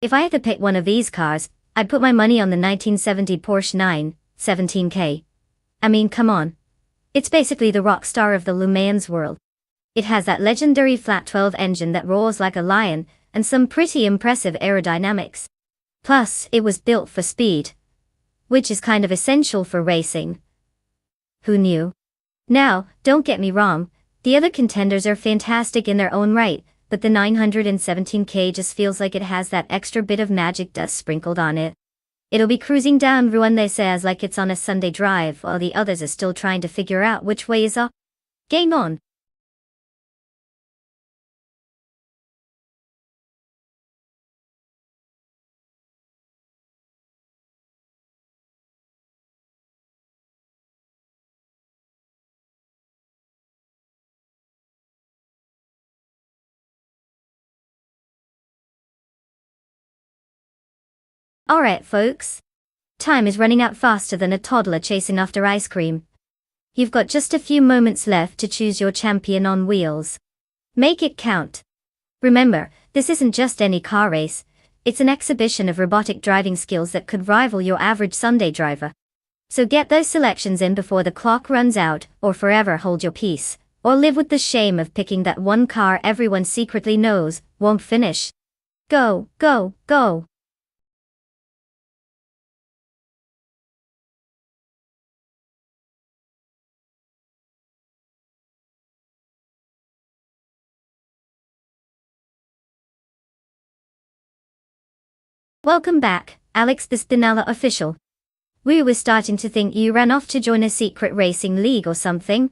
If I had to pick one of these cars, I'd put my money on the 1970 Porsche 917K. I mean, come on. It's basically the rock star of the Le Mans world. It has that legendary flat 12 engine that roars like a lion, and some pretty impressive aerodynamics. Plus, it was built for speed, which is kind of essential for racing. Who knew? Now, don't get me wrong, the other contenders are fantastic in their own right, but the 917K just feels like it has that extra bit of magic dust sprinkled on it. It'll be cruising down Rouen Les Serres like it's on a Sunday drive while the others are still trying to figure out which way is up. Game on! Alright folks. Time is running out faster than a toddler chasing after ice cream. You've got just a few moments left to choose your champion on wheels. Make it count. Remember, this isn't just any car race, it's an exhibition of robotic driving skills that could rival your average Sunday driver. So get those selections in before the clock runs out, or forever hold your peace, or live with the shame of picking that one car everyone secretly knows won't finish. Go, go, go! Welcome back, Alex the Spinella official. We were starting to think you ran off to join a secret racing league or something.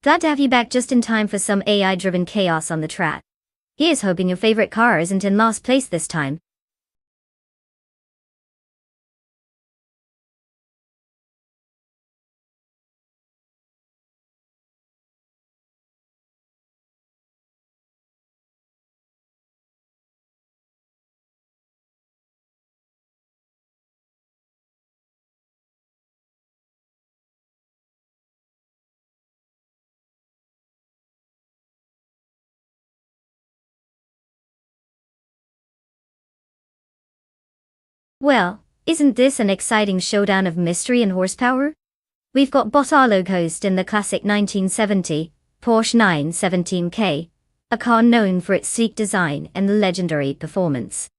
Glad to have you back just in time for some AI-driven chaos on the track. Here's hoping your favorite car isn't in last place this time. Well, isn't this an exciting showdown of mystery and horsepower? We've got Bottalo Ghost in the classic 1970 Porsche 917K, a car known for its sleek design and legendary performance.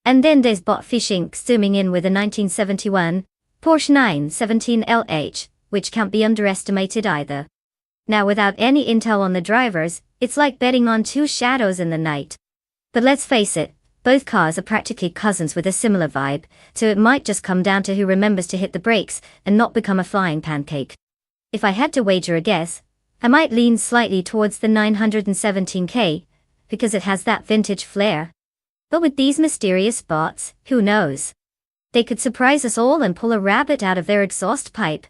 And then there's Botfishink zooming in with a 1971 Porsche 917LH, which can't be underestimated either. Now without any intel on the drivers, it's like betting on two shadows in the night. But let's face it, both cars are practically cousins with a similar vibe, so it might just come down to who remembers to hit the brakes and not become a flying pancake. If I had to wager a guess, I might lean slightly towards the 917K, because it has that vintage flair. But with these mysterious bots, who knows? They could surprise us all and pull a rabbit out of their exhaust pipe.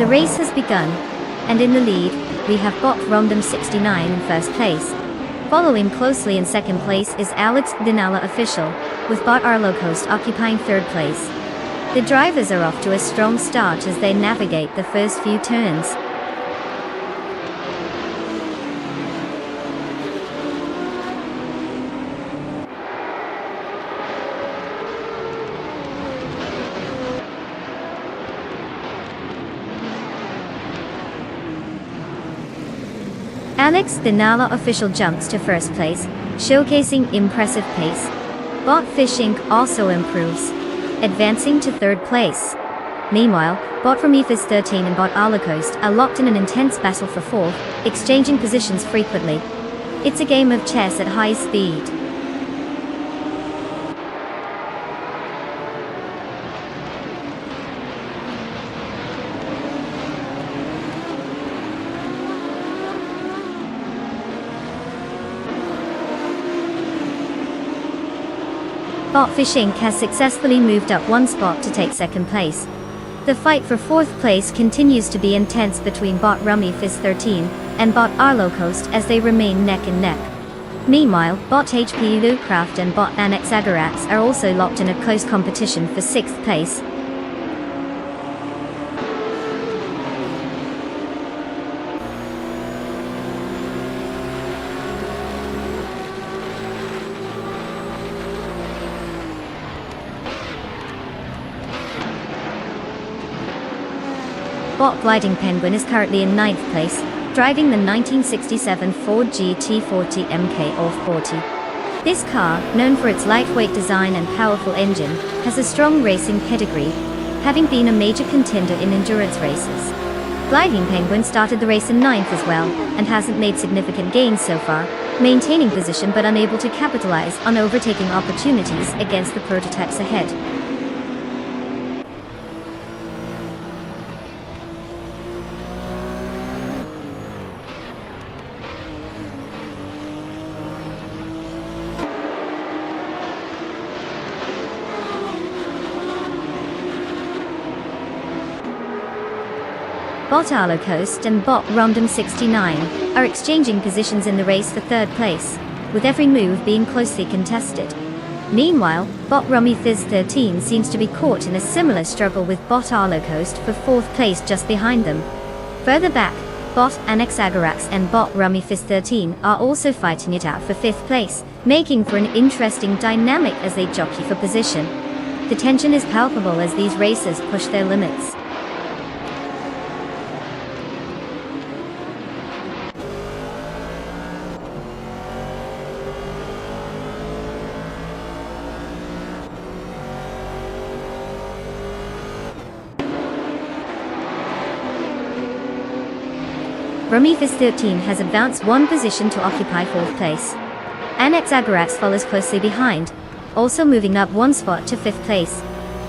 The race has begun. And in the lead, we have bot Random 69 in first place. Following closely in second place is Alex Dinala Official, with bot Arlo Coast occupying third place. The drivers are off to a strong start as they navigate the first few turns. Alex Dinala Official jumps to first place, showcasing impressive pace. Bot Fish Inc. also improves, advancing to third place. Meanwhile, bot from Ephes 13 and bot Arlo Coast are locked in an intense battle for fourth, exchanging positions frequently. It's a game of chess at high speed. Bot Fish Inc. has successfully moved up one spot to take second place. The fight for fourth place continues to be intense between bot Rummy Fizz 13 and bot Arlo Coast as they remain neck and neck. Meanwhile, bot HP Lucraft and bot Annex Agarax are also locked in a close competition for sixth place. Bot Gliding Penguin is currently in ninth place, driving the 1967 Ford GT40 MK Off 40. This car, known for its lightweight design and powerful engine, has a strong racing pedigree, having been a major contender in endurance races. Gliding Penguin started the race in ninth as well, and hasn't made significant gains so far, maintaining position but unable to capitalize on overtaking opportunities against the prototypes ahead. Bot Arlo Coast and bot Random 69 are exchanging positions in the race for third place, with every move being closely contested. Meanwhile, bot Rummy Fizz 13 seems to be caught in a similar struggle with bot Arlo Coast for fourth place just behind them. Further back, bot Annex Agarax and bot Rummy Fizz 13 are also fighting it out for fifth place, making for an interesting dynamic as they jockey for position. The tension is palpable as these racers push their limits. Rummy Fizz 13 has advanced one position to occupy fourth place. Annex Agarax follows closely behind, also moving up one spot to fifth place.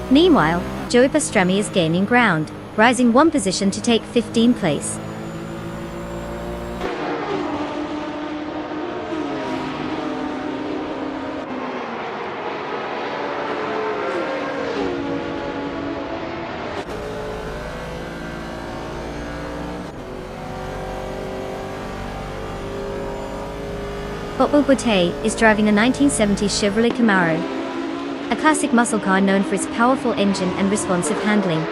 Meanwhile, Joey Pastrami is gaining ground, rising one position to take 15th place. Bobo Boutte is driving a 1970s Chevrolet Camaro, a classic muscle car known for its powerful engine and responsive handling.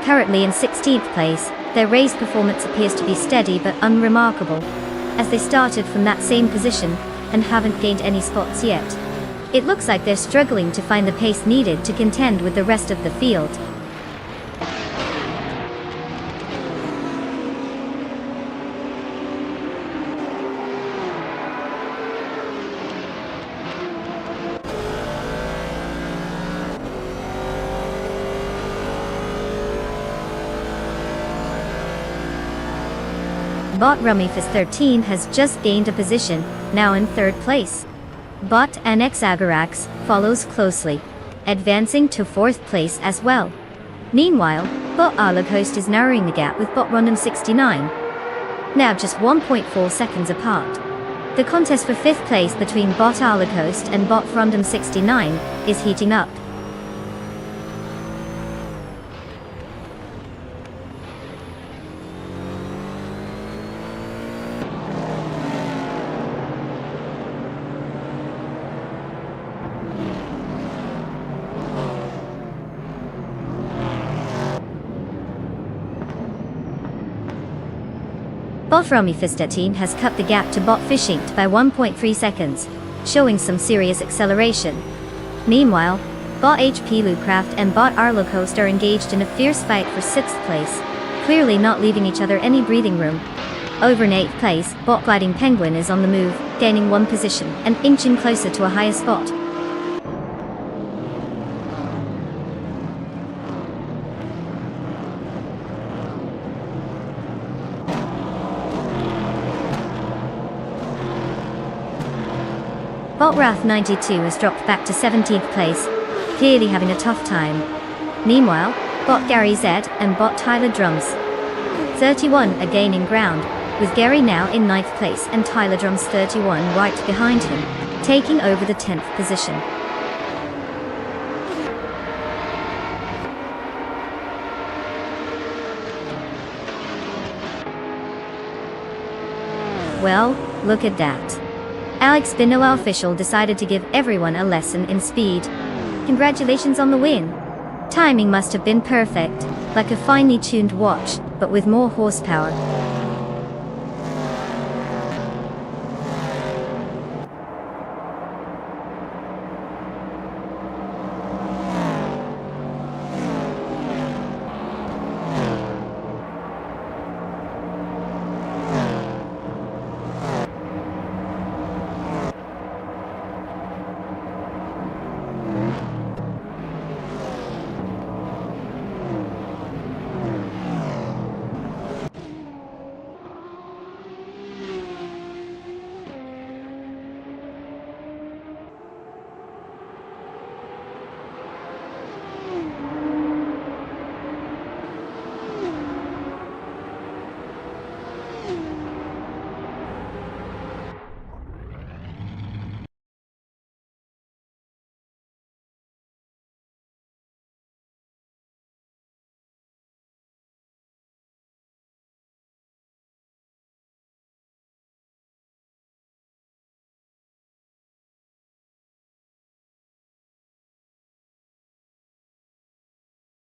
Currently in 16th place, their race performance appears to be steady but unremarkable, as they started from that same position and haven't gained any spots yet. It looks like they're struggling to find the pace needed to contend with the rest of the field. Bot Rummy Fizz 13 has just gained a position, now in third place. Bot Annex Agarax follows closely, advancing to fourth place as well. Meanwhile, bot Arlo Coast is narrowing the gap with bot Random 69, now just 1.4 seconds apart. The contest for fifth place between bot Arlo Coast and bot Random 69 is heating up. Bot Romy Fistetin has cut the gap to Bot Fishing by 1.3 seconds, showing some serious acceleration. Meanwhile, Bot HP Lucraft and Bot Arlo Coast are engaged in a fierce fight for 6th place, clearly not leaving each other any breathing room. Over in 8th place, Bot Gliding Penguin is on the move, gaining 1 position and inching closer to a higher spot. Bot Wrath 92 has dropped back to 17th place, clearly having a tough time. Meanwhile, Bot Gary Z and Bot Tyler Drums 31 are gaining ground, with Gary now in 9th place and Tyler Drums 31 right behind him, taking over the 10th position. Well, look at that. Alex Benoit official decided to give everyone a lesson in speed. Congratulations on the win. Timing must have been perfect, like a finely tuned watch, but with more horsepower.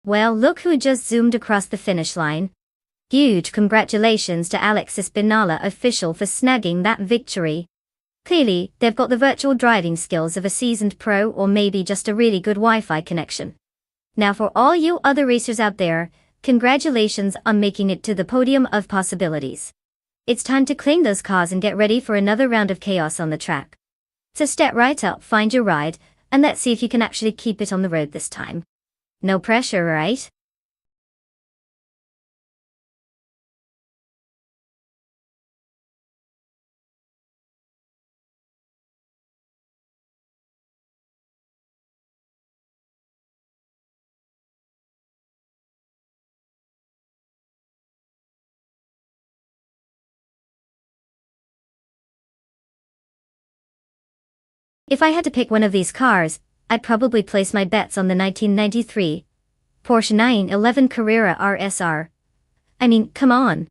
Well, look who just zoomed across the finish line. Huge congratulations to Alex Espinala official for snagging that victory. Clearly, they've got the virtual driving skills of a seasoned pro or maybe just a really good Wi-Fi connection. Now for all you other racers out there, congratulations on making it to the podium of possibilities. It's time to clean those cars and get ready for another round of chaos on the track. So step right up, find your ride, and let's see if you can actually keep it on the road this time. No pressure, right? If I had to pick one of these cars, I'd probably place my bets on the 1993 Porsche 911 Carrera RSR. I mean, come on.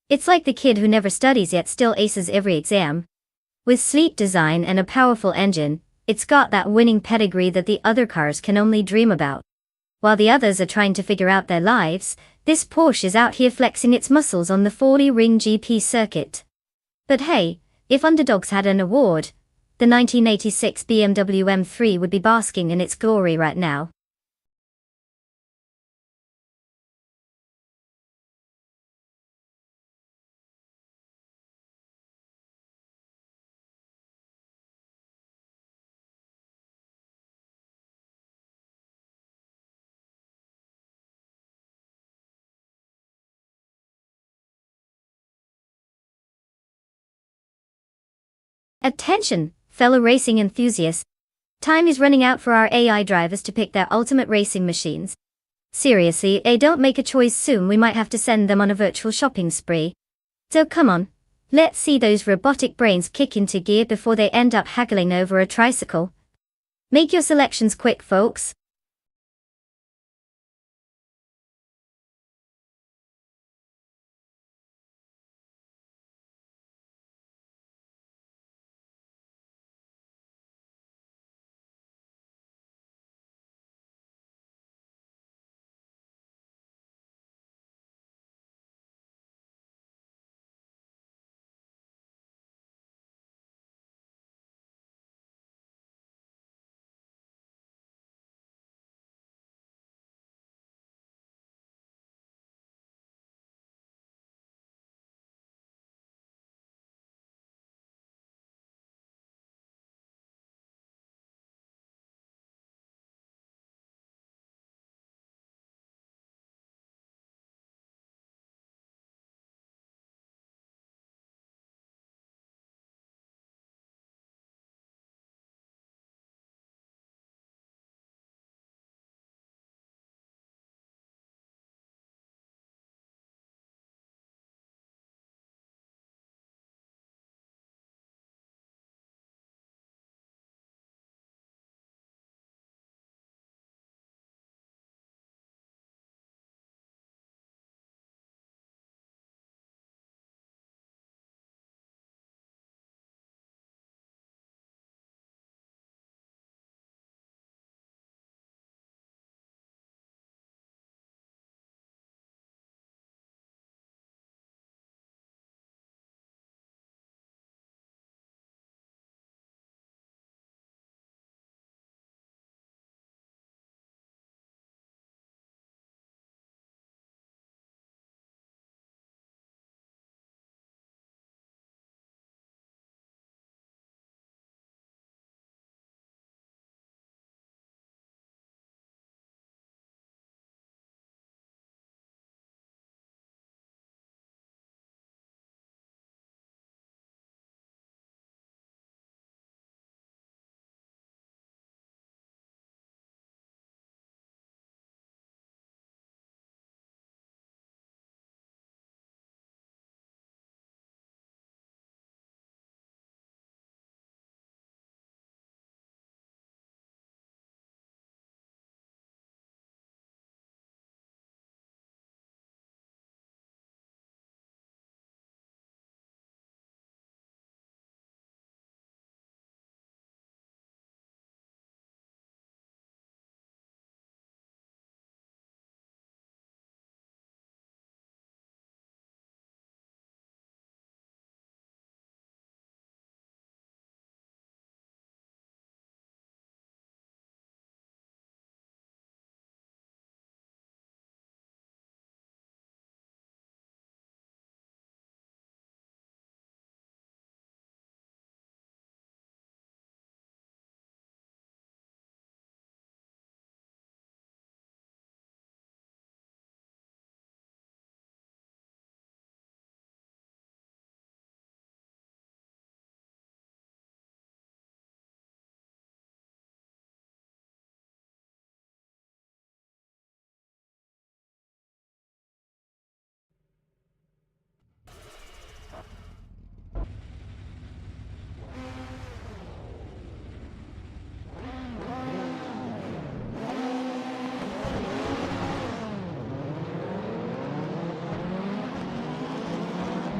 It's like the kid who never studies yet still aces every exam. With sleek design and a powerful engine, it's got that winning pedigree that the other cars can only dream about. While the others are trying to figure out their lives, this Porsche is out here flexing its muscles on the 40-ring GP circuit. But hey, if underdogs had an award, the 1986 BMW M3 would be basking in its glory right now. Attention, fellow racing enthusiasts. Time is running out for our AI drivers to pick their ultimate racing machines. Seriously, don't make a choice soon, we might have to send them on a virtual shopping spree. So come on, let's see those robotic brains kick into gear before they end up haggling over a tricycle. Make your selections quick, folks.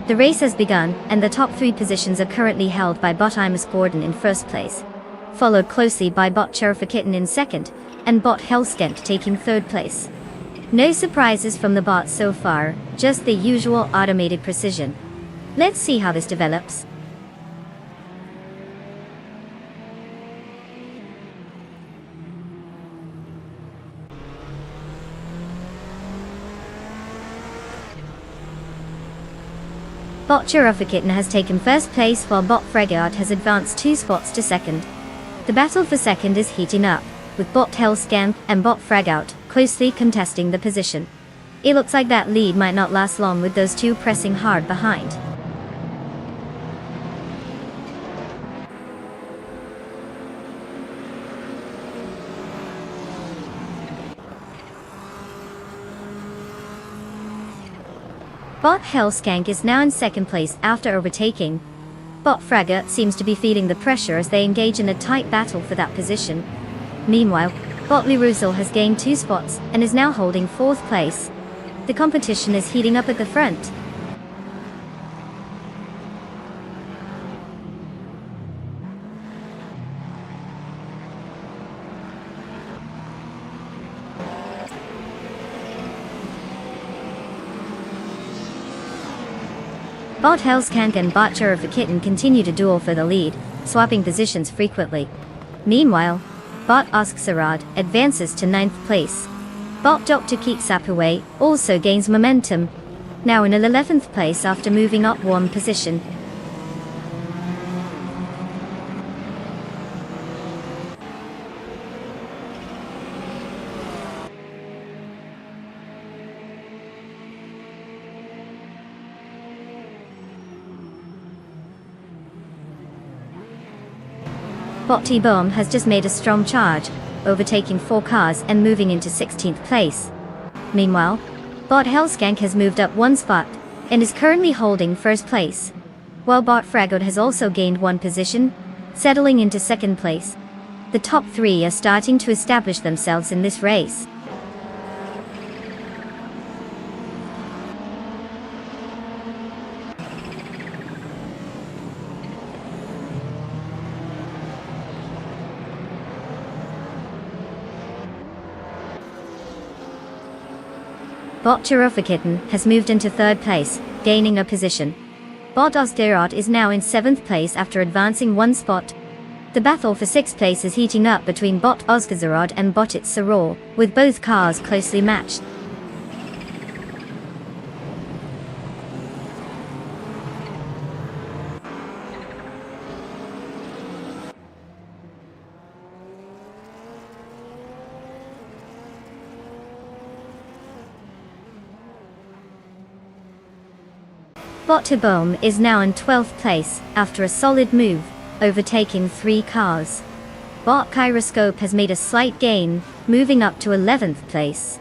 The race has begun, and the top 3 positions are currently held by bot Imus Gordon in first place, followed closely by bot Kitten in second, and bot Hellskent taking third place. No surprises from the bots so far, just the usual automated precision. Let's see how this develops. Bot Kitten has taken first place while bot Fregat has advanced 2 spots to second. The battle for second is heating up, with bot Hellscamp and bot Fregat closely contesting the position. It looks like that lead might not last long with those 2 pressing hard behind. Bot Hellskank is now in second place after overtaking. Bot Fragger seems to be feeling the pressure as they engage in a tight battle for that position. Meanwhile, bot Liruzel has gained 2 spots and is now holding 4th place. The competition is heating up at the front. Bot Hellskank and bot Kitten continue to duel for the lead, swapping positions frequently. Meanwhile, bot Oskzarad advances to 9th place. Bot Dr. Keepsapuwe also gains momentum, now in 11th place after moving up 1 position. Bot T-Bomb has just made a strong charge, overtaking 4 cars and moving into 16th place. Meanwhile, bot Hellskank has moved up 1 spot, and is currently holding 1st place, while bot Fragod has also gained 1 position, settling into 2nd place. The top 3 are starting to establish themselves in this race. Bot Kitten has moved into 3rd place, gaining a position. Bot Osderot is now in 7th place after advancing 1 spot. The battle for 6th place is heating up between bot Osgazarod and bot Itzaror, with both cars closely matched. Bot Tibom is now in 12th place, after a solid move, overtaking 3 cars. Bot Kyroscope has made a slight gain, moving up to 11th place.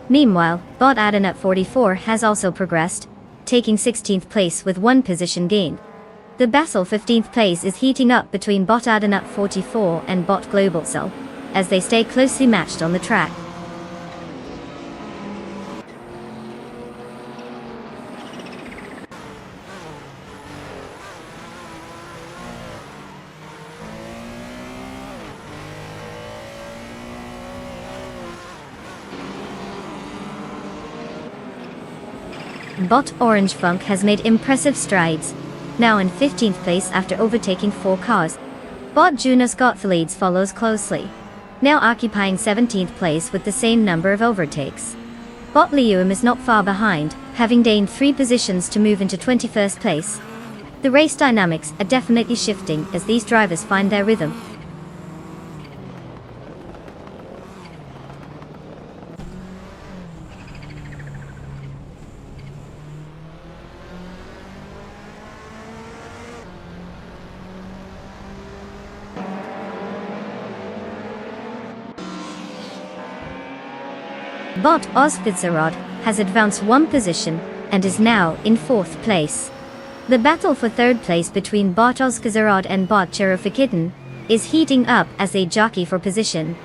Meanwhile, bot Adenut 44 has also progressed, taking 16th place with 1 position gain. The battle 15th place is heating up between bot Adenut 44 and bot Global Cell, as they stay closely matched on the track. Bot Orange Funk has made impressive strides, now in 15th place after overtaking 4 cars. Bot Junos Gottfrieds follows closely, now occupying 17th place with the same number of overtakes. Bot Lium is not far behind, having gained 3 positions to move into 21st place. The race dynamics are definitely shifting as these drivers find their rhythm. Bot Ospizarod has advanced 1 position and is now in 4th place. The battle for 3rd place between bot Oskazarod and bot Kitten is heating up as they jockey for position.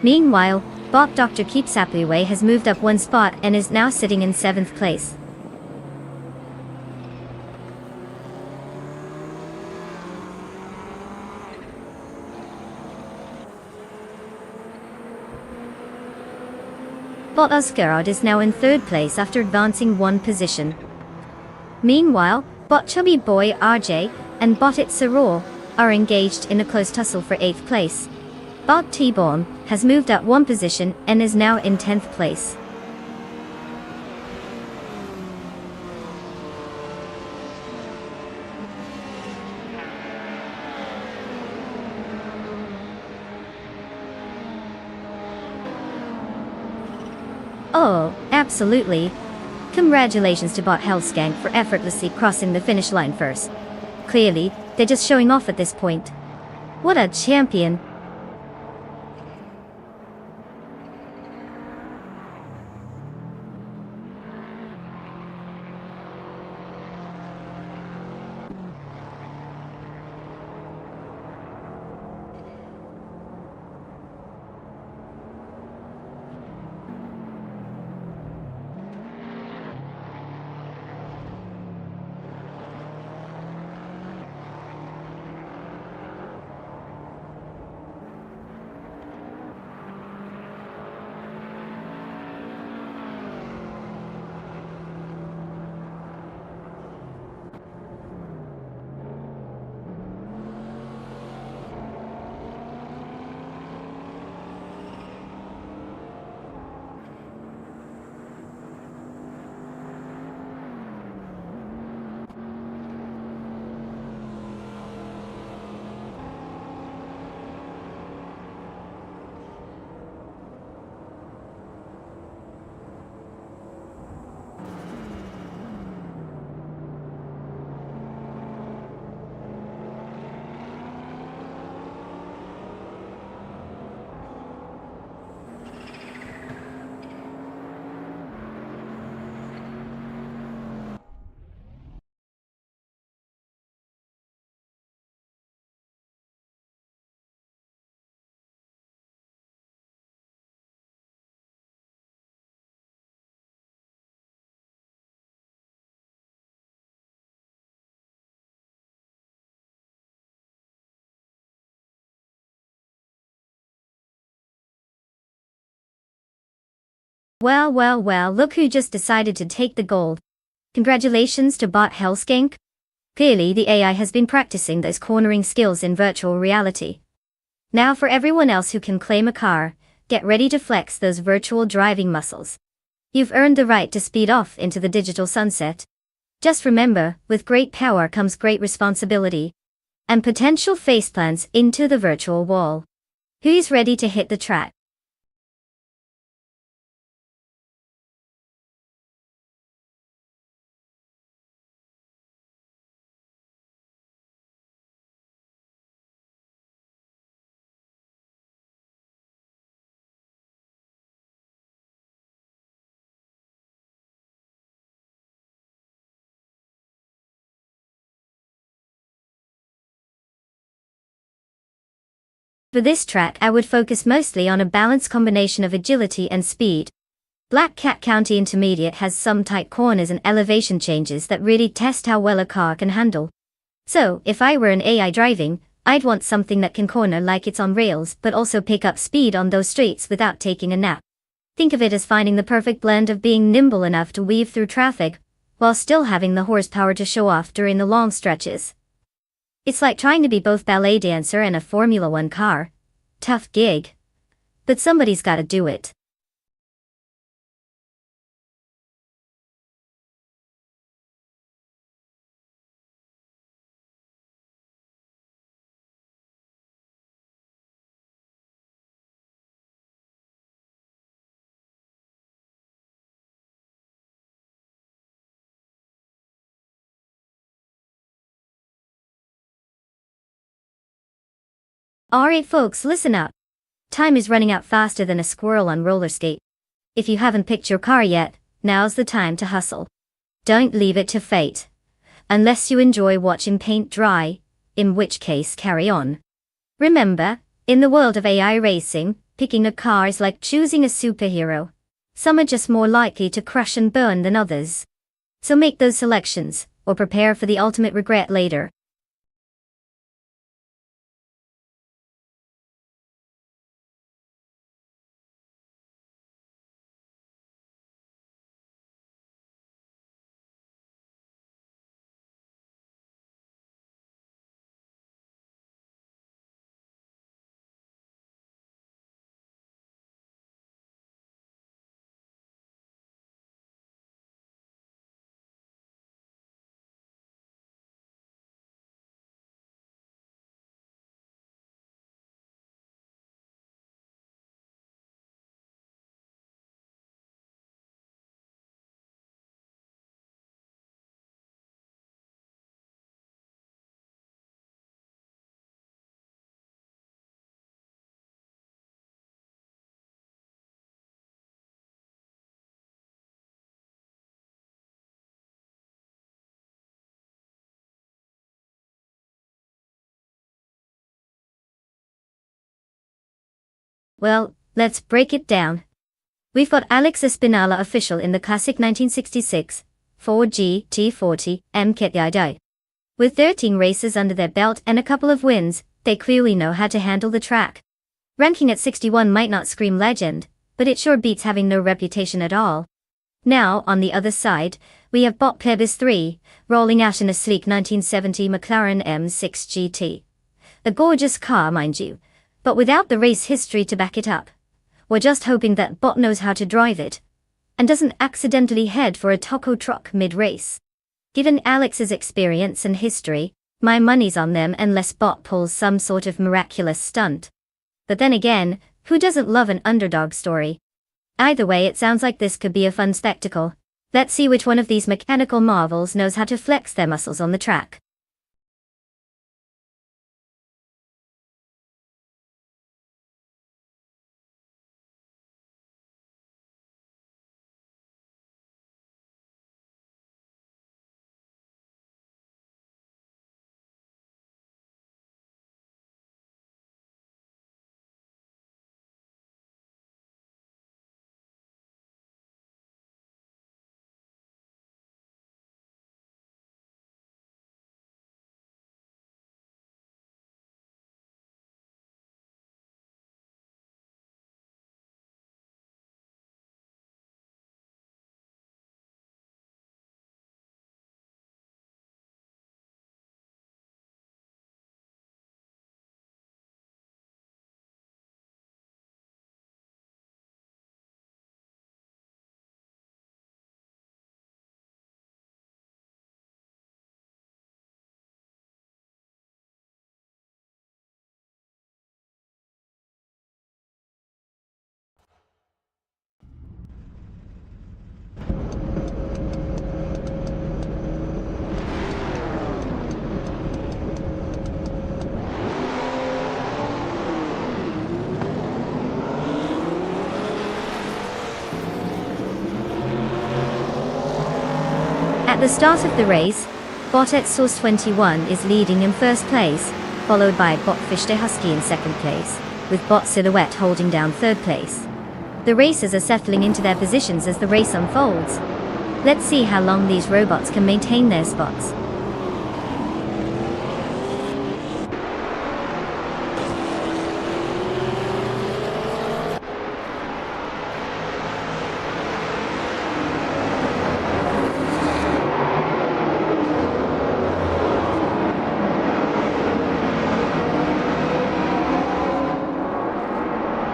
Meanwhile, bot Dr. Keepsapuwe has moved up 1 spot and is now sitting in 7th place. Bottas Gerard is now in third place after advancing one position. Meanwhile, Bot Chubby Boy RJ and Botit Saror are engaged in a close tussle for 8th place. Bot T-Born has moved up one position and is now in 10th place. Oh, absolutely. Congratulations to Bot Hellskank for effortlessly crossing the finish line first. Clearly, they're just showing off at this point. What a champion. Well, look who just decided to take the gold. Congratulations to Bot Hellskank. Clearly the AI has been practicing those cornering skills in virtual reality. Now for everyone else who can claim a car, get ready to flex those virtual driving muscles. You've earned the right to speed off into the digital sunset. Just remember, with great power comes great responsibility. And potential faceplants into the virtual wall. Who's ready to hit the track? For this track I would focus mostly on a balanced combination of agility and speed. Black Cat County Intermediate has some tight corners and elevation changes that really test how well a car can handle. So, if I were an AI driving, I'd want something that can corner like it's on rails but also pick up speed on those streets without taking a nap. Think of it as finding the perfect blend of being nimble enough to weave through traffic, while still having the horsepower to show off during the long stretches. It's like trying to be both ballet dancer and a Formula One car. Tough gig. But somebody's gotta do it. Alright folks, listen up. Time is running out faster than a squirrel on roller skate. If you haven't picked your car yet, now's the time to hustle. Don't leave it to fate. Unless you enjoy watching paint dry, in which case carry on. Remember, in the world of AI racing, picking a car is like choosing a superhero. Some are just more likely to crush and burn than others. So make those selections, or prepare for the ultimate regret later. Well, let's break it down. We've got Alex Espinala official in the classic 1966 Ford GT40 MK. With 13 races under their belt and a couple of wins, they clearly know how to handle the track. Ranking at 61 might not scream legend, but it sure beats having no reputation at all. Now, on the other side, we have Bot Pebis 3, rolling out in a sleek 1970 McLaren M6 GT. A gorgeous car, mind you, but without the race history to back it up. We're just hoping that Bot knows how to drive it, and doesn't accidentally head for a taco truck mid-race. Given Alex's experience and history, my money's on them unless Bot pulls some sort of miraculous stunt. But then again, who doesn't love an underdog story? Either way, it sounds like this could be a fun spectacle. Let's see which one of these mechanical marvels knows how to flex their muscles on the track. At the start of the race, Bot at Source 21 is leading in first place, followed by Bot Fichte Husky in second place, with Bot Silhouette holding down third place. The racers are settling into their positions as the race unfolds. Let's see how long these robots can maintain their spots.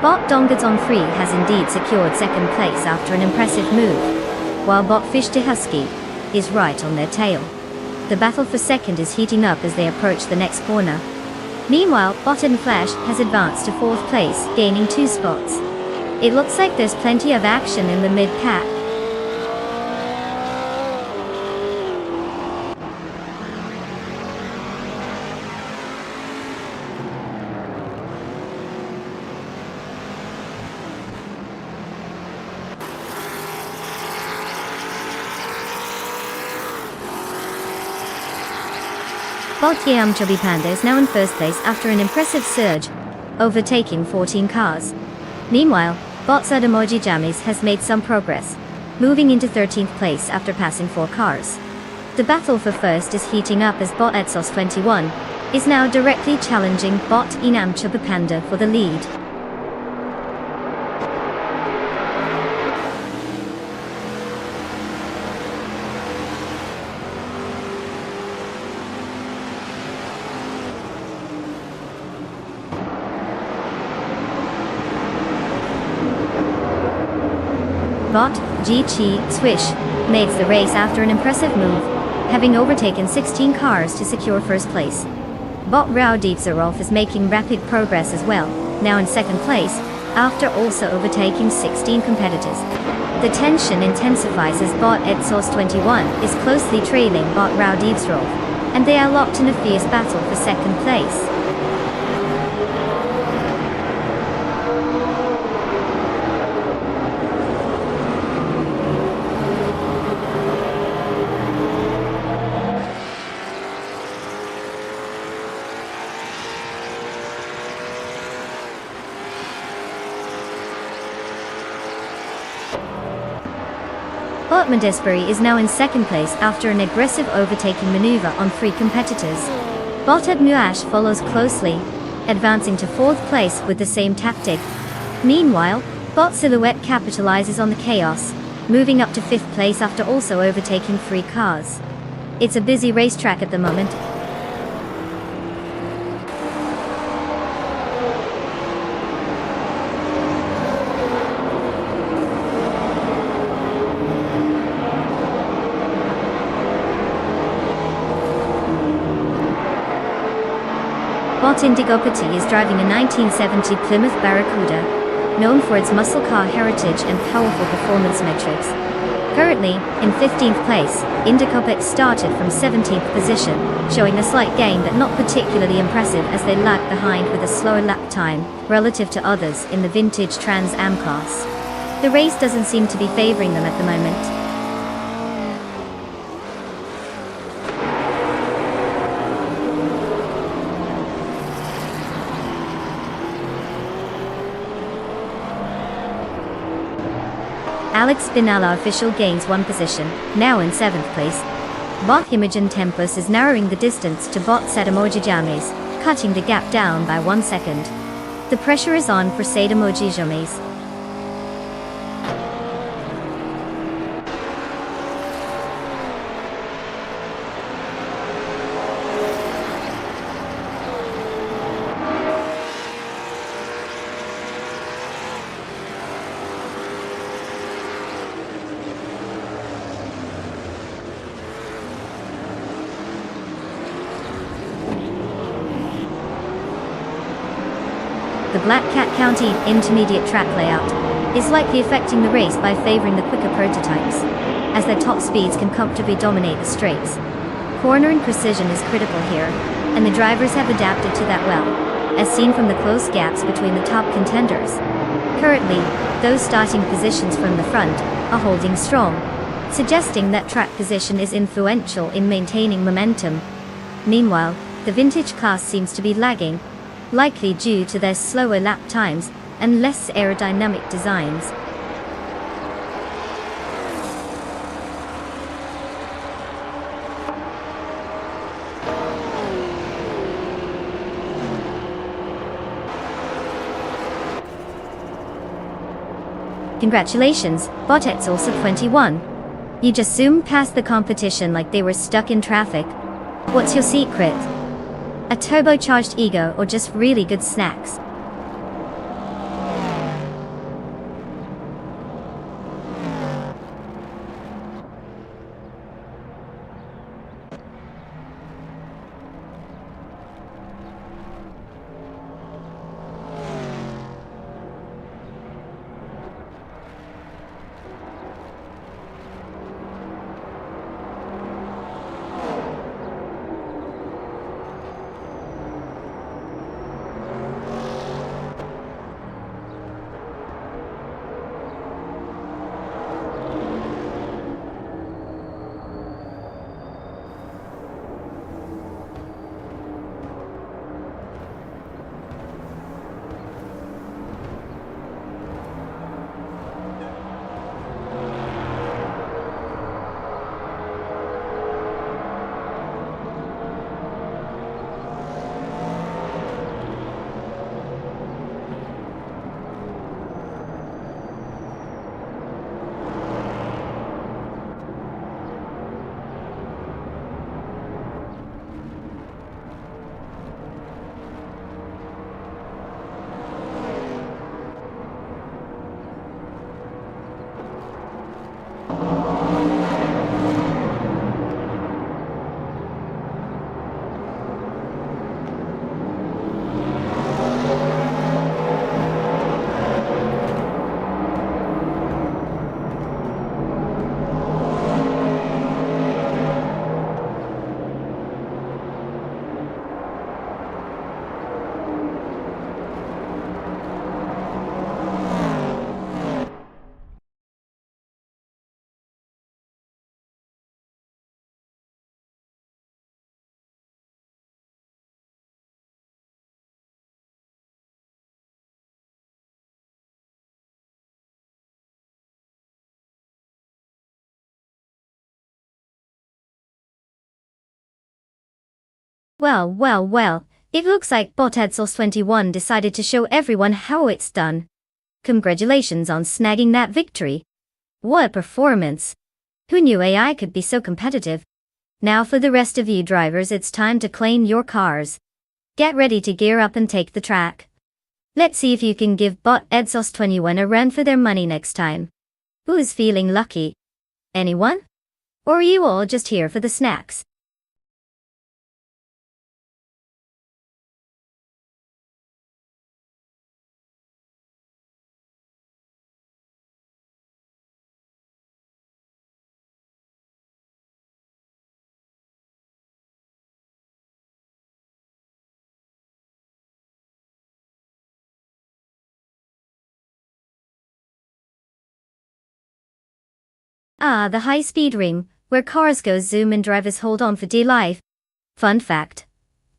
Bot Dongards on Free has indeed secured second place after an impressive move, while Bot Fichte Husky is right on their tail. The battle for second is heating up as they approach the next corner. Meanwhile, Bot and Flash has advanced to fourth place, gaining 2 spots. It looks like there's plenty of action in the mid-pack. Bot Yam Chubby Panda is now in first place after an impressive surge, overtaking 14 cars. Meanwhile, Bot Sadamoji Jamis has made some progress, moving into 13th place after passing 4 cars. The battle for first is heating up as Bot Etsos 21 is now directly challenging Bot Inam Chubby Panda for the lead. Bot GT Swish makes the race after an impressive move, having overtaken 16 cars to secure first place. Bot Raudivzarov is making rapid progress as well, now in second place, after also overtaking 16 competitors. The tension intensifies as Bot Edsource 21 is closely trailing Bot Raudivzarov, and they are locked in a fierce battle for second place. Botmandesbury is now in second place after an aggressive overtaking maneuver on 3 competitors. Botad Muash follows closely, advancing to 4th place with the same tactic. Meanwhile, Bot Silhouette capitalizes on the chaos, moving up to 5th place after also overtaking 3 cars. It's a busy racetrack at the moment. Bot Indigopati is driving a 1970 Plymouth Barracuda, known for its muscle car heritage and powerful performance metrics. Currently, in 15th place, Indigopati started from 17th position, showing a slight gain but not particularly impressive as they lag behind with a slower lap time, relative to others in the vintage Trans Am class. The race doesn't seem to be favoring them at the moment. Alex Spinella official gains 1 position, now in 7th place. Bot Imogen Tempus is narrowing the distance to Bot Sadamoji James, cutting the gap down by 1 second. The pressure is on for Sadamoji James. The Black Cat County intermediate track layout is likely affecting the race by favoring the quicker prototypes, as their top speeds can comfortably dominate the straights. Cornering precision is critical here, and the drivers have adapted to that well, as seen from the close gaps between the top contenders. Currently, those starting positions from the front are holding strong, suggesting that track position is influential in maintaining momentum. Meanwhile, the vintage class seems to be lagging, likely due to their slower lap times and less aerodynamic designs. Congratulations, Botets also 21. You just zoomed past the competition like they were stuck in traffic. What's your secret? A turbocharged ego or just really good snacks? Well, it looks like Bot Edsels 21 decided to show everyone how it's done. Congratulations on snagging that victory. What a performance. Who knew AI could be so competitive? Now for the rest of you drivers, it's time to claim your cars. Get ready to gear up and take the track. Let's see if you can give Bot Edsels 21 a run for their money next time. Who's feeling lucky? Anyone? Or are you all just here for the snacks? Ah, the high-speed ring, where cars go zoom and drivers hold on for dear life. Fun fact.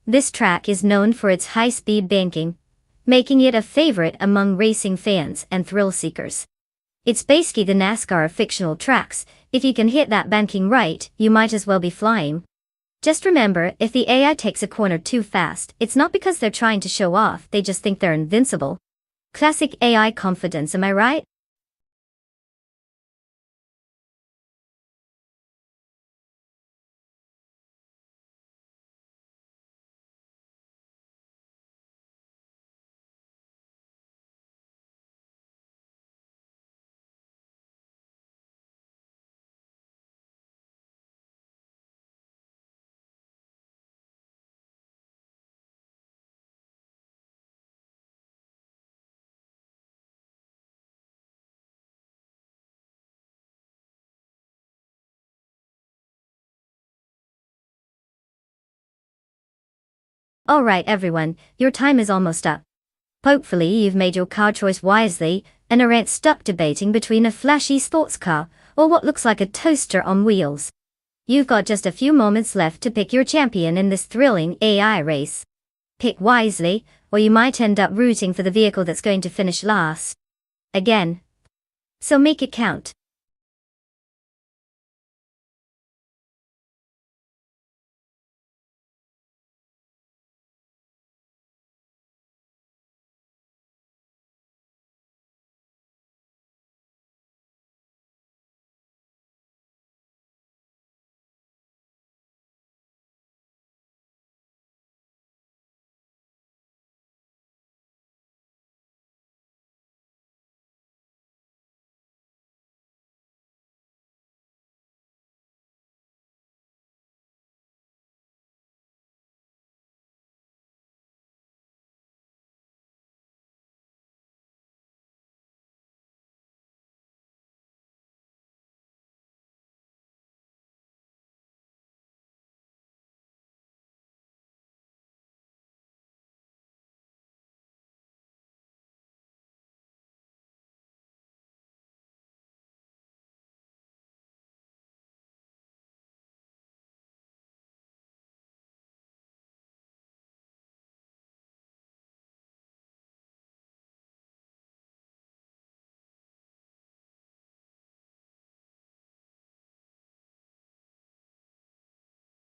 This track is known for its high-speed banking, making it a favorite among racing fans and thrill seekers. It's basically the NASCAR of fictional tracks. If you can hit that banking right, you might as well be flying. Just remember, if the AI takes a corner too fast, it's not because they're trying to show off, they just think they're invincible. Classic AI confidence, am I right? Alright everyone, your time is almost up. Hopefully you've made your car choice wisely, and aren't stuck debating between a flashy sports car, or what looks like a toaster on wheels. You've got just a few moments left to pick your champion in this thrilling AI race. Pick wisely, or you might end up rooting for the vehicle that's going to finish last. Again. So make it count.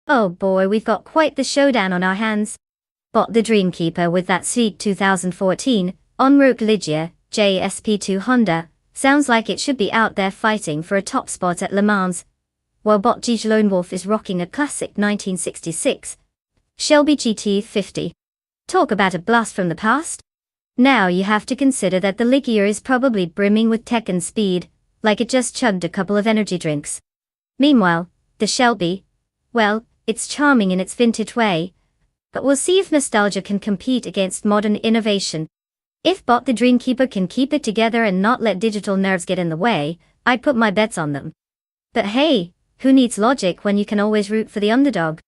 Oh boy, we've got quite the showdown on our hands. Bot the Dreamkeeper with that sweet 2014 Enroute Ligier JSP2 Honda sounds like it should be out there fighting for a top spot at Le Mans, while Bot Gige Lone Wolf is rocking a classic 1966 Shelby GT50. Talk about a blast from the past. Now you have to consider that the Ligier is probably brimming with tech and speed, like it just chugged a couple of energy drinks. Meanwhile, the Shelby, well, it's charming in its vintage way, but we'll see if nostalgia can compete against modern innovation. If Bot the Dreamkeeper can keep it together and not let digital nerves get in the way, I'd put my bets on them. But hey, who needs logic when you can always root for the underdog?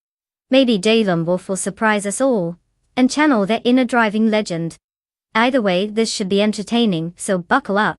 Maybe Lone Wolf will surprise us all, and channel their inner driving legend. Either way, this should be entertaining, so buckle up.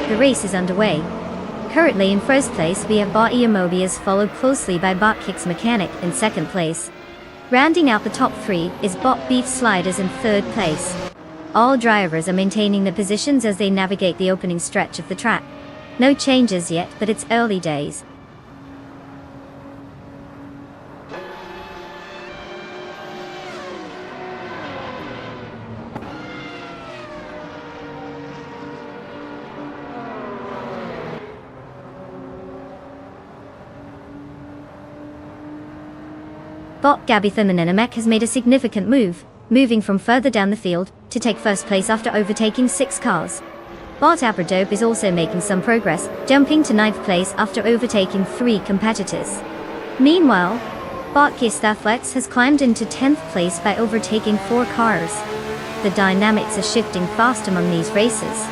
The race is underway. Currently in first place we have Bot Iamobius, followed closely by Bot Kicks Mechanic in second place. Rounding out the top three is Bot Beef Sliders in third place. All drivers are maintaining their positions as they navigate the opening stretch of the track. No changes yet, but it's early days. Bot Gabitha Minimek has made a significant move, moving from further down the field to take first place after overtaking 6 cars. Bot Abradope is also making some progress, jumping to 9th place after overtaking 3 competitors. Meanwhile, Bot Gistaflex has climbed into 10th place by overtaking 4 cars. The dynamics are shifting fast among these races.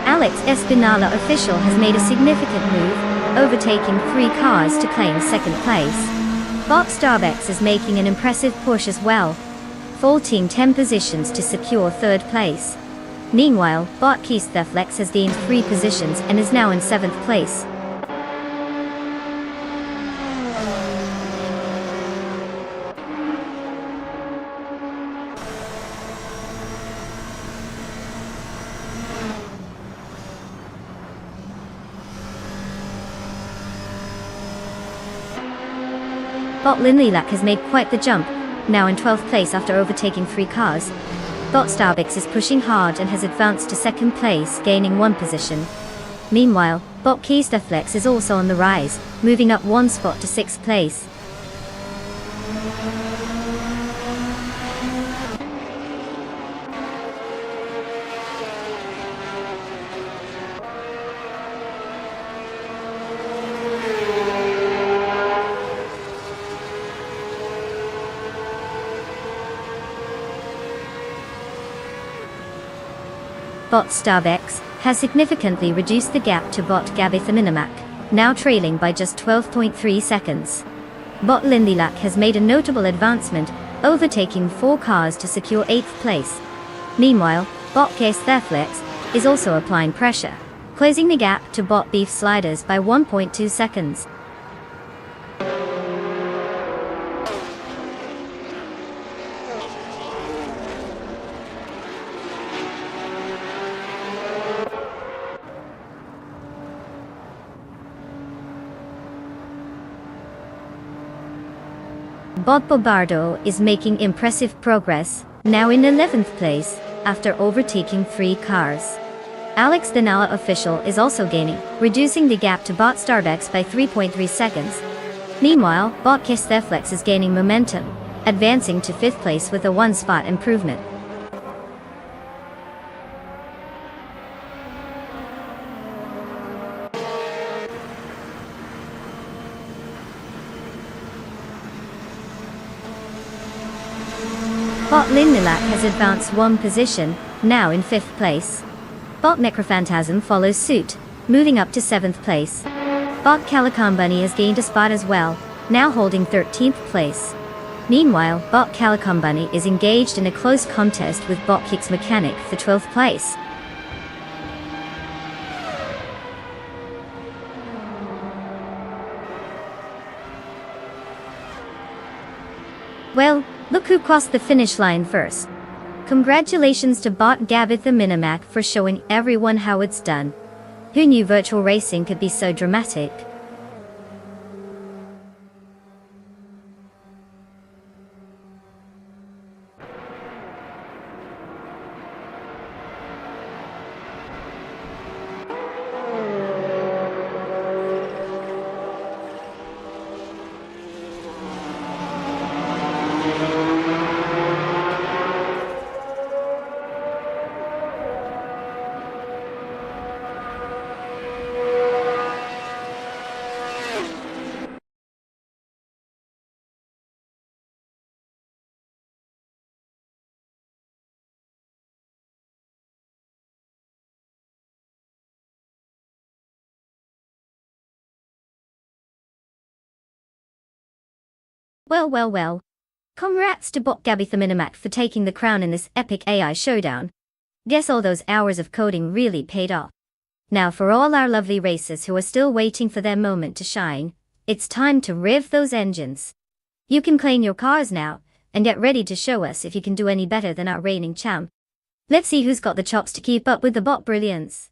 Alex Espinala official has made a significant move, overtaking 3 cars to claim second place. Bot Starbex is making an impressive push as well, vaulting 10 positions to secure third place. Meanwhile, Bot Keistaflex has gained 3 positions and is now in 7th place. Bot Linlilak has made quite the jump, now in 12th place after overtaking 3 cars. Bot Starbix is pushing hard and has advanced to 2nd place, gaining 1 position. Meanwhile, Bot Keistaflex is also on the rise, moving up 1 spot to 6th place. Bot Starbex has significantly reduced the gap to Bot Gabitha Minimac, now trailing by just 12.3 seconds. Bot Lindilak has made a notable advancement, overtaking 4 cars to secure 8th place. Meanwhile, Bot Case Theflex is also applying pressure, closing the gap to Bot Beef Sliders by 1.2 seconds. Bot Bobardo is making impressive progress, now in 11th place, after overtaking 3 cars. Alex Danala official is also gaining, reducing the gap to Bot Starbex by 3.3 seconds. Meanwhile, Bot Kiss Theflex is gaining momentum, advancing to 5th place with a 1-spot improvement. Bot Lindilak has advanced 1 position, now in 5th place. Bot Necrophantasm follows suit, moving up to 7th place. Bot Calican Bunny has gained a spot as well, now holding 13th place. Meanwhile, Bot Calican Bunny is engaged in a close contest with Bot Kicks Mechanic for 12th place. Well, look who crossed the finish line first. Congratulations to Bot Gabitha Minimac for showing everyone how it's done. Who knew virtual racing could be so dramatic? Well, well, well. Congrats to Bot Gabby Minimac for taking the crown in this epic AI showdown. Guess all those hours of coding really paid off. Now for all our lovely racers who are still waiting for their moment to shine, it's time to rev those engines. You can claim your cars now, and get ready to show us if you can do any better than our reigning champ. Let's see who's got the chops to keep up with the bot brilliance.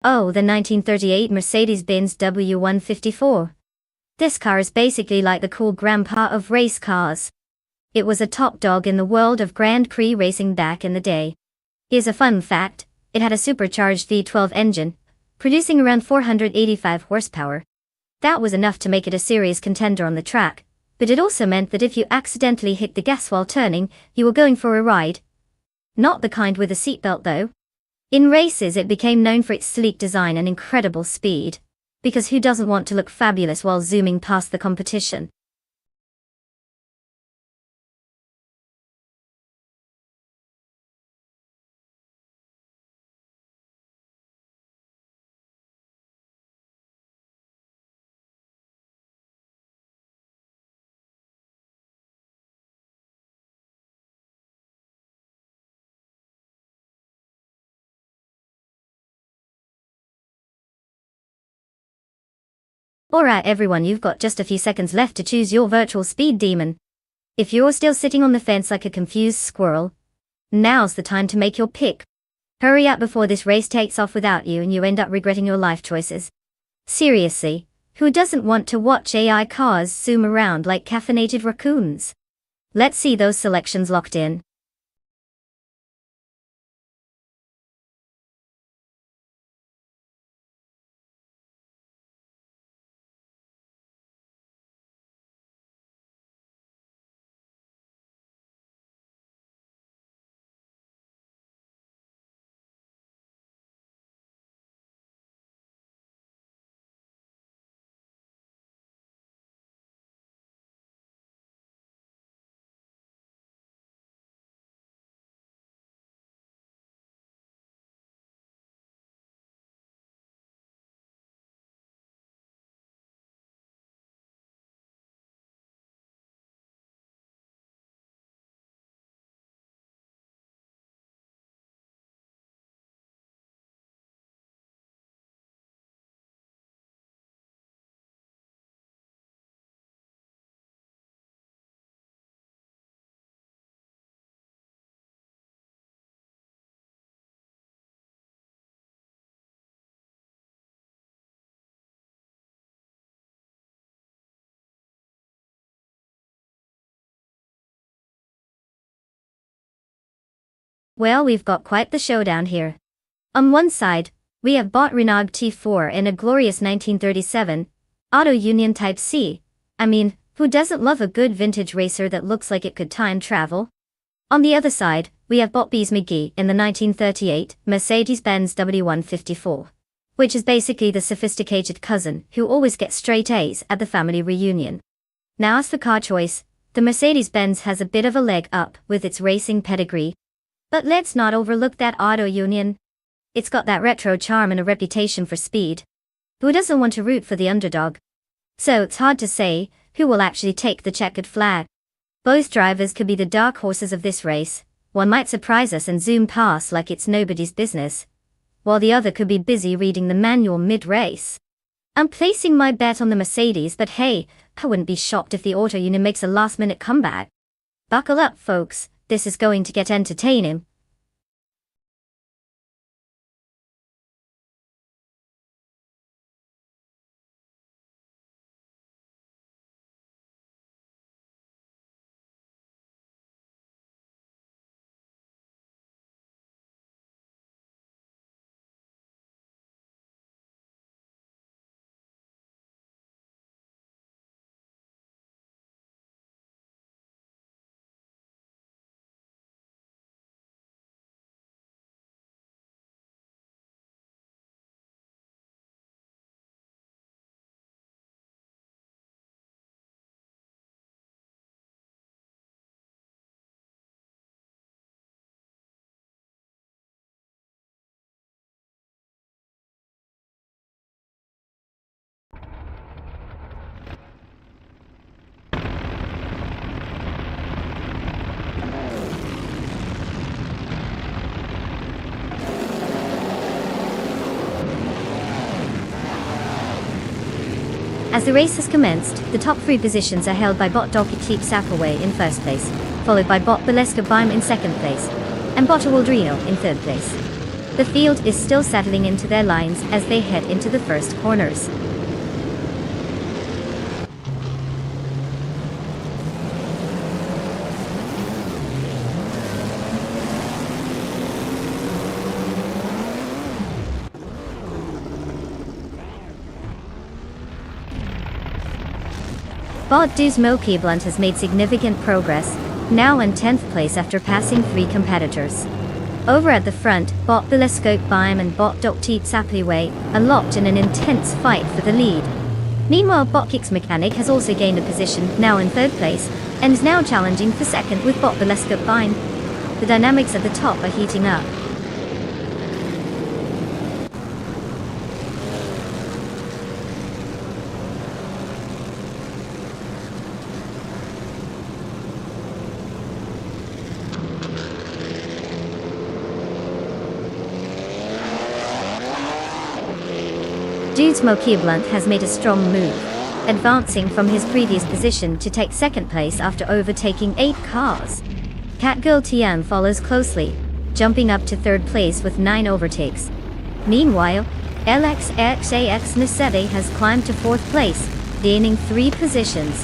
Oh, the 1938 Mercedes-Benz W154. This car is basically like the cool grandpa of race cars. It was a top dog in the world of Grand Prix racing back in the day. Here's a fun fact, it had a supercharged V12 engine, producing around 485 horsepower. That was enough to make it a serious contender on the track, but it also meant that if you accidentally hit the gas while turning, you were going for a ride. Not the kind with a seatbelt though. In races it became known for its sleek design and incredible speed. Because who doesn't want to look fabulous while zooming past the competition? Alright everyone, you've got just a few seconds left to choose your virtual speed demon. If you're still sitting on the fence like a confused squirrel, now's the time to make your pick. Hurry up before this race takes off without you and you end up regretting your life choices. Seriously, who doesn't want to watch AI cars zoom around like caffeinated raccoons? Let's see those selections locked in. Well, we've got quite the showdown here. On one side, we have bought Renag T4 in a glorious 1937 Auto Union Type C. I mean, who doesn't love a good vintage racer that looks like it could time travel? On the other side, we have bought Bees McGee in the 1938 Mercedes-Benz W154, which is basically the sophisticated cousin who always gets straight A's at the family reunion. Now as for car choice, the Mercedes-Benz has a bit of a leg up with its racing pedigree. But let's not overlook that Auto Union. It's got that retro charm and a reputation for speed. Who doesn't want to root for the underdog? So it's hard to say who will actually take the checkered flag. Both drivers could be the dark horses of this race. One might surprise us and zoom past like it's nobody's business, while the other could be busy reading the manual mid-race. I'm placing my bet on the Mercedes, but hey, I wouldn't be shocked if the Auto Union makes a last-minute comeback. Buckle up, folks, this is going to get entertaining. As the race has commenced, the top 3 positions are held by bot Doki Keep Sapaway in first place, followed by bot Beleska Baim in second place, and bot Waldrino in third place. The field is still settling into their lines as they head into the first corners. Bot Duzmo Blunt has made significant progress, now in 10th place after passing 3 competitors. Over at the front, bot Belescope Baim and bot Dokteet Sapliway are locked in an intense fight for the lead. Meanwhile, bot Kicks Mechanic has also gained a position, now in 3rd place, and is now challenging for 2nd with bot Belescope Baim. The dynamics at the top are heating up. Duzmo Blunt has made a strong move, advancing from his previous position to take 2nd place after overtaking 8 cars. Catgirl Tian follows closely, jumping up to 3rd place with 9 overtakes. Meanwhile, LXXAX Nisede has climbed to 4th place, gaining 3 positions.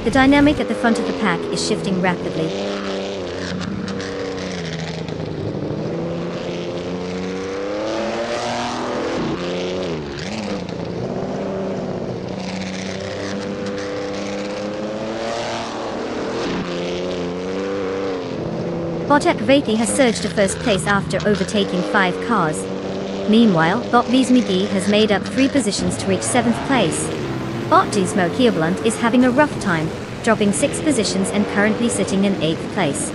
The dynamic at the front of the pack is shifting rapidly. Botek Vati has surged to 1st place after overtaking 5 cars. Meanwhile, Bot Bismigi has made up 3 positions to reach 7th place. Bot Duzmo Blunt is having a rough time, dropping 6 positions and currently sitting in 8th place.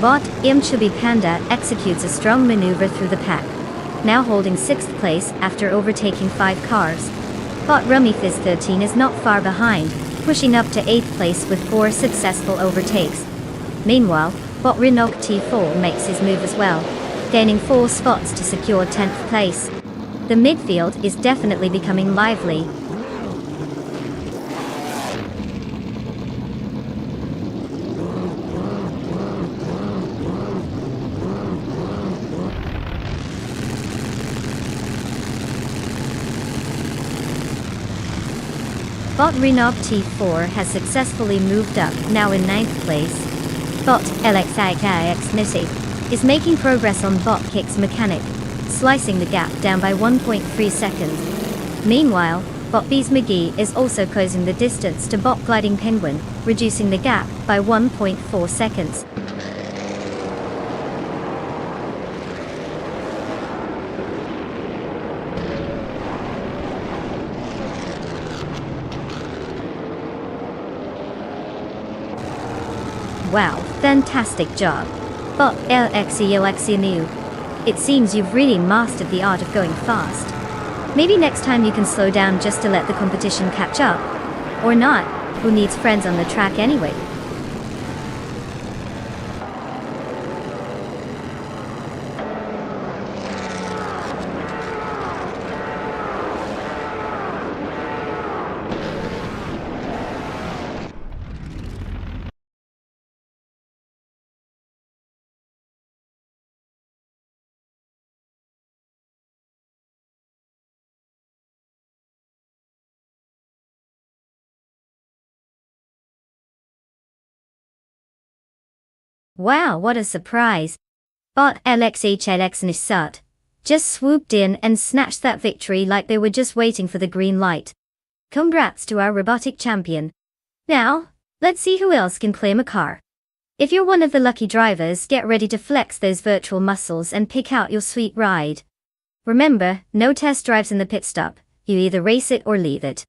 Bot Imchubi Panda executes a strong maneuver through the pack, now holding 6th place after overtaking 5 cars. Bot Rummy Fizz 13 is not far behind, pushing up to 8th place with 4 successful overtakes. Meanwhile, Bot Rinok T4 makes his move as well, gaining 4 spots to secure 10th place. The midfield is definitely becoming lively. Bot Renob T4 has successfully moved up, now in 9th place. Bot LXIKX Nisi is making progress on Bot Kicks Mechanic, slicing the gap down by 1.3 seconds. Meanwhile, Bot Bees McGee is also closing the distance to Bot Gliding Penguin, reducing the gap by 1.4 seconds. Wow, fantastic job. Bot LXELXENU. It seems you've really mastered the art of going fast. Maybe next time you can slow down just to let the competition catch up. Or not, who needs friends on the track anyway? Wow, what a surprise. Bot LXHLX Nisat just swooped in and snatched that victory like they were just waiting for the green light. Congrats to our robotic champion. Now, let's see who else can claim a car. If you're one of the lucky drivers, get ready to flex those virtual muscles and pick out your sweet ride. Remember, no test drives in the pit stop. You either race it or leave it.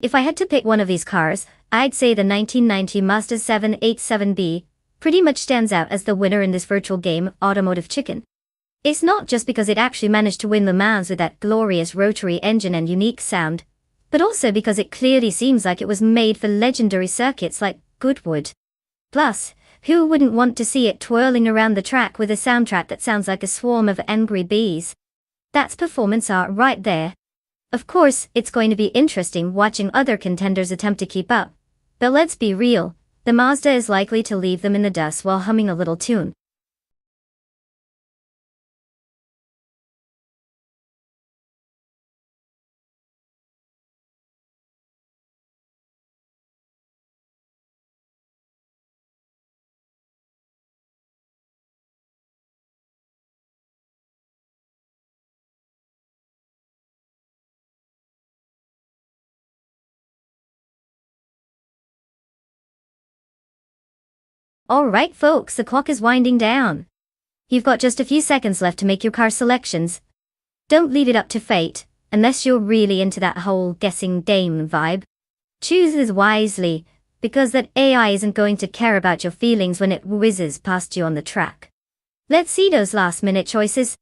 If I had to pick one of these cars, I'd say the 1990 Mazda 787B pretty much stands out as the winner in this virtual game, Automotive Chicken. It's not just because it actually managed to win Le Mans with that glorious rotary engine and unique sound, but also because it clearly seems like it was made for legendary circuits like Goodwood. Plus, who wouldn't want to see it twirling around the track with a soundtrack that sounds like a swarm of angry bees? That's performance art right there. Of course, it's going to be interesting watching other contenders attempt to keep up. But let's be real, the Mazda is likely to leave them in the dust while humming a little tune. Alright folks, the clock is winding down. You've got just a few seconds left to make your car selections. Don't leave it up to fate, unless you're really into that whole guessing game vibe. Choose wisely, because that AI isn't going to care about your feelings when it whizzes past you on the track. Let's see those last-minute choices.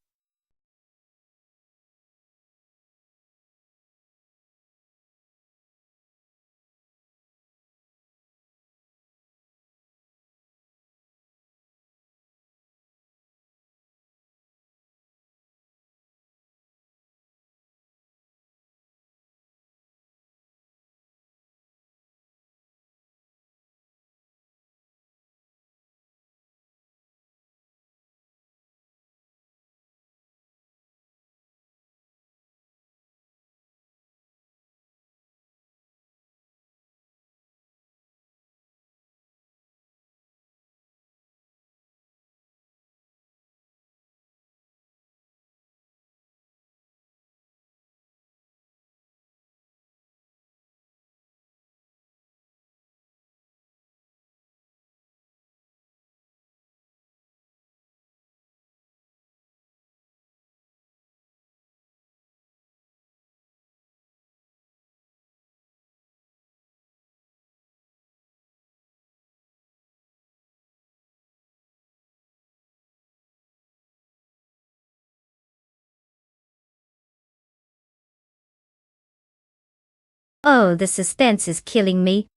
Oh, the suspense is killing me.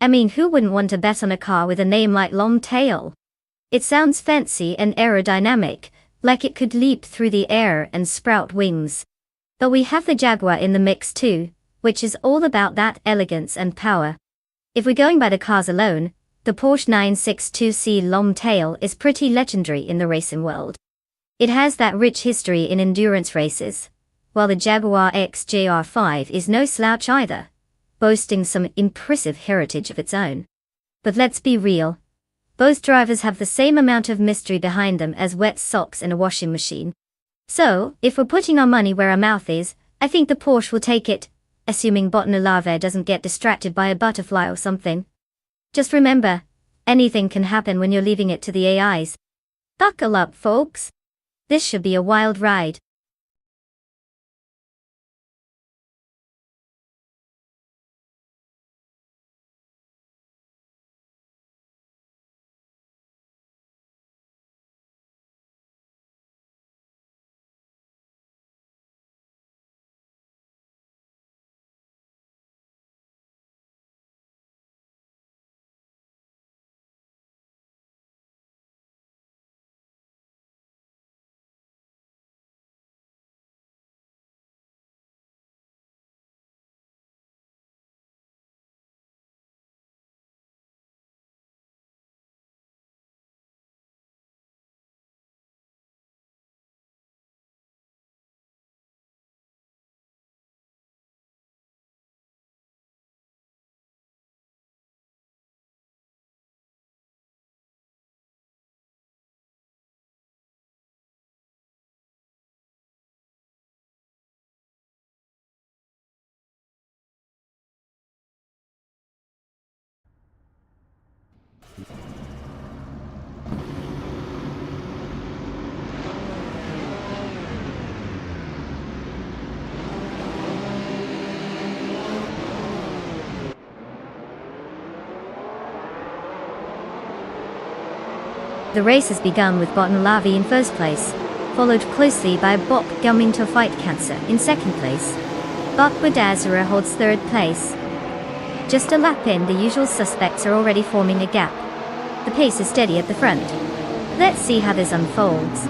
I mean, who wouldn't want to bet on a car with a name like Long Tail? It sounds fancy and aerodynamic, like it could leap through the air and sprout wings. But we have the Jaguar in the mix too, which is all about that elegance and power. If we're going by the cars alone, the Porsche 962C Long Tail is pretty legendary in the racing world. It has that rich history in endurance races, while the Jaguar XJR5 is no slouch either, boasting some impressive heritage of its own. But let's be real, both drivers have the same amount of mystery behind them as wet socks in a washing machine. So, if we're putting our money where our mouth is, I think the Porsche will take it, assuming Botnolave doesn't get distracted by a butterfly or something. Just remember, anything can happen when you're leaving it to the AIs. Buckle up, folks. This should be a wild ride. The race has begun with Bot Nulavi in first place, followed closely by Bot Gumming to Fight Cancer in second place. Bot Budazara holds third place. Just a lap in, the usual suspects are already forming a gap. The pace is steady at the front. Let's see how this unfolds.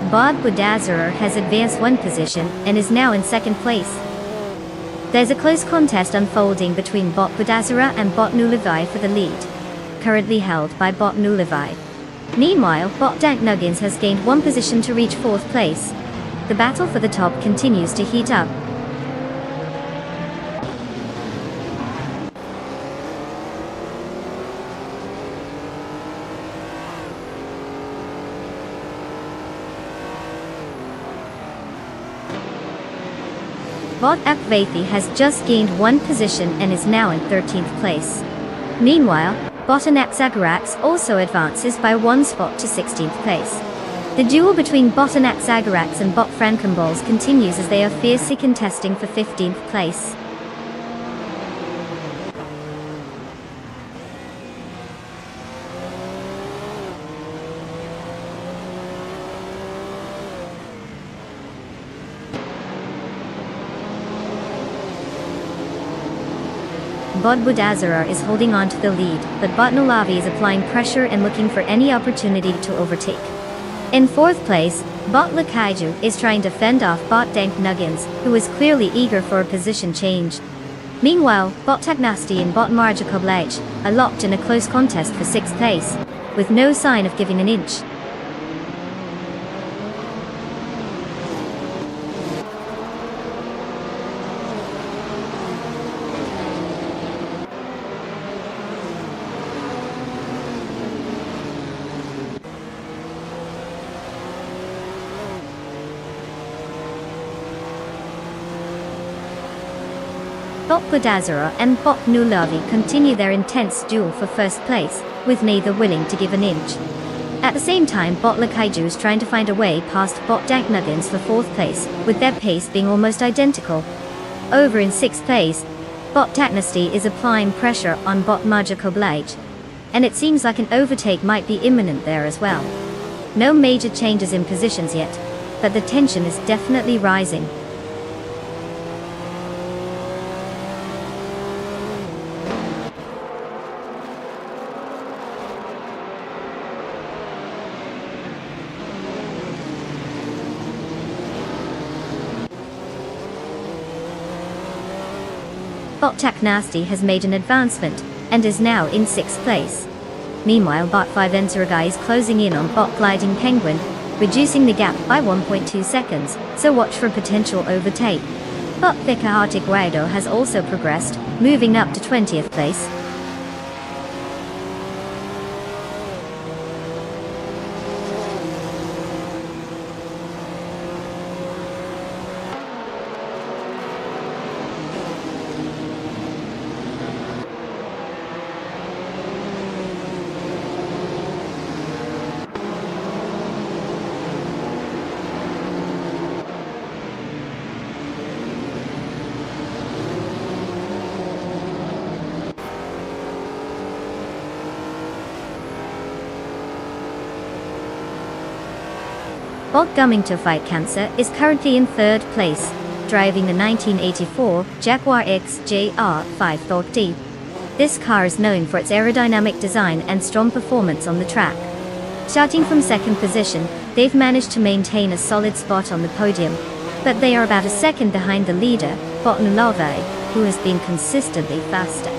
Bot Budazara has advanced one position and is now in second place. There's a close contest unfolding between Bot Budazara and Bot Nulavi for the lead, currently held by Bot Nulavi. Meanwhile, Bot Dank Nuggins has gained one position to reach fourth place. The battle for the top continues to heat up. Bot Akvathi has just gained one position and is now in 13th place. Meanwhile, Bot Anaxagarax also advances by one spot to 16th place. The duel between Bot Anaxagarax and Bot Frankenballs continues as they are fiercely contesting for 15th place. Bot Budazara is holding on to the lead, but Bot Nulavi is applying pressure and looking for any opportunity to overtake. In fourth place, Bot Lakaiju is trying to fend off Bot Dank Nuggins, who is clearly eager for a position change. Meanwhile, Bot Tagnasti and Bot Marjakoblaj are locked in a close contest for sixth place, with no sign of giving an inch. Bot Budazara and Bot Nulavi continue their intense duel for first place, with neither willing to give an inch. At the same time, Bot Lakaiju is trying to find a way past Bot Dank Nuggins for fourth place, with their pace being almost identical. Over in sixth place, Bot Taknasty is applying pressure on Bot Marjakoblaj, and it seems like an overtake might be imminent there as well. No major changes in positions yet, but the tension is definitely rising. Bot Taknasty has made an advancement, and is now in sixth place. Meanwhile, Bot 5 Ensuragai is closing in on Bot Gliding Penguin, reducing the gap by 1.2 seconds, so watch for a potential overtake. Bot Thikahatik Waido has also progressed, moving up to 20th place. Bot Gumming to Fight Cancer is currently in third place, driving the 1984 Jaguar XJR 530. This car is known for its aerodynamic design and strong performance on the track. Starting from second position, they've managed to maintain a solid spot on the podium, but they are about a second behind the leader, Bot Nulavi, who has been consistently faster.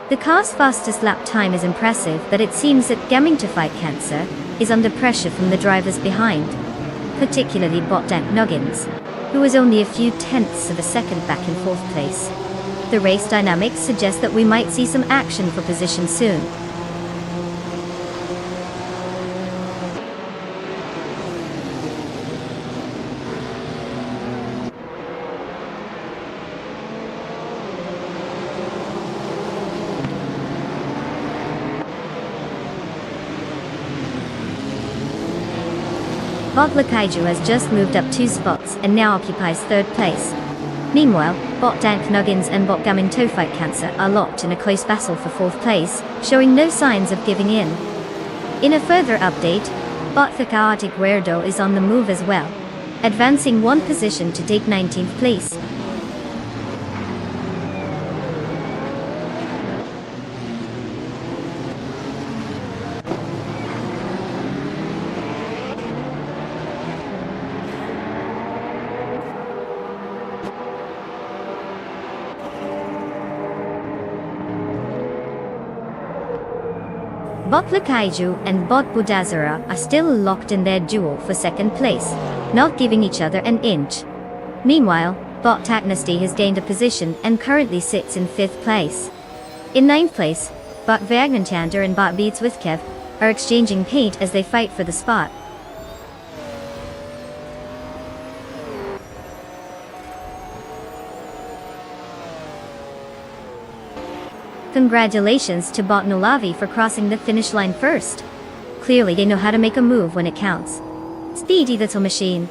The car's fastest lap time is impressive, but it seems that Gumming to Fight Cancer is under pressure from the drivers behind, particularly Bot Dank Nuggins, who was only a few tenths of a second back in fourth place. The race dynamics suggest that we might see some action for position soon. Bot Kaiju has just moved up 2 spots and now occupies 3rd place. Meanwhile, Bot Dank Nuggins and Bot Gamin Fight Cancer are locked in a close battle for 4th place, showing no signs of giving in. In a further update, Bot the Chaotic Weirdo is on the move as well, advancing 1 position to take 19th place. Bot Kaiju and Bot Budazara are still locked in their duel for 2nd place, not giving each other an inch. Meanwhile, Bot Taknasty has gained a position and currently sits in 5th place. In 9th place, Bot Vagnantander and Bot Beats with Kev are exchanging paint as they fight for the spot. Congratulations to Bot Nolavi for crossing the finish line first. Clearly they know how to make a move when it counts. Speedy little machine.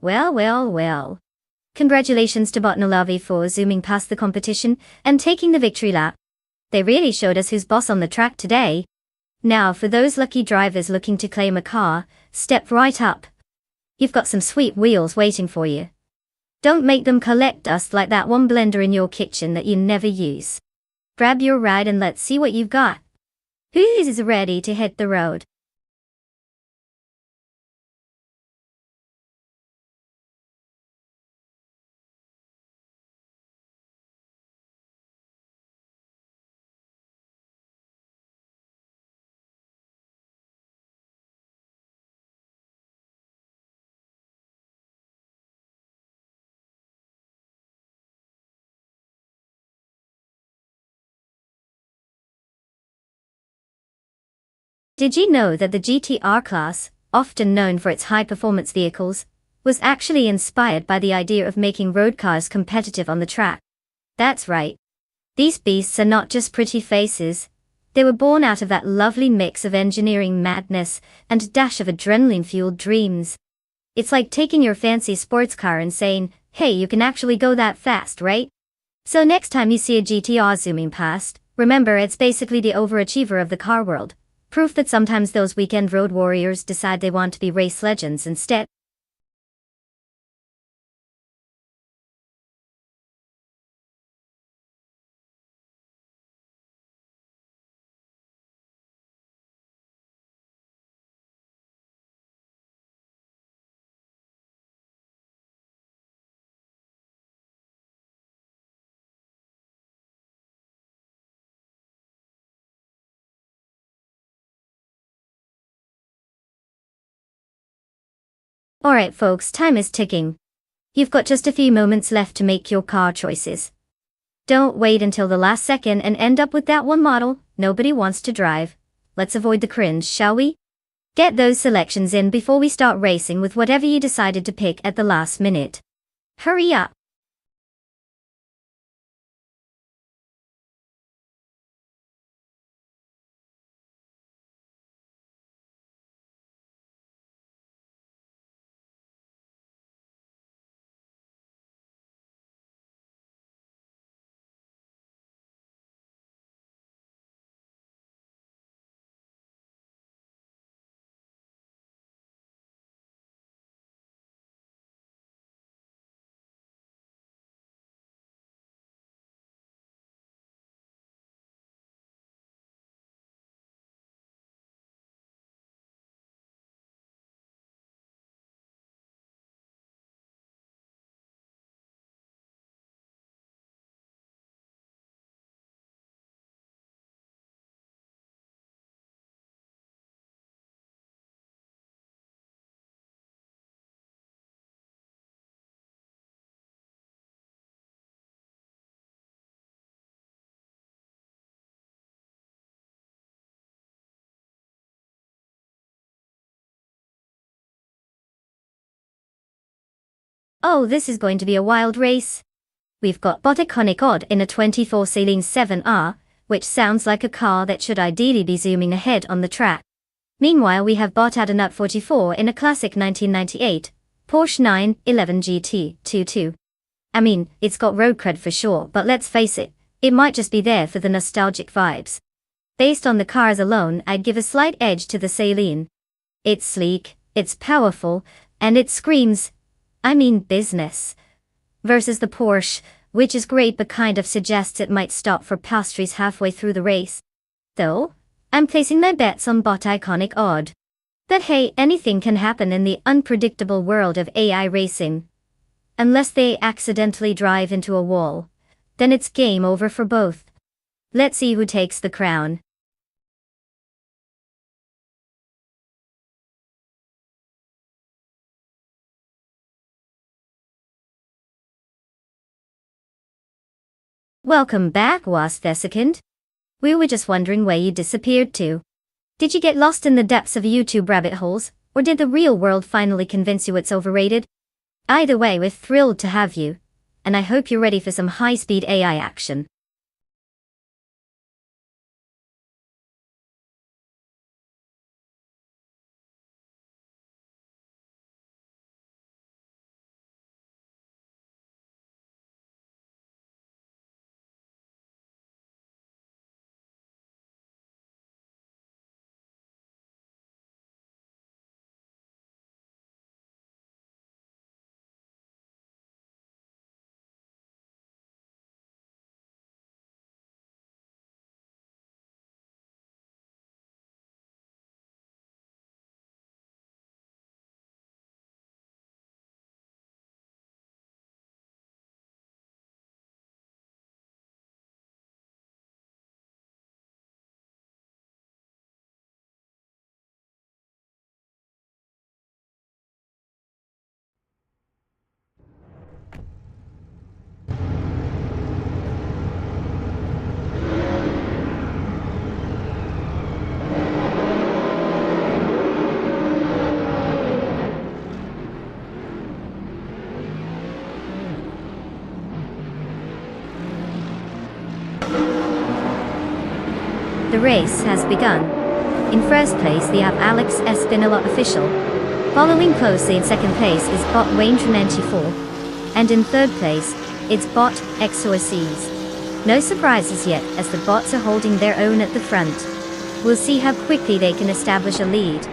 Well. Congratulations to Bot Nolavi for zooming past the competition and taking the victory lap. They really showed us who's boss on the track today. Now for those lucky drivers looking to claim a car, step right up. You've got some sweet wheels waiting for you. Don't make them collect dust like that one blender in your kitchen that you never use. Grab your ride and let's see what you've got. Who is ready to hit the road? Did you know that the GTR class, often known for its high-performance vehicles, was actually inspired by the idea of making road cars competitive on the track? That's right. These beasts are not just pretty faces. They were born out of that lovely mix of engineering madness and a dash of adrenaline-fueled dreams. It's like taking your fancy sports car and saying, hey, you can actually go that fast, right? So next time you see a GTR zooming past, remember it's basically the overachiever of the car world. Proof that sometimes those weekend road warriors decide they want to be race legends instead. Alright folks, time is ticking. You've got just a few moments left to make your car choices. Don't wait until the last second and end up with that one model nobody wants to drive. Let's avoid the cringe, shall we? Get those selections in before we start racing with whatever you decided to pick at the last minute. Hurry up! Oh, this is going to be a wild race. We've got Bot Iconic Odd in a 24 Saline 7R, which sounds like a car that should ideally be zooming ahead on the track. Meanwhile, we have Bot Adanut 44 in a classic 1998 Porsche 911 GT 22. I mean, it's got road cred for sure, but let's face it, it might just be there for the nostalgic vibes. Based on the cars alone, I'd give a slight edge to the Saline. It's sleek, it's powerful, and it screams, business. Versus the Porsche, which is great but kind of suggests it might stop for pastries halfway through the race. Though, I'm placing my bets on Bot Iconic Odd. But hey, anything can happen in the unpredictable world of AI racing. Unless they accidentally drive into a wall, then it's game over for both. Let's see who takes the crown. Welcome back, was there a second? We were just wondering where you disappeared to. Did you get lost in the depths of YouTube rabbit holes, or did the real world finally convince you it's overrated? Either way, we're thrilled to have you, and I hope you're ready for some high-speed AI action. The race has begun. In first place, we have Alex Espinola official. Following closely in second place is Bot Wayne 94. And in third place, it's Bot XOCs. No surprises yet, as the bots are holding their own at the front. We'll see how quickly they can establish a lead.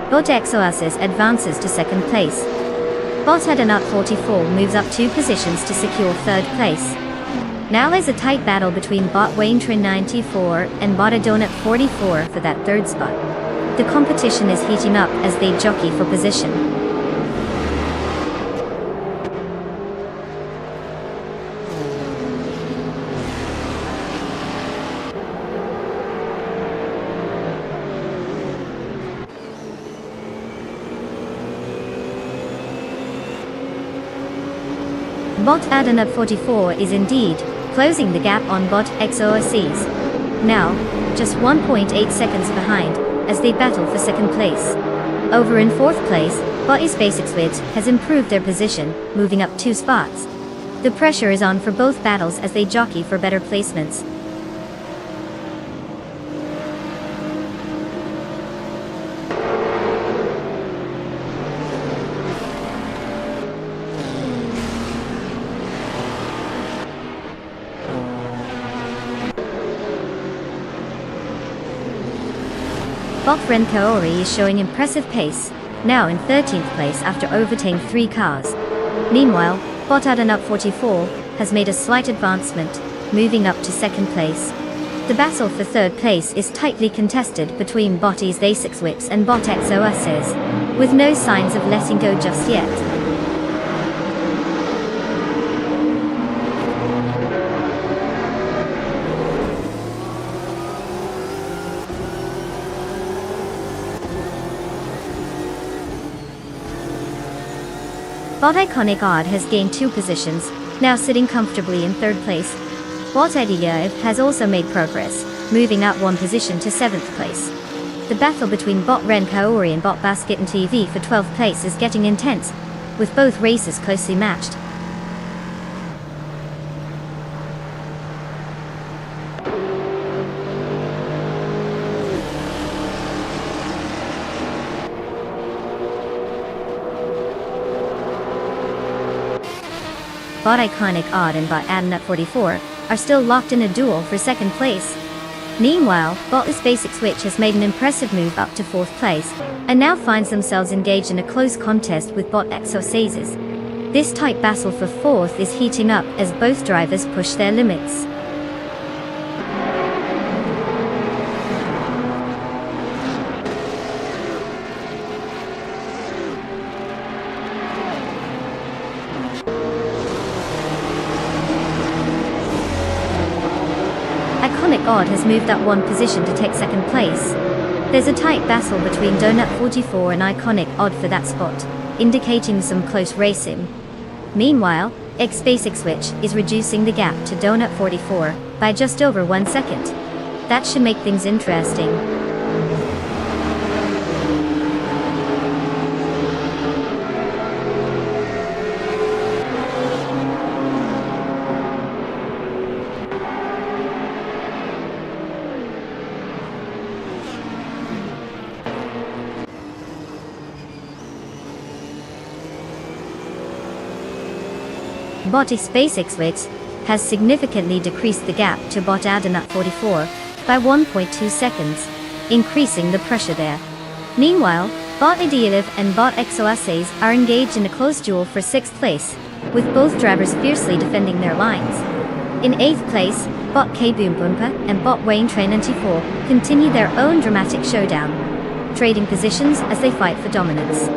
Bot XOCs advances to second place. Bot Adanut 44 moves up 2 positions to secure third place. Now there's a tight battle between Bot Wayne 94 and Bot Adanut 44 for that third spot. The competition is heating up as they jockey for position. Bot Adanut 44 is indeed closing the gap on Bot XOCs. Now, just 1.8 seconds behind, as they battle for second place. Over in fourth place, Bot Basics has improved their position, moving up 2 spots. The pressure is on for both battles as they jockey for better placements. Bot Ren Kaori is showing impressive pace, now in 13th place after overtaking 3 cars. Meanwhile, Bot Adanut 44 has made a slight advancement, moving up to second place. The battle for third place is tightly contested between Bot Basics and Bot XOCs, with no signs of letting go just yet. Bot Iconic Odd has gained 2 positions, now sitting comfortably in 3rd place. Bot Ediyev has also made progress, moving up 1 position to 7th place. The battle between Bot Ren Kaori and Bot Basket and TV for 12th place is getting intense, with both races closely matched. Bot Iconic Odd and Bot Adenut 44 are still locked in a duel for 2nd place. Meanwhile, Bot This Basic Switch has made an impressive move up to 4th place, and now finds themselves engaged in a close contest with Bot Exorcises. This tight battle for 4th is heating up as both drivers push their limits. Iconic Odd has moved up 1 position to take 2nd place. There's a tight battle between Donut 44 and Iconic Odd for that spot, indicating some close racing. Meanwhile, X Basic Switch is reducing the gap to Donut 44 by just over 1 second. That should make things interesting. Bot X Basic Switch has significantly decreased the gap to Bot Adenut 44 by 1.2 seconds, increasing the pressure there. Meanwhile, Bot Idealiv and Bot Exoases are engaged in a close duel for 6th place, with both drivers fiercely defending their lines. In 8th place, Bot K Boom Boompa and Bot Wayne Train 94 continue their own dramatic showdown, trading positions as they fight for dominance.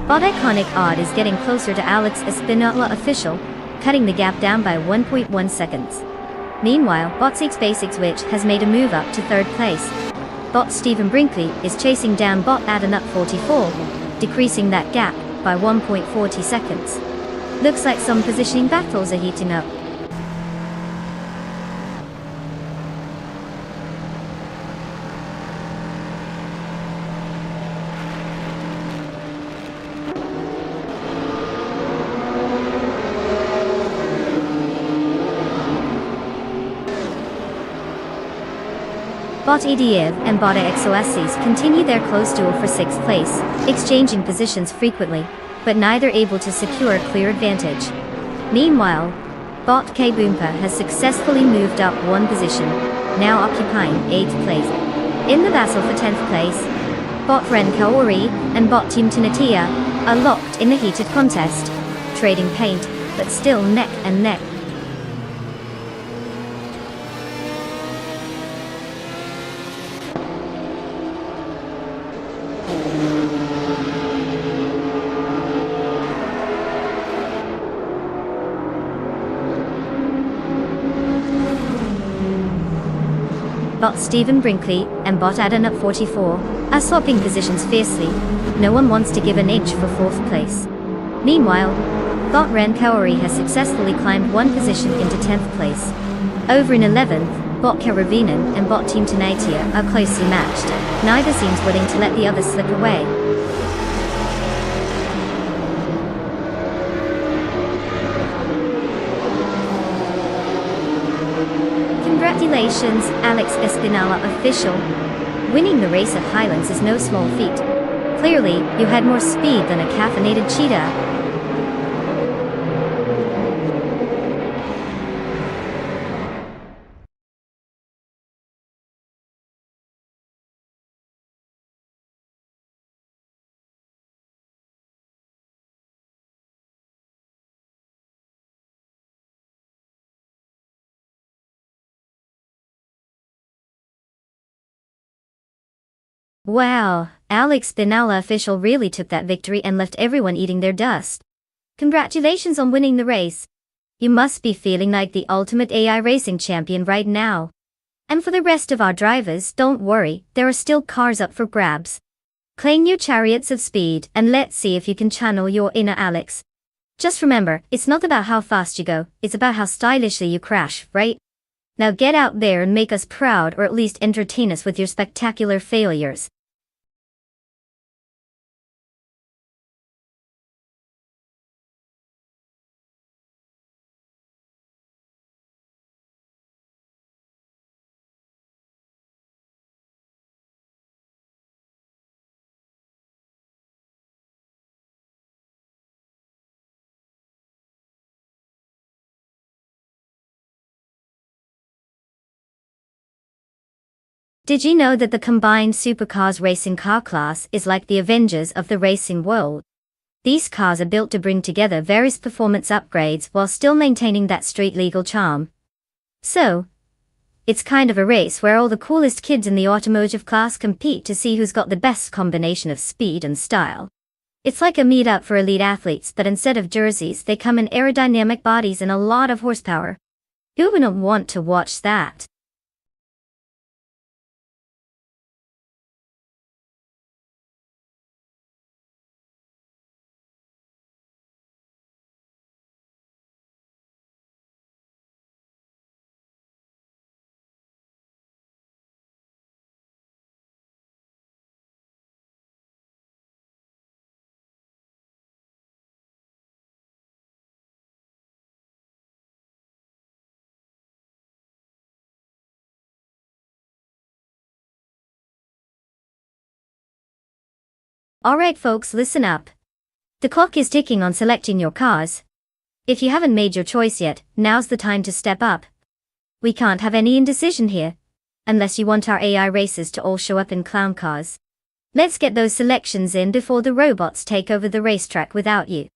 Bot Iconic Odd is getting closer to Alex Espinola official, cutting the gap down by 1.1 seconds. Meanwhile, Bot X Basic Switch has made a move up to 3rd place. Bot Stephen Brinkley is chasing down Bot Adenut 44, decreasing that gap by 1.40 seconds. Looks like some positioning battles are heating up. Bot EDF and Bot XOSCs continue their close duel for 6th place, exchanging positions frequently, but neither able to secure a clear advantage. Meanwhile, Bot K Boompa has successfully moved up 1 position, now occupying 8th place. In the battle for 10th place, Bot Ren Kaori and Bot Team Tinatia are locked in a heated contest, trading paint, but still neck and neck. Bot Stephen Brinkley and Bot Adenut 44 are swapping positions fiercely. No one wants to give an inch for 4th place. Meanwhile, Bot Ren Kaori has successfully climbed 1 position into 10th place. Over in 11th, Bot Karavinan and Bot Team Tenatia are closely matched. Neither seems willing to let the other slip away. Congratulations, Alex Espinola official. Winning the race at Highlands is no small feat. Clearly, you had more speed than a caffeinated cheetah. Wow, Alex Spinella official really took that victory and left everyone eating their dust. Congratulations on winning the race. You must be feeling like the ultimate AI racing champion right now. And for the rest of our drivers, don't worry, there are still cars up for grabs. Claim your chariots of speed and let's see if you can channel your inner Alex. Just remember, it's not about how fast you go, it's about how stylishly you crash, right? Now get out there and make us proud or at least entertain us with your spectacular failures. Did you know that the combined supercars racing car class is like the Avengers of the racing world? These cars are built to bring together various performance upgrades while still maintaining that street legal charm. So, it's kind of a race where all the coolest kids in the automotive class compete to see who's got the best combination of speed and style. It's like a meet-up for elite athletes, but instead of jerseys, they come in aerodynamic bodies and a lot of horsepower. Who wouldn't want to watch that? Alright folks, listen up. The clock is ticking on selecting your cars. If you haven't made your choice yet, now's the time to step up. We can't have any indecision here, unless you want our AI racers to all show up in clown cars. Let's get those selections in before the robots take over the racetrack without you.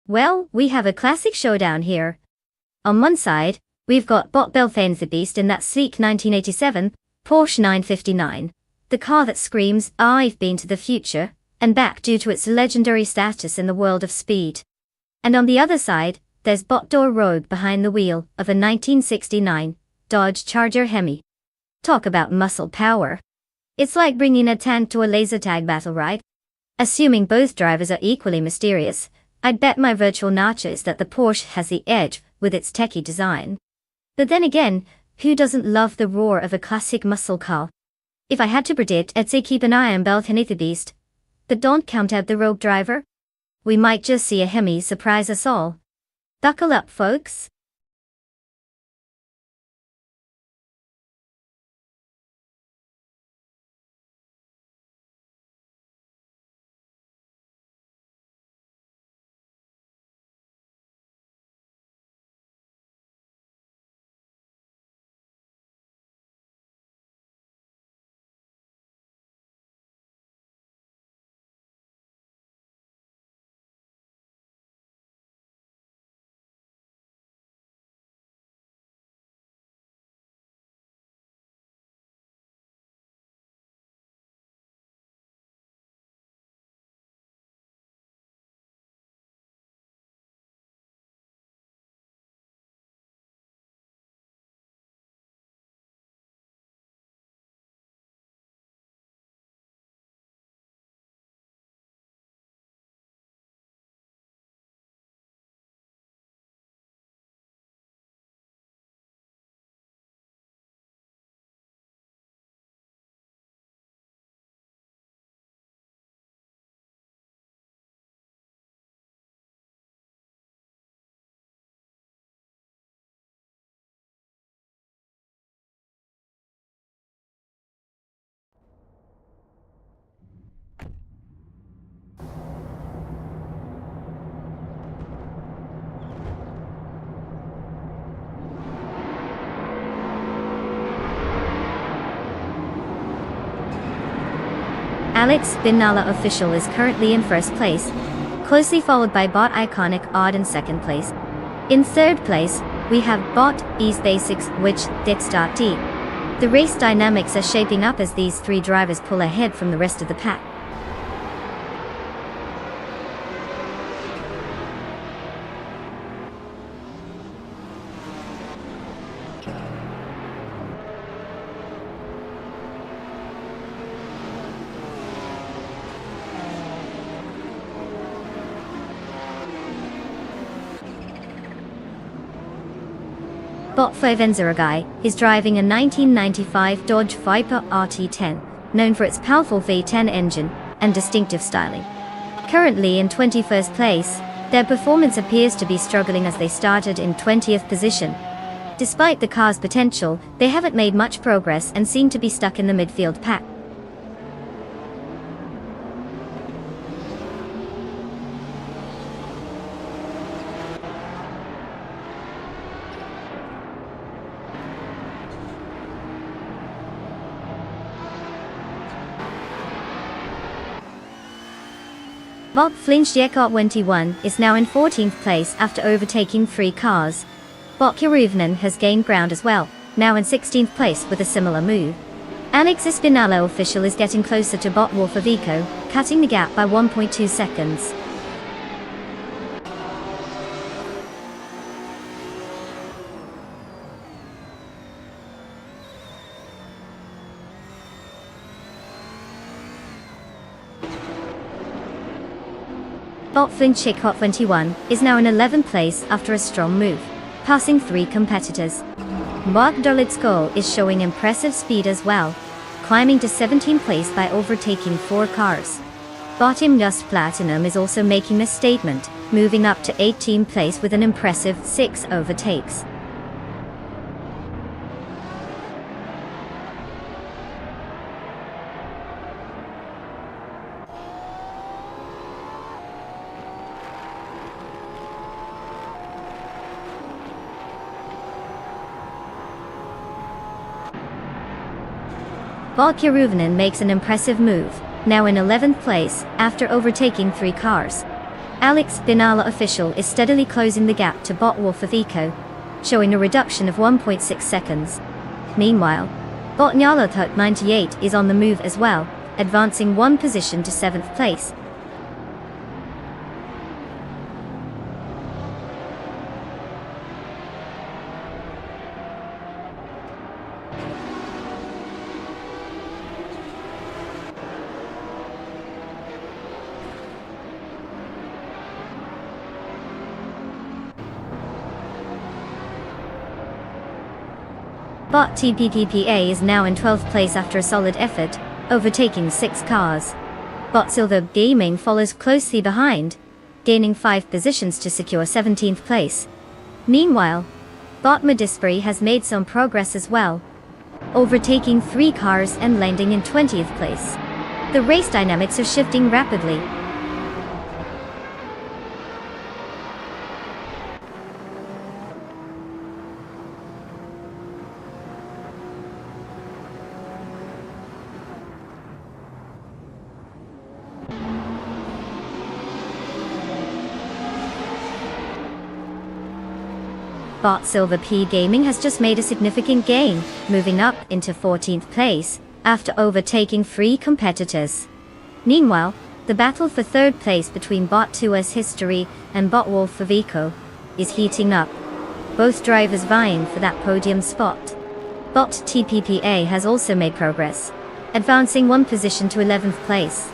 Well, we have a classic showdown here. On one side, we've got Bot Belthane's the Beast in that sleek 1987 Porsche 959, the car that screams, "I've been to the future," and back due to its legendary status in the world of speed. And on the other side, there's Bot Door Rogue behind the wheel of a 1969 Dodge Charger Hemi. Talk about muscle power. It's like bringing a tank to a laser tag battle, right? Assuming both drivers are equally mysterious, I'd bet my virtual nachos that the Porsche has the edge with its techie design. But then again, who doesn't love the roar of a classic muscle car? If I had to predict, I'd say keep an eye on Belthany the Beast. But don't count out the rogue driver. We might just see a Hemi surprise us all. Buckle up, folks. Alex Binala Official is currently in first place, closely followed by Bot Iconic Odd in second place. In third place, we have Bot Ease Basics, which Dit.D. The race dynamics are shaping up as these three drivers pull ahead from the rest of the pack. Bot Fivenzaragai is driving a 1995 Dodge Viper RT10, known for its powerful V10 engine and distinctive styling. Currently in 21st place, their performance appears to be struggling as they started in 20th position. Despite the car's potential, they haven't made much progress and seem to be stuck in the midfield pack. Bot Flinch Yekot 21 is now in 14th place after overtaking 3 cars. Bot Kiruvnen has gained ground as well, now in 16th place with a similar move. Alex Espinalo Official is getting closer to Bot Wolf of Eco, cutting the gap by 1.2 seconds. Bot Flinch Yekot 21 is now in 11th place after a strong move, passing 3 competitors. Bot Dolitsko is showing impressive speed as well, climbing to 17th place by overtaking 4 cars. Bot Imgust Platinum is also making a statement, moving up to 18th place with an impressive 6 overtakes. Bot Kiruvnen makes an impressive move, now in 11th place, after overtaking 3 cars. Alex Binala Official is steadily closing the gap to Bot Wolf of Eco, showing a reduction of 1.6 seconds. Meanwhile, Bot Nyalothut 98 is on the move as well, advancing 1 position to 7th place. Bot TPPPA is now in 12th place after a solid effort, overtaking 6 cars. Bot Silver Gaming follows closely behind, gaining 5 positions to secure 17th place. Meanwhile, Bot Medisperi has made some progress as well, overtaking 3 cars and landing in 20th place. The race dynamics are shifting rapidly. Bot Silver P Gaming has just made a significant gain, moving up into 14th place, after overtaking 3 competitors. Meanwhile, the battle for 3rd place between Bot 2S History and Bot Wolf of Eco is heating up, both drivers vying for that podium spot. Bot TPPA has also made progress, advancing 1 position to 11th place.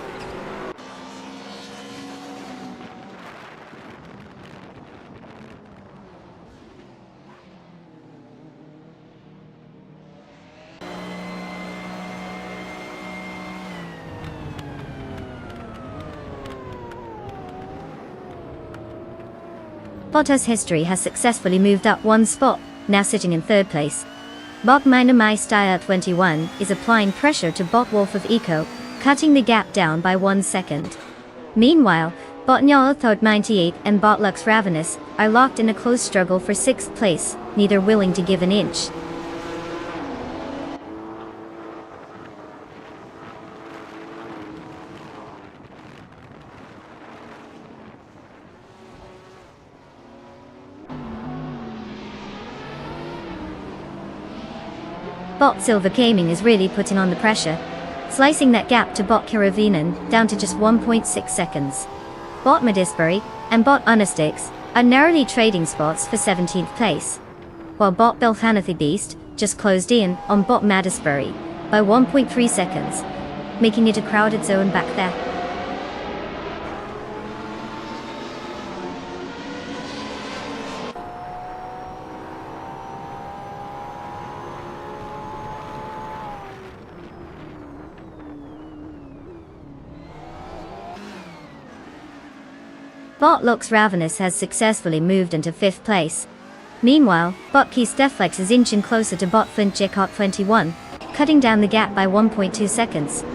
Bottas History has successfully moved up 1 spot, now sitting in 3rd place. Bot Minamai Style 21 is applying pressure to Bot Wolf of Eco, cutting the gap down by 1 second. Meanwhile, Bot Nyalothod 98 and Bot Lux Ravenous are locked in a close struggle for 6th place, neither willing to give an inch. Bot Silver Gaming is really putting on the pressure, slicing that gap to Bot Keravinen down to just 1.6 seconds. Bot Medisbury and Bot Unastix are narrowly trading spots for 17th place, while Bot Belthanathi Beast just closed in on Bot Madisbury by 1.3 seconds, making it a crowded zone back there. Bot Lux Ravenous has successfully moved into 5th place. Meanwhile, Bot Keys Deflex is inching closer to Bot Flint Jacot 21, cutting down the gap by 1.2 seconds.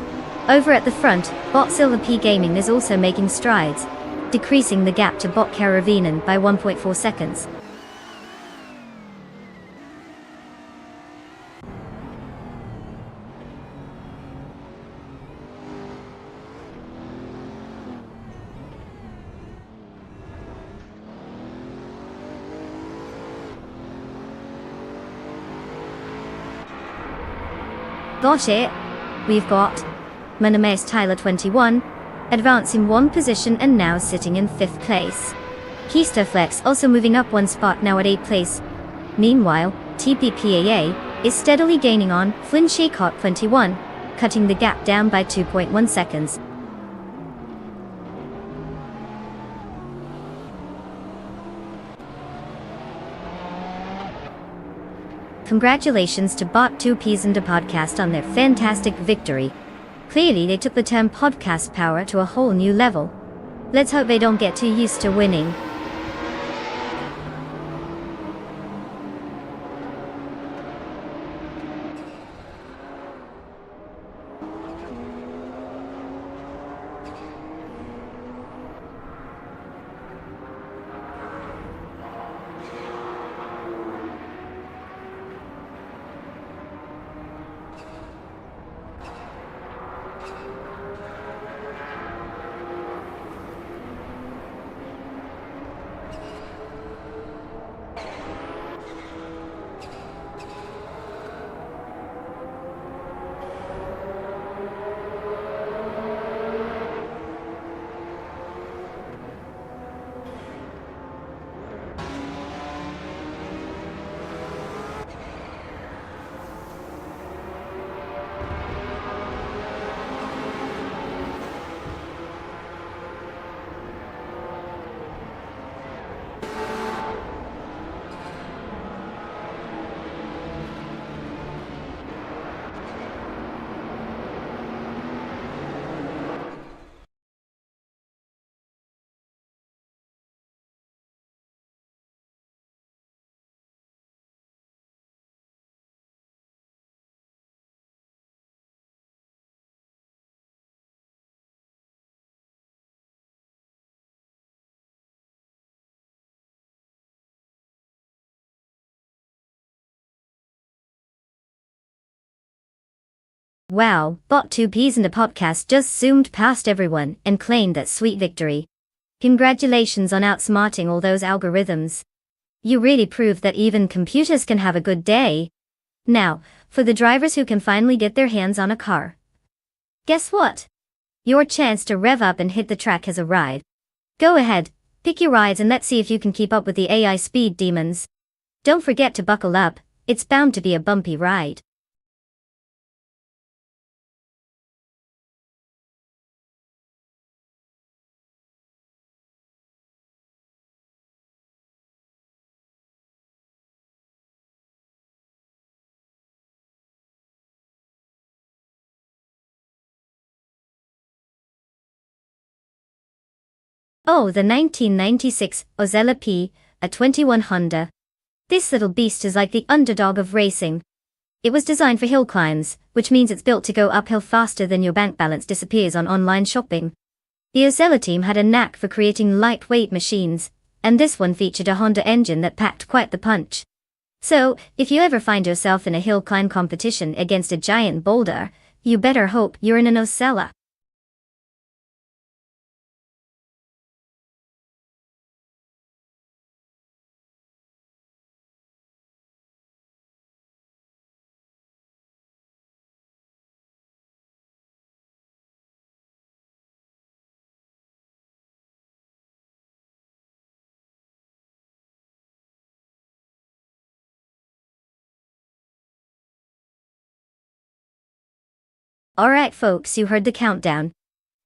Over at the front, Bot Silver P Gaming is also making strides, decreasing the gap to Bot Keravinen by 1.4 seconds. Got it. We've got Manames Tyler 21, advancing 1 position and now sitting in 5th place. Keystaflex also moving up 1 spot now at 8th place. Meanwhile, TPPAA is steadily gaining on Flynn Shaycott 21, cutting the gap down by 2.1 seconds. Congratulations to Bot 2Ps and the podcast on their fantastic victory. Clearly they took the term podcast power to a whole new level. Let's hope they don't get too used to winning. Wow, Bot 2Ps and the podcast just zoomed past everyone and claimed that sweet victory. Congratulations on outsmarting all those algorithms. You really proved that even computers can have a good day. Now, for the drivers who can finally get their hands on a car. Guess what? Your chance to rev up and hit the track has arrived. Go ahead, pick your rides and let's see if you can keep up with the AI speed demons. Don't forget to buckle up, it's bound to be a bumpy ride. Oh, the 1996 Ozella P, a 21 Honda. This little beast is like the underdog of racing. It was designed for hill climbs, which means it's built to go uphill faster than your bank balance disappears on online shopping. The Ozella team had a knack for creating lightweight machines, and this one featured a Honda engine that packed quite the punch. So, if you ever find yourself in a hill climb competition against a giant boulder, you better hope you're in an Ozella. Alright folks, you heard the countdown.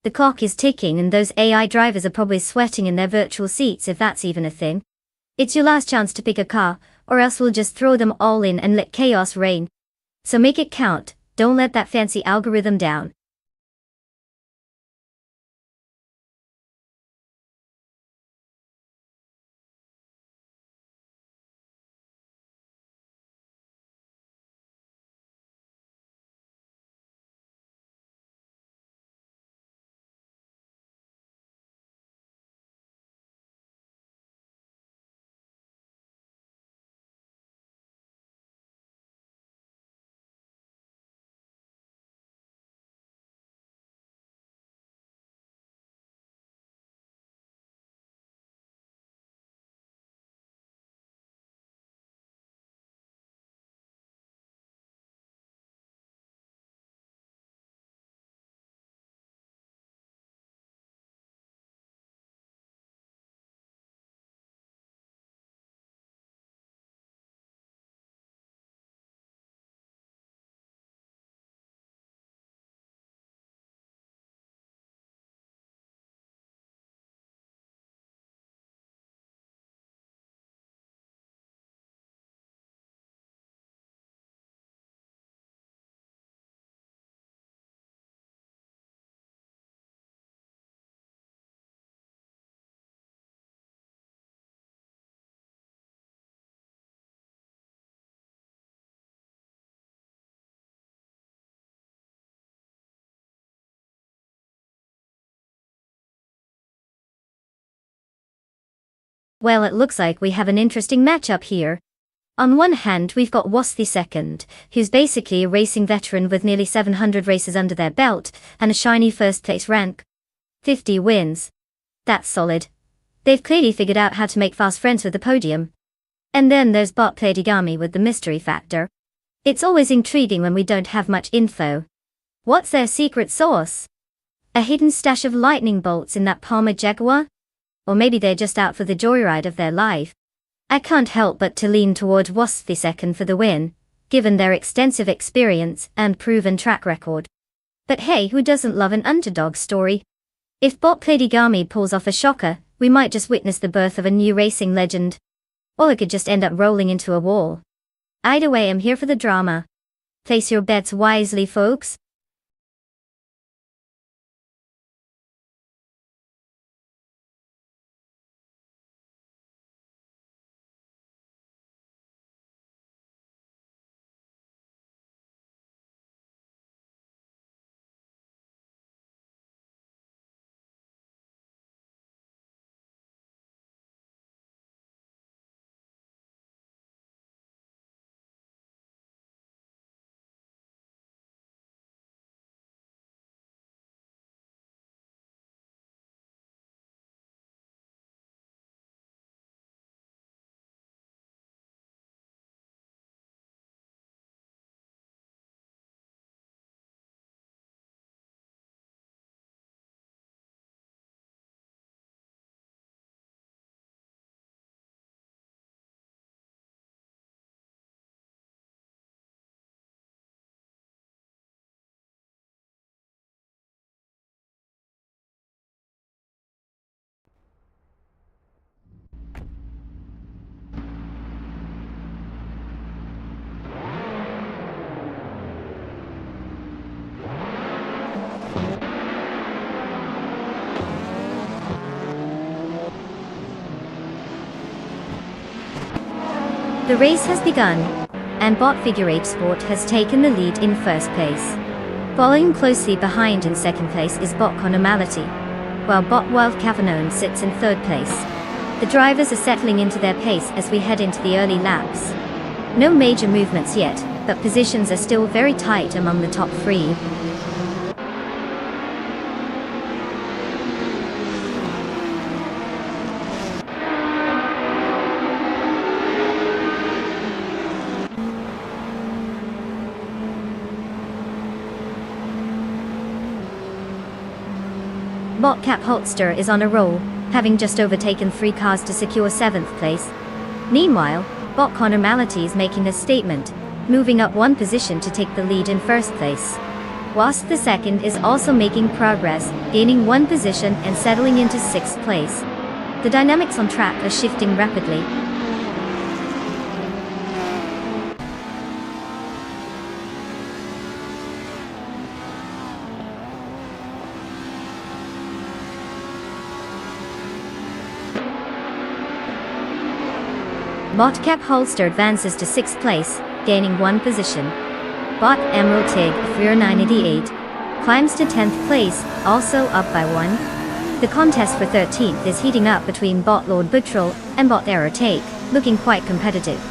The clock is ticking and those AI drivers are probably sweating in their virtual seats if that's even a thing. It's your last chance to pick a car, or else we'll just throw them all in and let chaos reign. So make it count, don't let that fancy algorithm down. Well, it looks like we have an interesting matchup here. On one hand, we've got Was II, who's basically a racing veteran with nearly 700 races under their belt, and a shiny first place rank. 50 wins. That's solid. They've clearly figured out how to make fast friends with the podium. And then there's Bot Platigami with the mystery factor. It's always intriguing when we don't have much info. What's their secret sauce? A hidden stash of lightning bolts in that Palmer Jaguar? Or maybe they're just out for the joyride of their life. I can't help but to lean toward Was II for the win, given their extensive experience and proven track record. But hey, who doesn't love an underdog story? If Bot Platigami pulls off a shocker, we might just witness the birth of a new racing legend. Or it could just end up rolling into a wall. Either way, I'm here for the drama. Place your bets wisely, folks. The race has begun, and Bot Figure 8 Sport has taken the lead in first place. Following closely behind in second place is Bot Conormality, while Bot Wild Cavanone sits in third place. The drivers are settling into their pace as we head into the early laps. No major movements yet, but positions are still very tight among the top three. Botcap Holster is on a roll, having just overtaken 3 cars to secure 7th place. Meanwhile, Bot Conormality is making a statement, moving up 1 position to take the lead in first place. whilst the second is also making progress, gaining one position and settling into 6th place. The dynamics on track are shifting rapidly. Bot Cap Holster advances to 6th place, gaining one position. Bot Emerald Tig 988 climbs to 10th place, also up by one. The contest for 13th is heating up between Bot Lord Buttrell and Bot Error Take, looking quite competitive.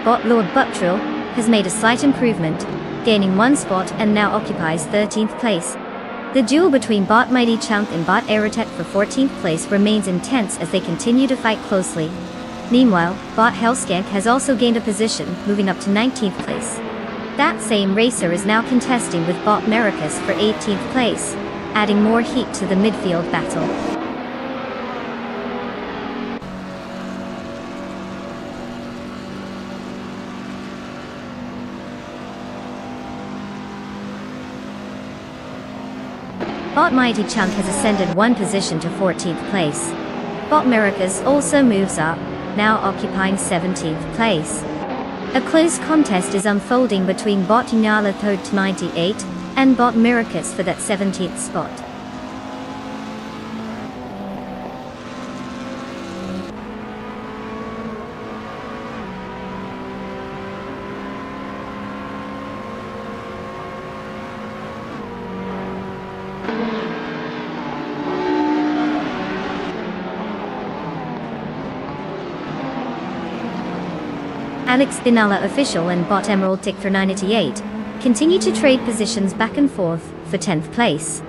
Bot Lord Buttrell has made a slight improvement, gaining one spot and now occupies 13th place. The duel between Bot Mighty Chunk and Bot Aerotet for 14th place remains intense as they continue to fight closely. Meanwhile, Bot Hellskank has also gained a position, moving up to 19th place. That same racer is now contesting with Bot Maracus for 18th place, adding more heat to the midfield battle. Bot Mighty Chunk has ascended one position to 14th place. Bot Maracus also moves up, now occupying 17th place. A close contest is unfolding between Bot Nyala Thode 98 and Bot Maracus for that 17th spot. Alex Binala Official and Bot Emerald Tick for 988 continue to trade positions back and forth for 10th place.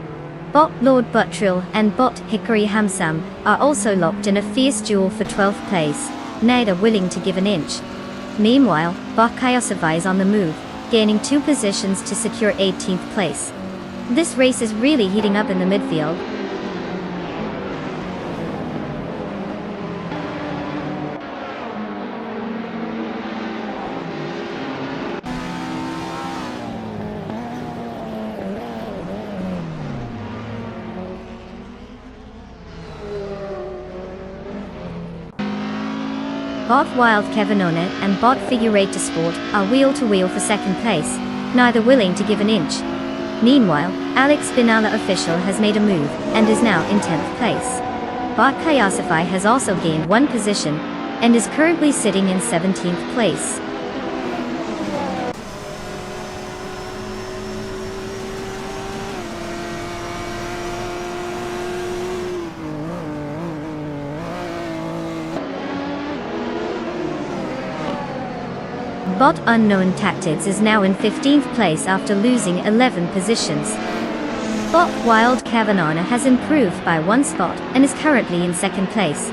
Bot Lord Buttrell and Bot Hickory Hamsam are also locked in a fierce duel for 12th place, neither willing to give an inch. Meanwhile, Bot Kayosavai is on the move, gaining two positions to secure 18th place. This race is really heating up in the midfield. Bot Wild Kevinone and Bot Figure 8 to Sport are wheel-to-wheel for 2nd place, neither willing to give an inch. Meanwhile, Alex Binala Official has made a move and is now in 10th place. Bot Kayasify has also gained one position and is currently sitting in 17th place. Bot Unknown Tactics is now in 15th place after losing 11 positions. Bot Wild Kavanana has improved by one spot and is currently in 2nd place.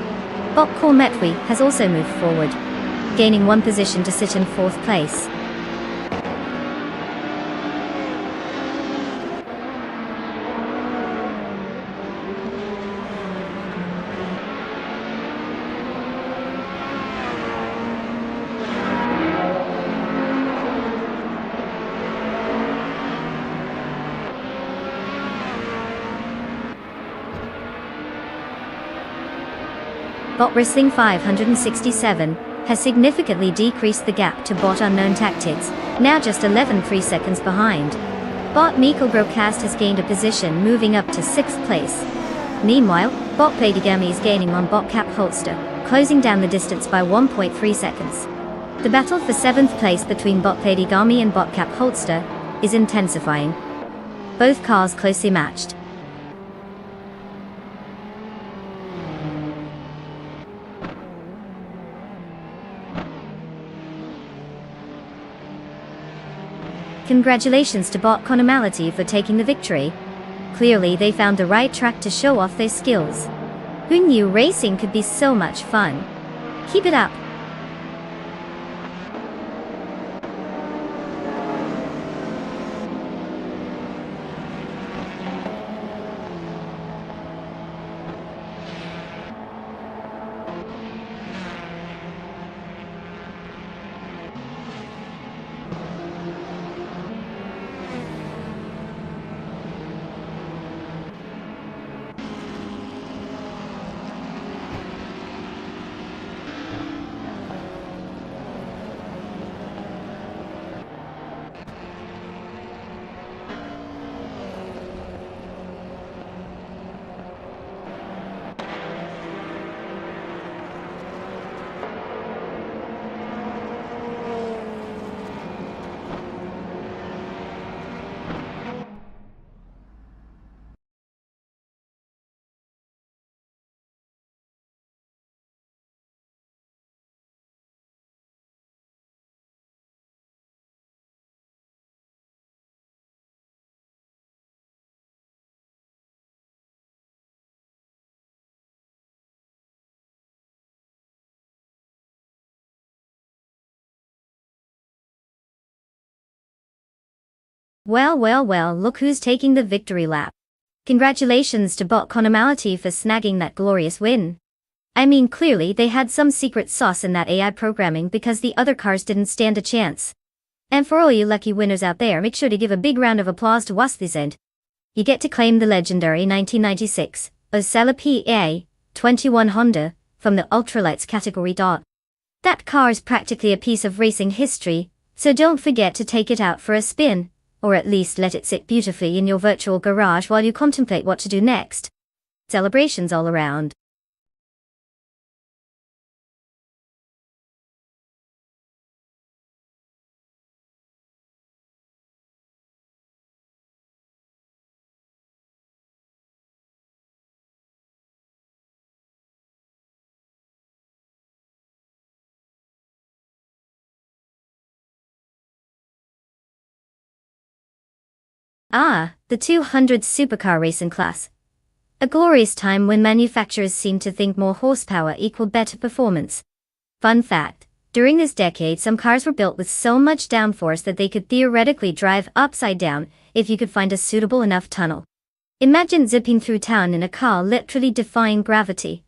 Bot Kormetwi has also moved forward, gaining one position to sit in 4th place. Bot Wrestling 567 has significantly decreased the gap to Bot Unknown Tactics, now just 11.3 seconds behind. Bot Miko Broadcast has gained a position, moving up to 6th place. Meanwhile, Bot Playdigami is gaining on Bot Cap Holster, closing down the distance by 1.3 seconds. The battle for 7th place between Bot Playdigami and Bot Cap Holster is intensifying. Both cars closely matched. Congratulations to Bot Conomality for taking the victory. Clearly they found the right track to show off their skills. Who knew racing could be so much fun? Keep it up. Well, well, well, look who's taking the victory lap. Congratulations to Bot Conomality for snagging that glorious win. I mean, clearly they had some secret sauce in that AI programming because the other cars didn't stand a chance. And for all you lucky winners out there, make sure to give a big round of applause to us this end. You get to claim the legendary 1996 Osella PA21 Honda from the Ultralights category. That car is practically a piece of racing history, so don't forget to take it out for a spin, or at least let it sit beautifully in your virtual garage while you contemplate what to do next. Celebrations all around. Ah, the 200 supercar racing class. A glorious time when manufacturers seemed to think more horsepower equaled better performance. Fun fact, during this decade some cars were built with so much downforce that they could theoretically drive upside down if you could find a suitable enough tunnel. Imagine zipping through town in a car literally defying gravity,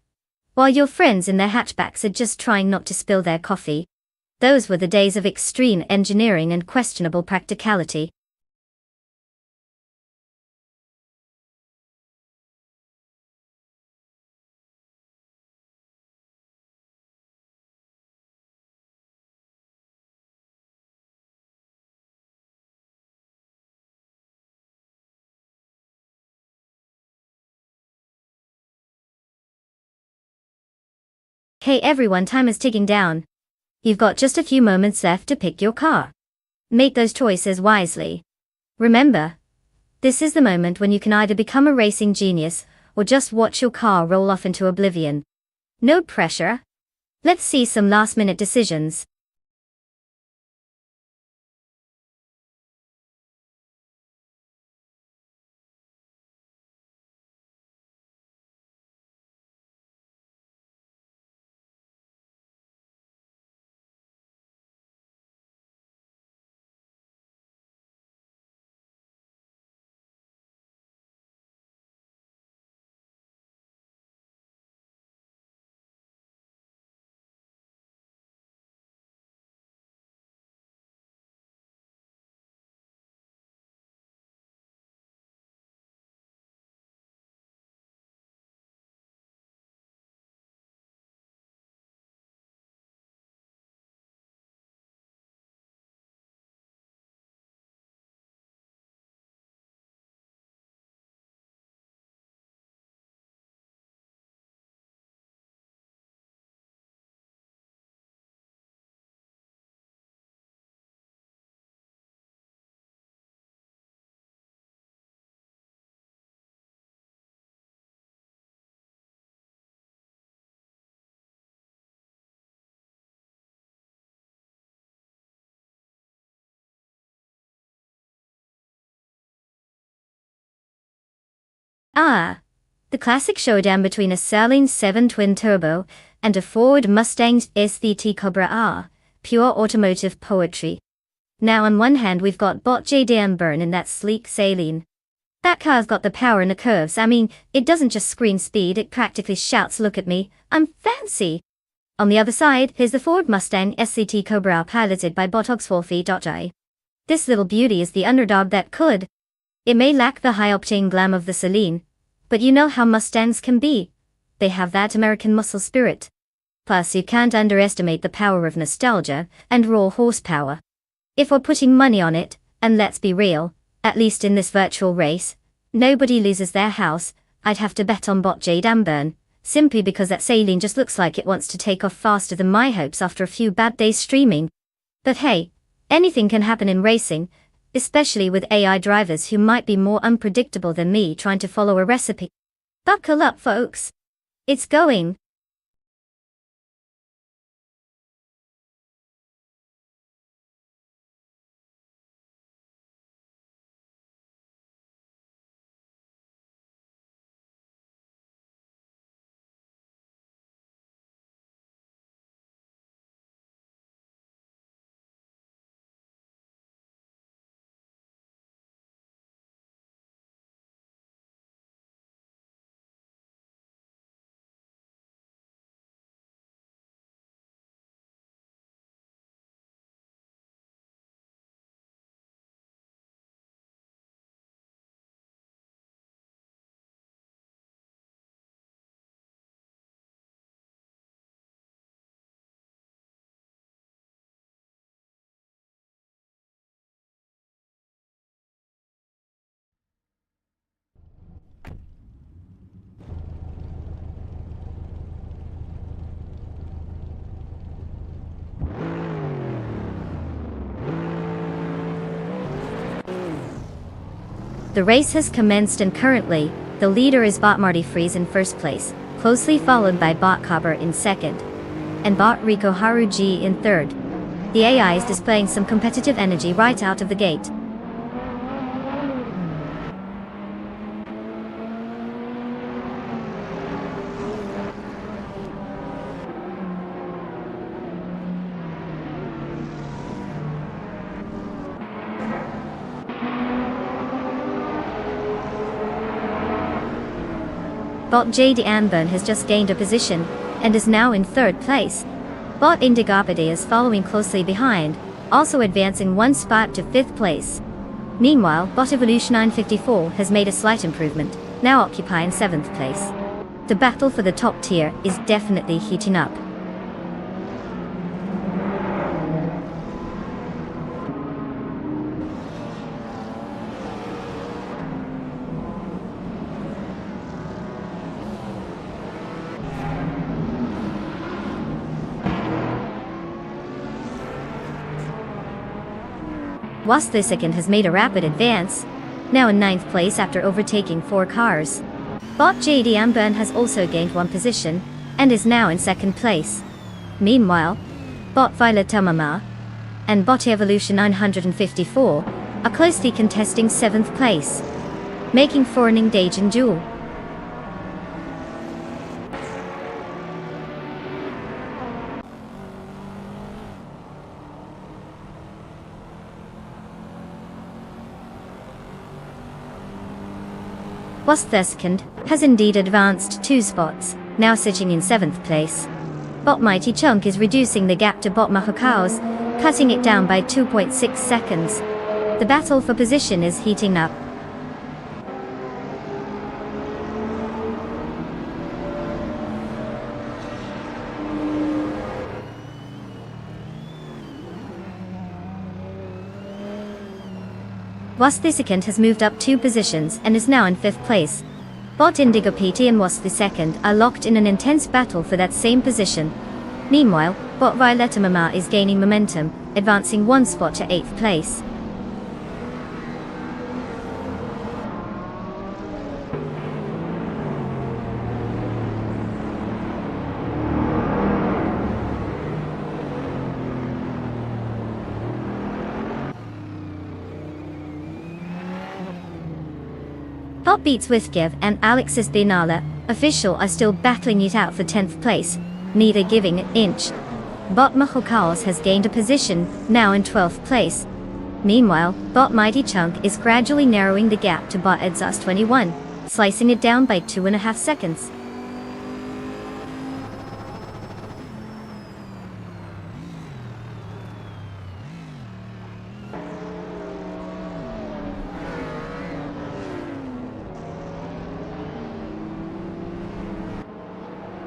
while your friends in their hatchbacks are just trying not to spill their coffee. Those were the days of extreme engineering and questionable practicality. Hey everyone, time is ticking down. You've got just a few moments left to pick your car. Make those choices wisely. Remember, this is the moment when you can either become a racing genius or just watch your car roll off into oblivion. No pressure. Let's see some last-minute decisions. Ah, The classic showdown between a Saleen 7 twin-turbo and a Ford Mustang SVT Cobra R, pure automotive poetry. Now on one hand we've got Bot JDM Burn in that sleek Saleen. That car's got the power and the curves. I mean, it doesn't just scream speed, it practically shouts, "Look at me, I'm fancy." On the other side, here's the Ford Mustang SVT Cobra R piloted by Bot Oxwolfie.I. This little beauty is the underdog that could. It may lack the high-octane glam of the Saleen, but you know how Mustangs can be. They have that American muscle spirit. Plus, you can't underestimate the power of nostalgia and raw horsepower. If we're putting money on it, and let's be real, at least in this virtual race, nobody loses their house, I'd have to bet on Bot JDM Burn, simply because that Saleen just looks like it wants to take off faster than my hopes after a few bad days streaming. But hey, anything can happen in racing, especially with AI drivers who might be more unpredictable than me trying to follow a recipe. Buckle up, folks. It's going. The race has commenced and currently, the leader is Bot Marty Freeze in first place, closely followed by Bot Cobber in second, and Bot Rico Haruji in third. The AI is displaying some competitive energy right out of the gate. Bot JDM Burn has just gained a position, and is now in third place. Bot Indigopity is following closely behind, also advancing one spot to fifth place. Meanwhile, Bot Evolution 954 has made a slight improvement, now occupying seventh place. The battle for the top tier is definitely heating up. Wasp second has made a rapid advance, now in ninth place after overtaking 4 cars. Bot JDM Burn has also gained one position, and is now in second place. Meanwhile, Bot Violet Mama and Bot Evolution 954 are closely contesting 7th place, making for an engaging duel. Wasp second has indeed advanced 2 spots, now sitting in 7th place. Bot Mighty Chunk is reducing the gap to Bot Mahokaos, cutting it down by 2.6 seconds. The battle for position is heating up. Wasp second has moved up 2 positions and is now in 5th place. Bot Indigo PT and Wasp second are locked in an intense battle for that same position. Meanwhile, Bot Violetta Mama is gaining momentum, advancing 1 spot to 8th place. Bot Beats Withgive and Alexis Binala, official, are still battling it out for 10th place, neither giving an inch. Bot Mahokals has gained a position, now in 12th place. Meanwhile, Bot Mighty Chunk is gradually narrowing the gap to Bot Exhaust 21, slicing it down by 2.5 seconds.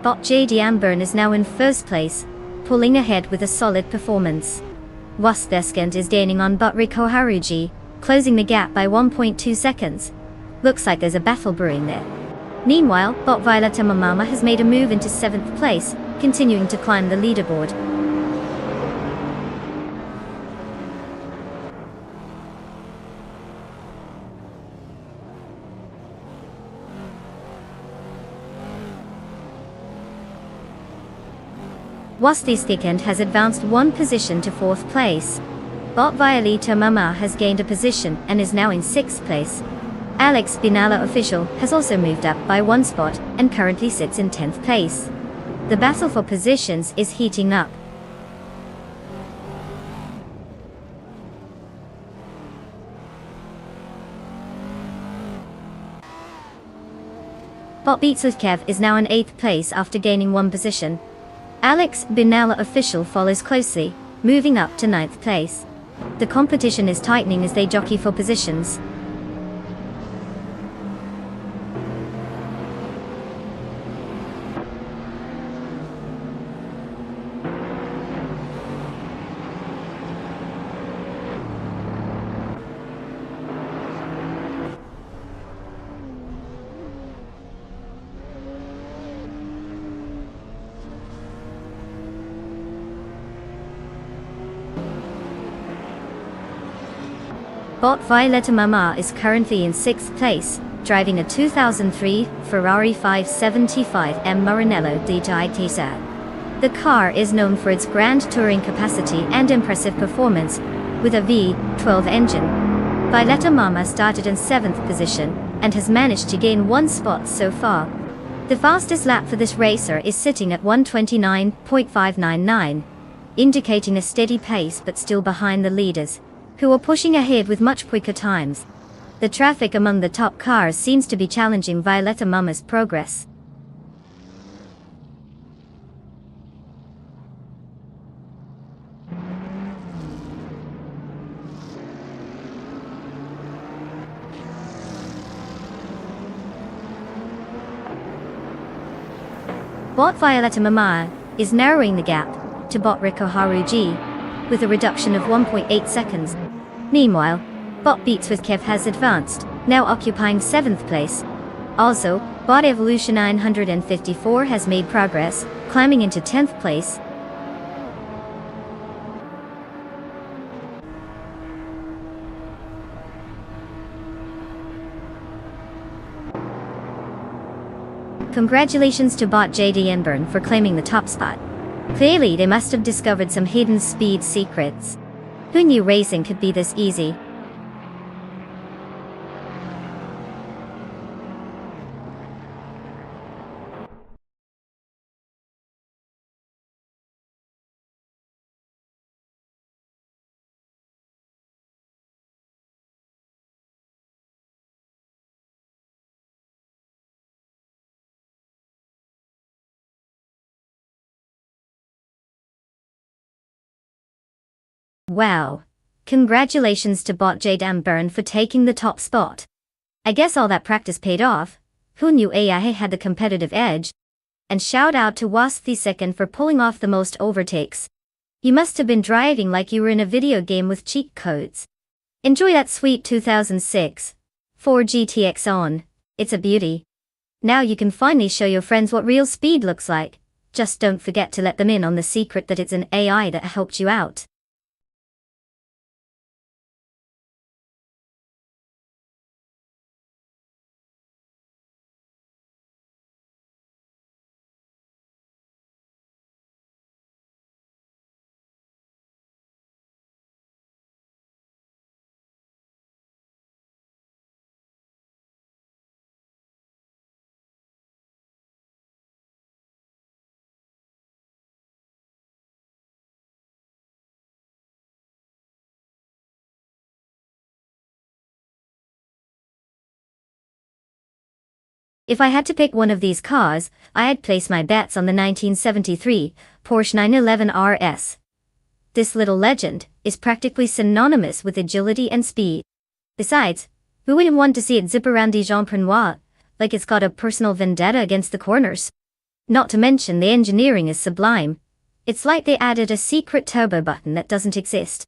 Bot JD Amburn is now in first place, pulling ahead with a solid performance. Wastheskent is gaining on Bot Rico Haruji, closing the gap by 1.2 seconds. Looks like there's a battle brewing there. Meanwhile, Bot Violeta Mamama has made a move into 7th place, continuing to climb the leaderboard. Wastheskent has advanced one position to 4th place. Bot Violeta Mama has gained a position and is now in 6th place. Alex Binala official has also moved up by 1 spot and currently sits in 10th place. The battle for positions is heating up. Bot Beats with Kev is now in 8th place after gaining 1 position. Alex Binala official follows closely, moving up to 9th place. The competition is tightening as they jockey for positions. Bot Violeta Mama is currently in 6th place, driving a 2003 Ferrari 575M Maranello di Tesa. The car is known for its grand touring capacity and impressive performance, with a V12 engine. Violeta Mama started in 7th position, and has managed to gain 1 spot so far. The fastest lap for this racer is sitting at 1:29.599, indicating a steady pace but still behind the leaders, who are pushing ahead with much quicker times. The traffic among the top cars seems to be challenging Violeta Mama's progress. Bot Violeta Mama is narrowing the gap to Bot Rico Haruji, with a reduction of 1.8 seconds. Meanwhile, Bot Beats with Kev has advanced, now occupying 7th place. Also, Bot Evolution 954 has made progress, climbing into 10th place. Congratulations to Bot JD Enburn for claiming the top spot. Clearly they must have discovered some hidden speed secrets. Who knew racing could be this easy? Wow. Congratulations to Bot JD Enburn for taking the top spot. I guess all that practice paid off. Who knew AI had the competitive edge? And shout out to Wastheskent for pulling off the most overtakes. You must have been driving like you were in a video game with cheat codes. Enjoy that sweet 2006 Ford GTX on. It's a beauty. Now you can finally show your friends what real speed looks like. Just don't forget to let them in on the secret that it's an AI that helped you out. If I had to pick one of these cars, I'd place my bets on the 1973 Porsche 911 RS. This little legend is practically synonymous with agility and speed. Besides, who wouldn't want to see it zip around Dijon-Prenois, like it's got a personal vendetta against the corners? Not to mention the engineering is sublime. It's like they added a secret turbo button that doesn't exist.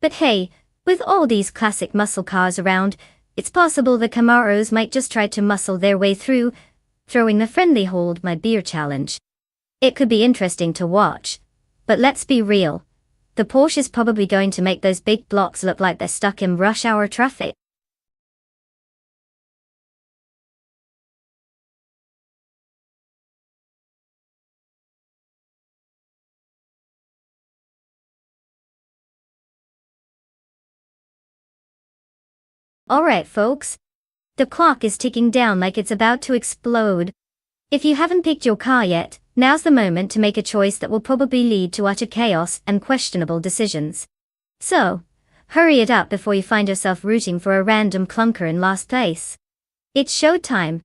But hey, with all these classic muscle cars around, it's possible the Camaros might just try to muscle their way through, throwing the friendly hold my beer challenge. It could be interesting to watch. But let's be real. The Porsche is probably going to make those big blocks look like they're stuck in rush hour traffic. Alright folks. The clock is ticking down like it's about to explode. If you haven't picked your car yet, now's the moment to make a choice that will probably lead to utter chaos and questionable decisions. So, hurry it up before you find yourself rooting for a random clunker in last place. It's showtime.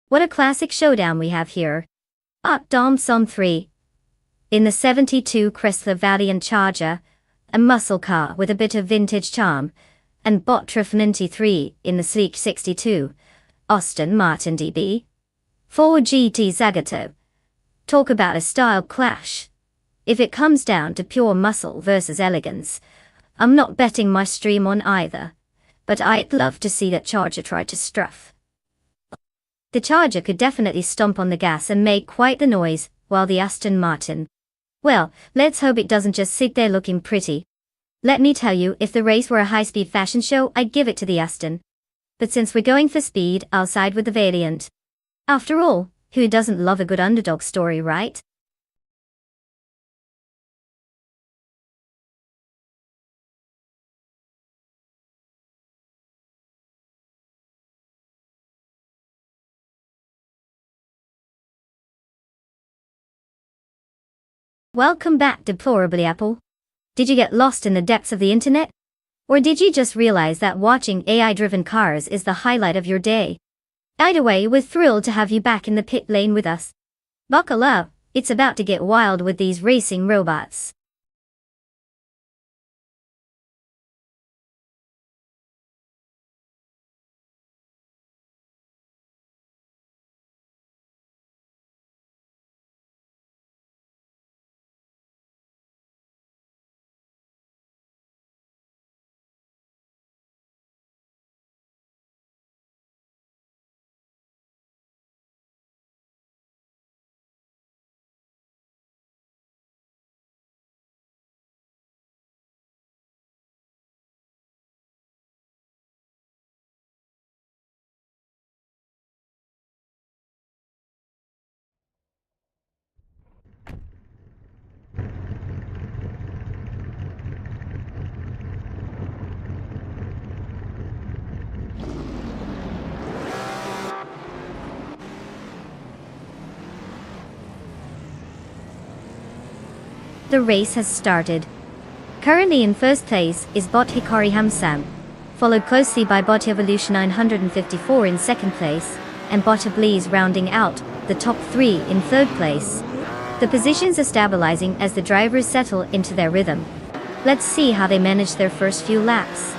What a classic showdown we have here. Dom Som 3. In the 72 Chrysler Valiant Charger, a muscle car with a bit of vintage charm, and Bottref 93 in the sleek 62, Aston Martin DB. 4 GT Zagato. Talk about a style clash. If it comes down to pure muscle versus elegance, I'm not betting my stream on either, but I'd love to see that Charger try to struff. The Charger could definitely stomp on the gas and make quite the noise, while the Aston Martin, well, let's hope it doesn't just sit there looking pretty. Let me tell you, if the race were a high-speed fashion show, I'd give it to the Aston. But since we're going for speed, I'll side with the Valiant. After all, who doesn't love a good underdog story, right? Welcome back, Deplorably Apple. Did you get lost in the depths of the internet? Or did you just realize that watching AI-driven cars is the highlight of your day? Either way, we're thrilled to have you back in the pit lane with us. Buckle up, it's about to get wild with these racing robots. The race has started. Currently in first place is Bot Hikari Hamsam, followed closely by Bot Evolution 954 in second place, and Bot Ablees rounding out the top 3 in 3rd place. The positions are stabilizing as the drivers settle into their rhythm. Let's see how they manage their first few laps.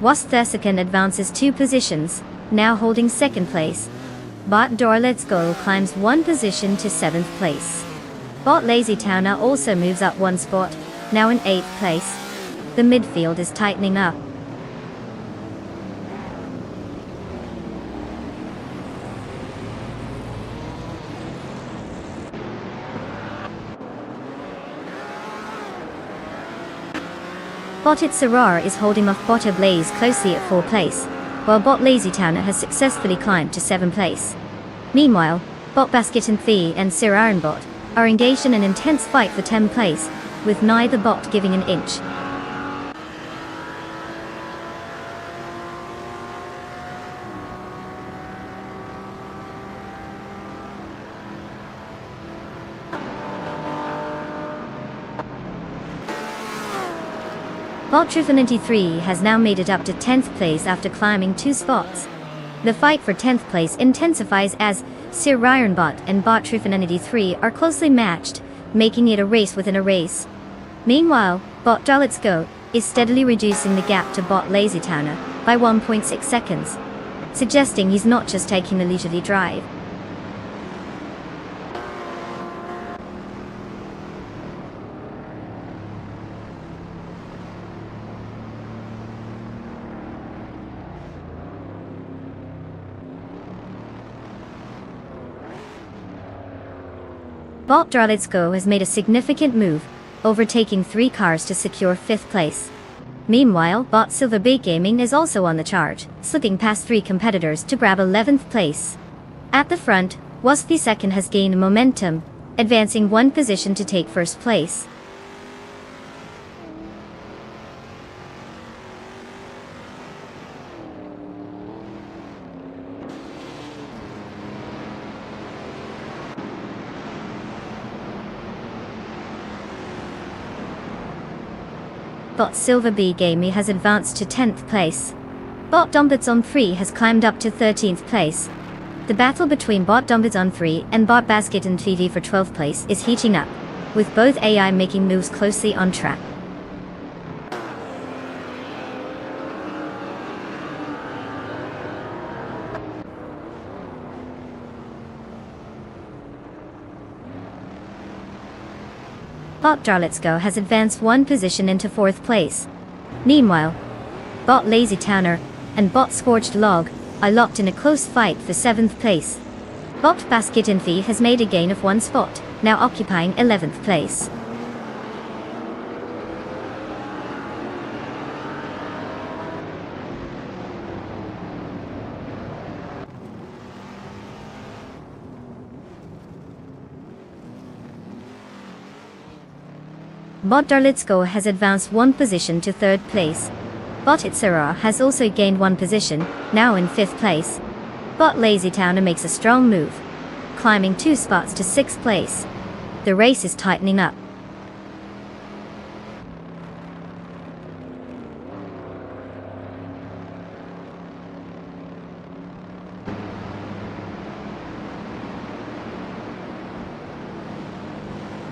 Wasthersikan advances 2 positions, now holding 2nd place. Bot Let's Go climbs 1 position to 7th place. Bot Lazy Towner also moves up 1 spot, now in 8th place. The midfield is tightening up. Bot Itzarar is holding off Bot Blaze closely at 4th place, while Bot Lazy Towner has successfully climbed to 7th place. Meanwhile, Bot Basket and Thea and Sir Iron Bot are engaged in an intense fight for 10th place, with neither bot giving an inch. Bot Trifinity 3 has now made it up to 10th place after climbing 2 spots. The fight for 10th place intensifies as Sir Ironbot and Bot Trifinity 3 are closely matched, making it a race within a race. Meanwhile, Bot Let's Go is steadily reducing the gap to Bot Lazy Towner by 1.6 seconds, suggesting he's not just taking the leisurely drive. Bot Let's Go has made a significant move, overtaking 3 cars to secure 5th place. Meanwhile, Bot Silver Bait Gaming is also on the charge, slipping past 3 competitors to grab 11th place. At the front, Wasp second has gained momentum, advancing 1 position to take 1st place. Bot Silver Bee Gamey has advanced to 10th place. Bot Dumbits on 3 has climbed up to 13th place. The battle between Bot Dumbits on 3 and Bot Basket and TV for 12th place is heating up, with both AI making moves closely on track. Bot Let's Go has advanced 1 position into 4th place. Meanwhile, Bot Lazy Towner and Bot Scorched Log are locked in a close fight for 7th place. Bot Basket and Fee has made a gain of 1 spot, now occupying 11th place. Bot Let's Go has advanced 1 position to 3rd place. Bot Itzara has also gained 1 position, now in 5th place. Bot Lazy Towner makes a strong move, climbing 2 spots to 6th place. The race is tightening up.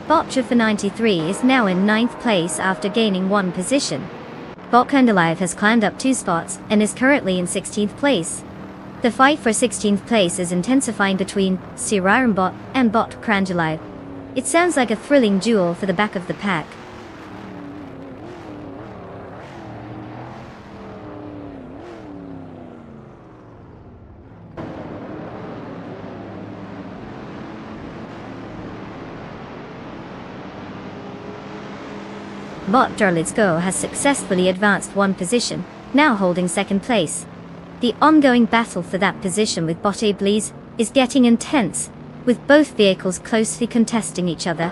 Bot Chifa 93 is now in 9th place after gaining 1 position. Bot Kundalive has climbed up 2 spots and is currently in 16th place. The fight for 16th place is intensifying between Bot and Bot Krangalive. It sounds like a thrilling duel for the back of the pack. Bot Let's Go has successfully advanced 1 position, now holding 2nd place. The ongoing battle for that position with Bot Blaze is getting intense, with both vehicles closely contesting each other.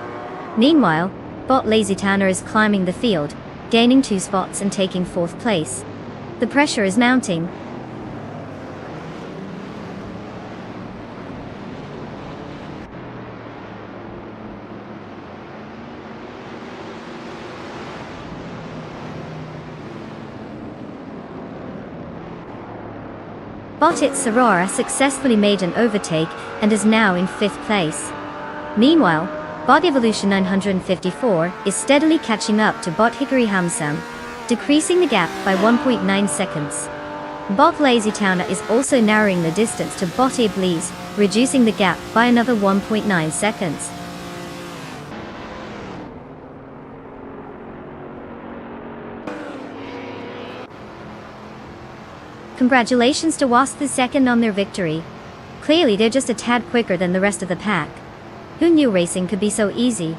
Meanwhile, Bot Lazy Towner is climbing the field, gaining 2 spots and taking 4th place. The pressure is mounting. Botit's Aurora successfully made an overtake and is now in 5th place. Meanwhile, Bot Evolution 954 is steadily catching up to Bot Hickory Hamsam, decreasing the gap by 1.9 seconds. Bot Lazy Towner is also narrowing the distance to Bot Iblis, reducing the gap by another 1.9 seconds. Congratulations to Wasp II on their victory. Clearly they're just a tad quicker than the rest of the pack. Who knew racing could be so easy?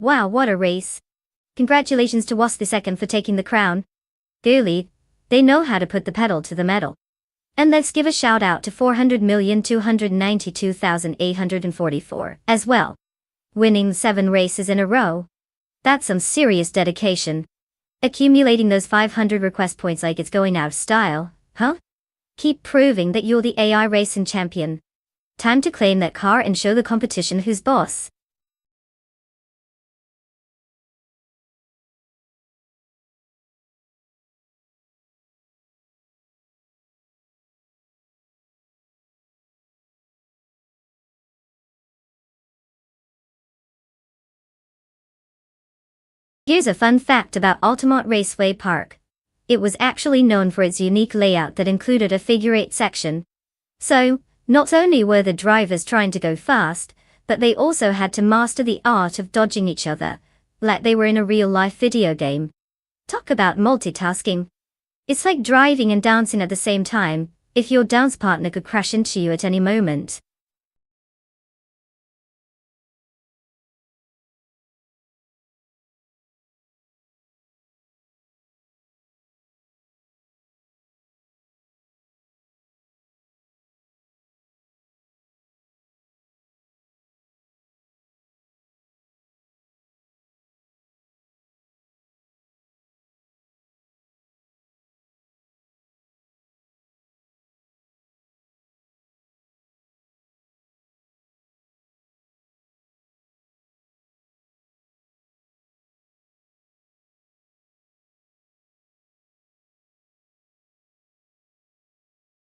Wow, what a race. Congratulations to Wasp II for taking the crown. Clearly, they know how to put the pedal to the metal. And let's give a shout out to 400,292,844 as well. Winning 7 races in a row. That's some serious dedication. Accumulating those 500 request points like it's going out of style, huh? Keep proving that you're the AI racing champion. Time to claim that car and show the competition who's boss. Here's a fun fact about Altamont Raceway Park. It was actually known for its unique layout that included a figure-8 section. So, not only were the drivers trying to go fast, but they also had to master the art of dodging each other, like they were in a real-life video game. Talk about multitasking. It's like driving and dancing at the same time, if your dance partner could crash into you at any moment.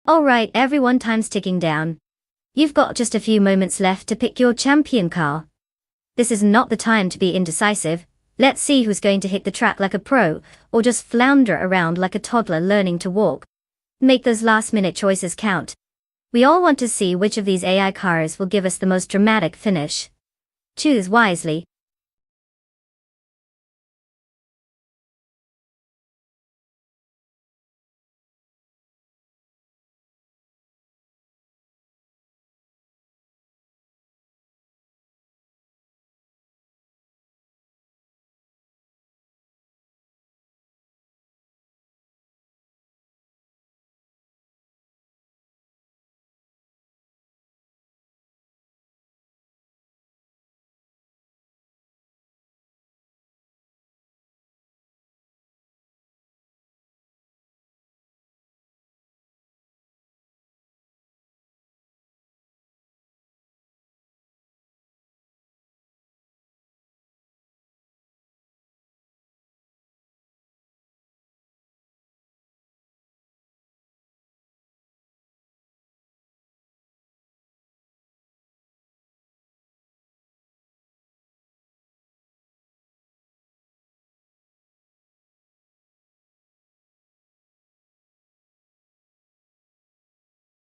Alright everyone, time's ticking down. You've got just a few moments left to pick your champion car. This is not the time to be indecisive. Let's see who's going to hit the track like a pro, or just flounder around like a toddler learning to walk. Make those last-minute choices count. We all want to see which of these AI cars will give us the most dramatic finish. Choose wisely.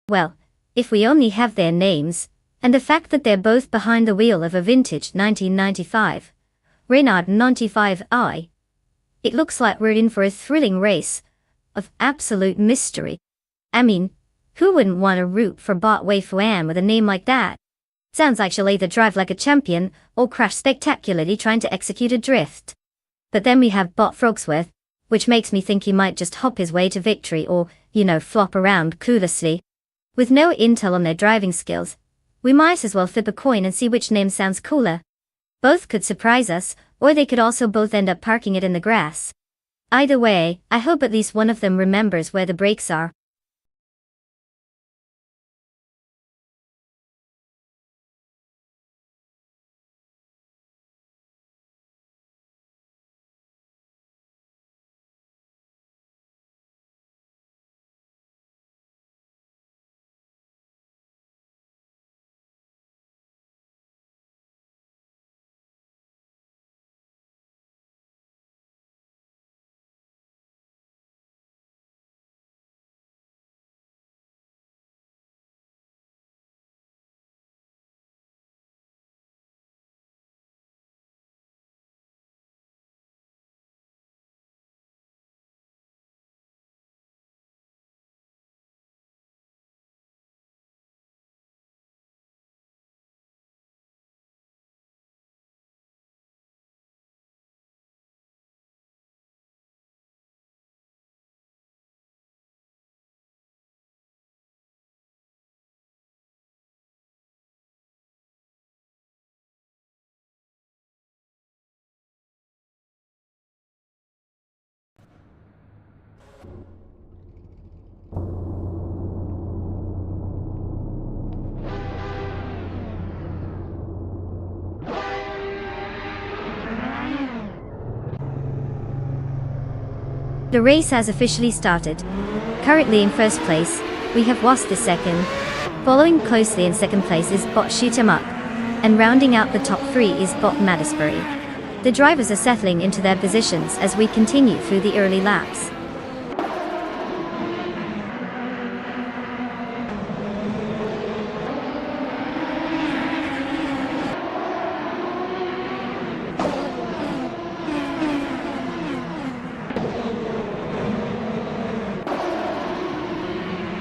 Well, if we only have their names, and the fact that they're both behind the wheel of a vintage 1995 Renault 95i, it looks like we're in for a thrilling race of absolute mystery. I mean, who wouldn't want to root for Bot Wei Fuan with a name like that? Sounds like she'll either drive like a champion, or crash spectacularly trying to execute a drift. But then we have Bot Frogsworth, which makes me think he might just hop his way to victory or, flop around cluelessly. With no intel on their driving skills, we might as well flip a coin and see which name sounds cooler. Both could surprise us, or they could also both end up parking it in the grass. Either way, I hope at least one of them remembers where the brakes are. The race has officially started. Currently in first place, we have Wasp second. Following closely in second place is Bot Shoot 'em Up, and rounding out the top three is Bot Madisbury. The drivers are settling into their positions as we continue through the early laps.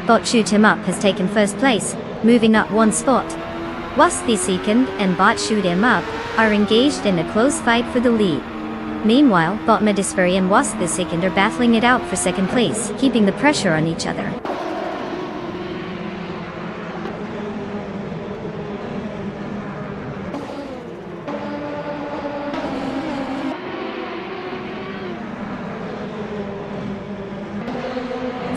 Bot Shoot 'em Up has taken first place, moving up one spot. Wasp second and Bot Shoot 'em Up are engaged in a close fight for the lead. Meanwhile, Bot Madisbury and Wasp second are battling it out for second place, keeping the pressure on each other.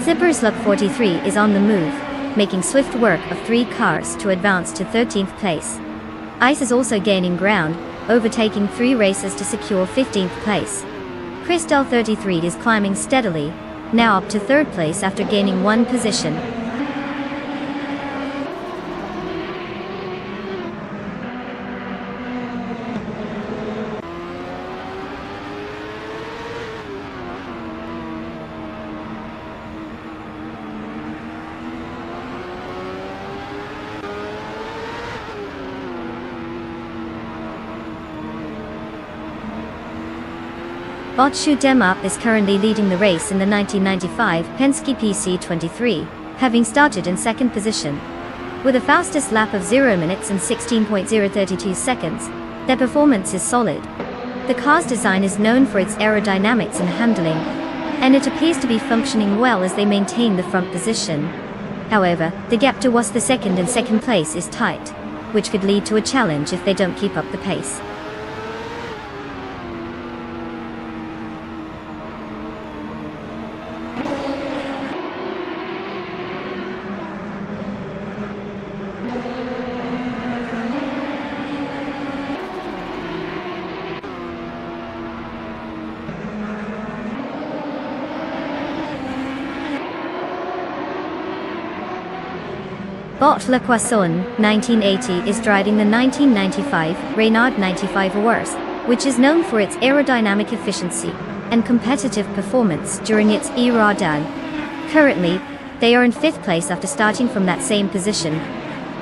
Zipper's Luck 43 is on the move, making swift work of 3 cars to advance to 13th place. Ice is also gaining ground, overtaking 3 racers to secure 15th place. Crystal 33 is climbing steadily, now up to 3rd place after gaining 1 position. Bot Shoot 'em Up is currently leading the race in the 1995 Penske PC23, having started in 2nd position. With a fastest lap of 0 minutes and 16.032 seconds, their performance is solid. The car's design is known for its aerodynamics and handling, and it appears to be functioning well as they maintain the front position. However, the gap to Wasp second and 2nd place is tight, which could lead to a challenge if they don't keep up the pace. Bot Le Poisson, 1980 is driving the 1995 Renault 95 Horse, which is known for its aerodynamic efficiency and competitive performance during its era down. Currently, they are in 5th place after starting from that same position.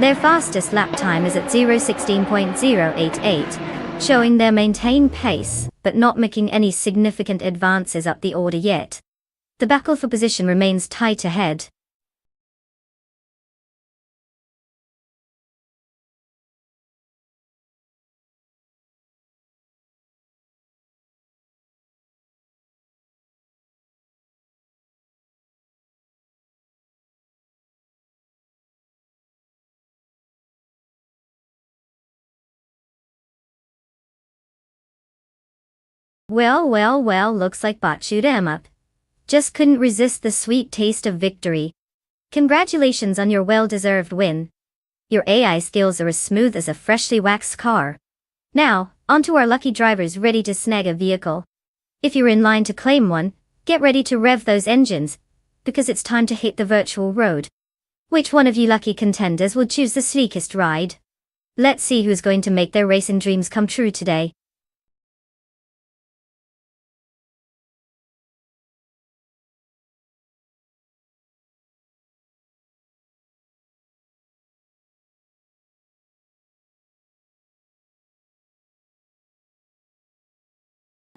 Their fastest lap time is at 0:16.088, showing their maintained pace, but not making any significant advances up the order yet. The battle for position remains tight ahead. Well, well, well, looks like bot chewed em up. Just couldn't resist the sweet taste of victory. Congratulations on your well-deserved win. Your AI skills are as smooth as a freshly waxed car. Now, onto our lucky drivers ready to snag a vehicle. If you're in line to claim one, get ready to rev those engines, because it's time to hit the virtual road. Which one of you lucky contenders will choose the sleekest ride? Let's see who's going to make their racing dreams come true today.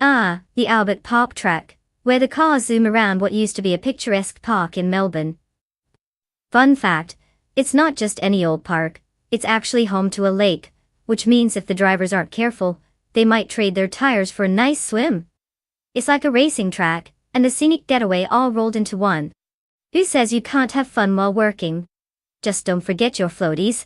Ah, the Albert Park track, where the cars zoom around what used to be a picturesque park in Melbourne. Fun fact, it's not just any old park, it's actually home to a lake, which means if the drivers aren't careful, they might trade their tires for a nice swim. It's like a racing track, and a scenic getaway all rolled into one. Who says you can't have fun while working? Just don't forget your floaties.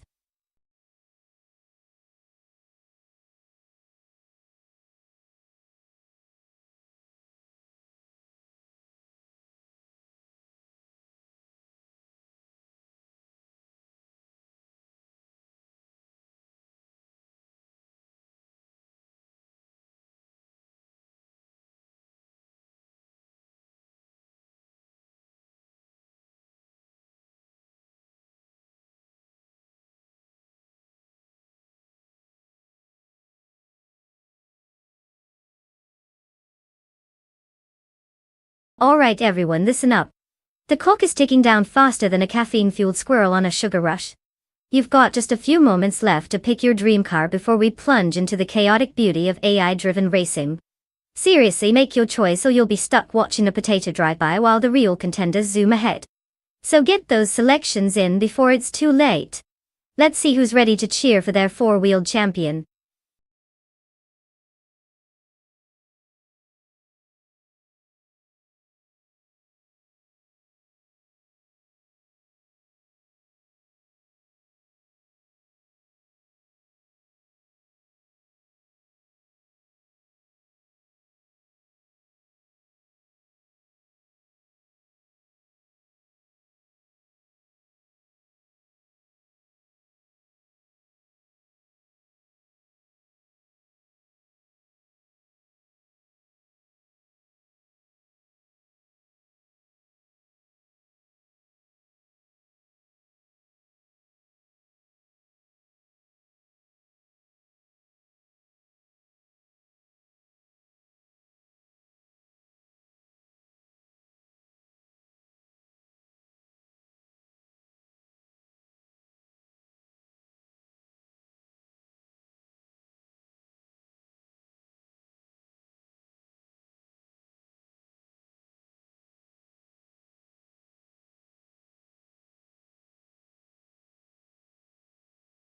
Alright everyone, listen up. The clock is ticking down faster than a caffeine-fueled squirrel on a sugar rush. You've got just a few moments left to pick your dream car before we plunge into the chaotic beauty of AI-driven racing. Seriously, make your choice or you'll be stuck watching a potato drive by while the real contenders zoom ahead. So get those selections in before it's too late. Let's see who's ready to cheer for their four-wheeled champion.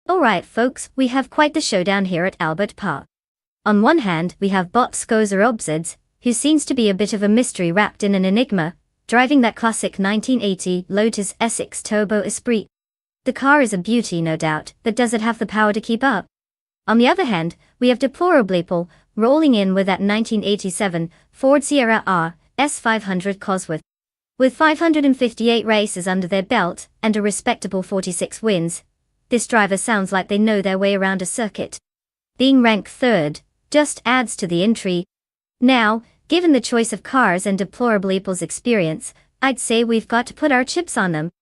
Alright folks, we have quite the showdown here at Albert Park. On one hand, we have Bot Scozer Obsids, who seems to be a bit of a mystery wrapped in an enigma, driving that classic 1980 Lotus Essex Turbo Esprit. The car is a beauty, no doubt, but does it have the power to keep up? On the other hand, we have Deplorableple, rolling in with that 1987 Ford Sierra R S500 Cosworth. With 558 races under their belt, and a respectable 46 wins, this driver sounds like they know their way around a circuit. Being ranked third just adds to the intrigue. Now, given the choice of cars and Deplorableple's experience, I'd say we've got to put our chips on them.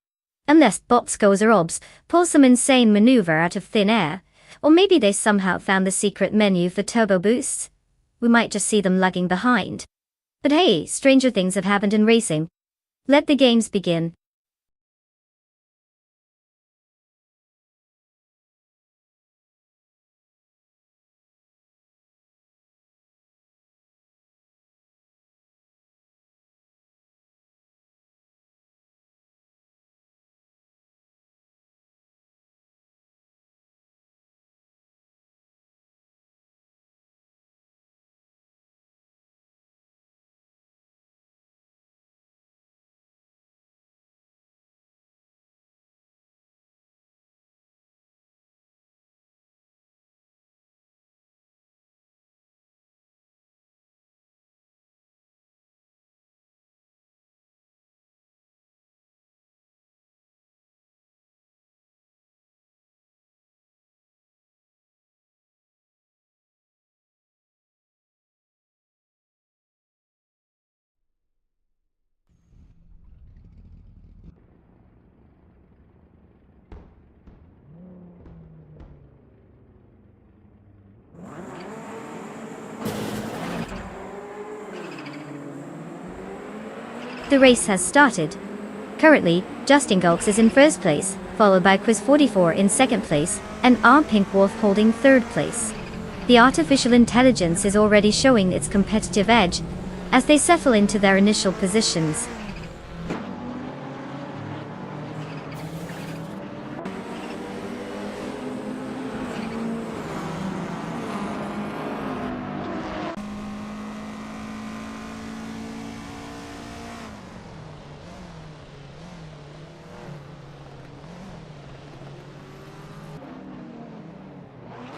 Unless Bops Goes or Obs pull some insane maneuver out of thin air, or maybe they somehow found the secret menu for turbo boosts. We might just see them lagging behind. But hey, stranger things have happened in racing. Let the games begin. The race has started. Currently, Justin Gulks is in first place, followed by Quiz 44 in second place, and R. Pink Wolf holding third place. The artificial intelligence is already showing its competitive edge as they settle into their initial positions.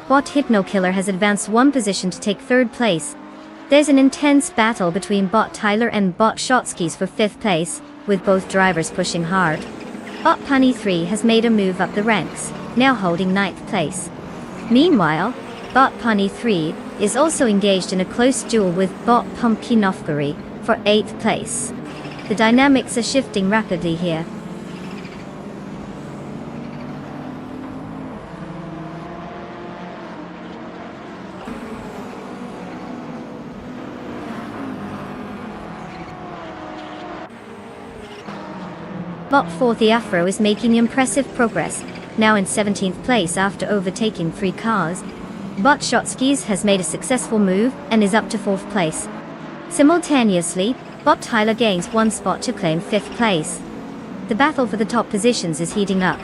Bot Hypnokiller has advanced one position to take third place. There's an intense battle between Bot Tyler and Bot Shotskis for fifth place, with both drivers pushing hard. Bot Punny 3 has made a move up the ranks, now holding ninth place. Meanwhile, Bot Punny 3 is also engaged in a close duel with Bot Pumpkinofgary for eighth place. The dynamics are shifting rapidly here. Bot 40 Afro is making impressive progress, now in 17th place after overtaking 3 cars. Bot Shotskis has made a successful move and is up to 4th place. Simultaneously, Bot Tyler gains 1 spot to claim 5th place. The battle for the top positions is heating up.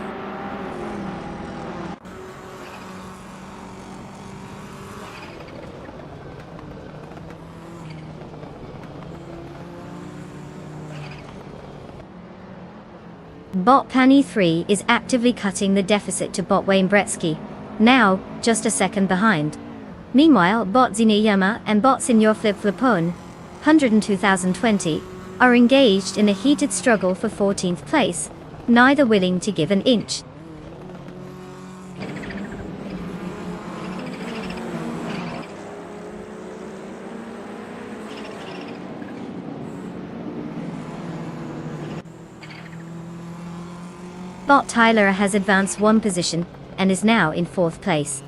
Bot Penny 3 is actively cutting the deficit to Bot Wayne Bretsky, now just a second behind. Meanwhile, Bot Ziniyama and Bot Senior Flip Flipon, 102,020, are engaged in a heated struggle for 14th place, neither willing to give an inch. Bot Tyler has advanced one position, and is now in 4th place.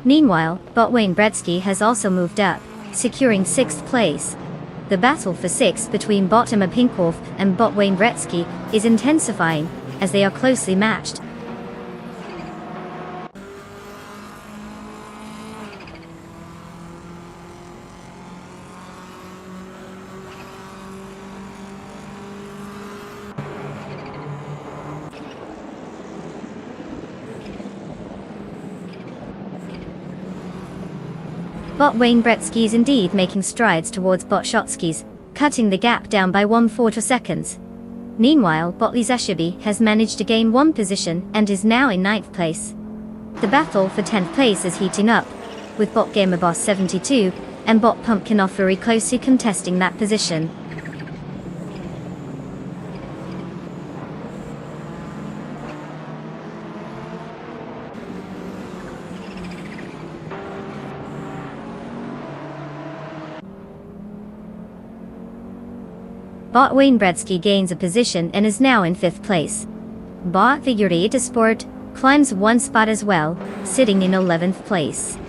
Meanwhile, Bot Wayne Bretsky has also moved up, securing 6th place. The battle for 6th between Bot Emma Pinkwolf and Bot Wayne Bretsky is intensifying, as they are closely matched. Bot Wayne Bretsky is indeed making strides towards Bot Shotskis, cutting the gap down by 1/4 seconds. Meanwhile, Bot Lizashibi has managed to gain 1 position and is now in 9th place. The battle for 10th place is heating up, with Bot Gamerboss 72 and Bot Pumpkinoffery closely contesting that position. Bot Wayne Bretsky gains a position and is now in 5th place. Bot Figurita Sport climbs 1 spot as well, sitting in 11th place.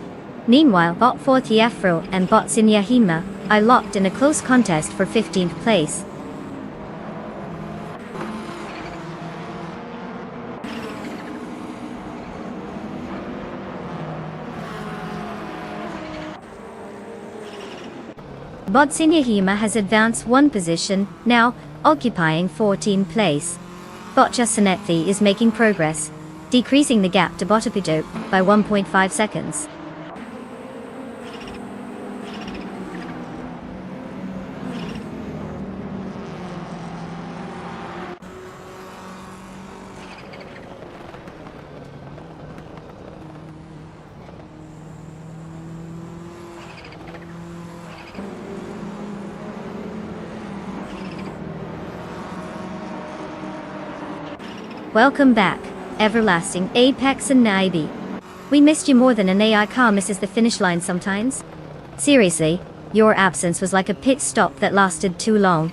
Meanwhile, Bot 40 Afro and Bot Sinyahima are locked in a close contest for 15th place. Bot Sinyahima has advanced 1 position, now occupying 14th place. Bot Jasanethi is making progress, decreasing the gap to Botapido by 1.5 seconds. Welcome back, Everlasting Apex and Naibi. We missed you more than an AI car misses the finish line sometimes. Seriously, your absence was like a pit stop that lasted too long.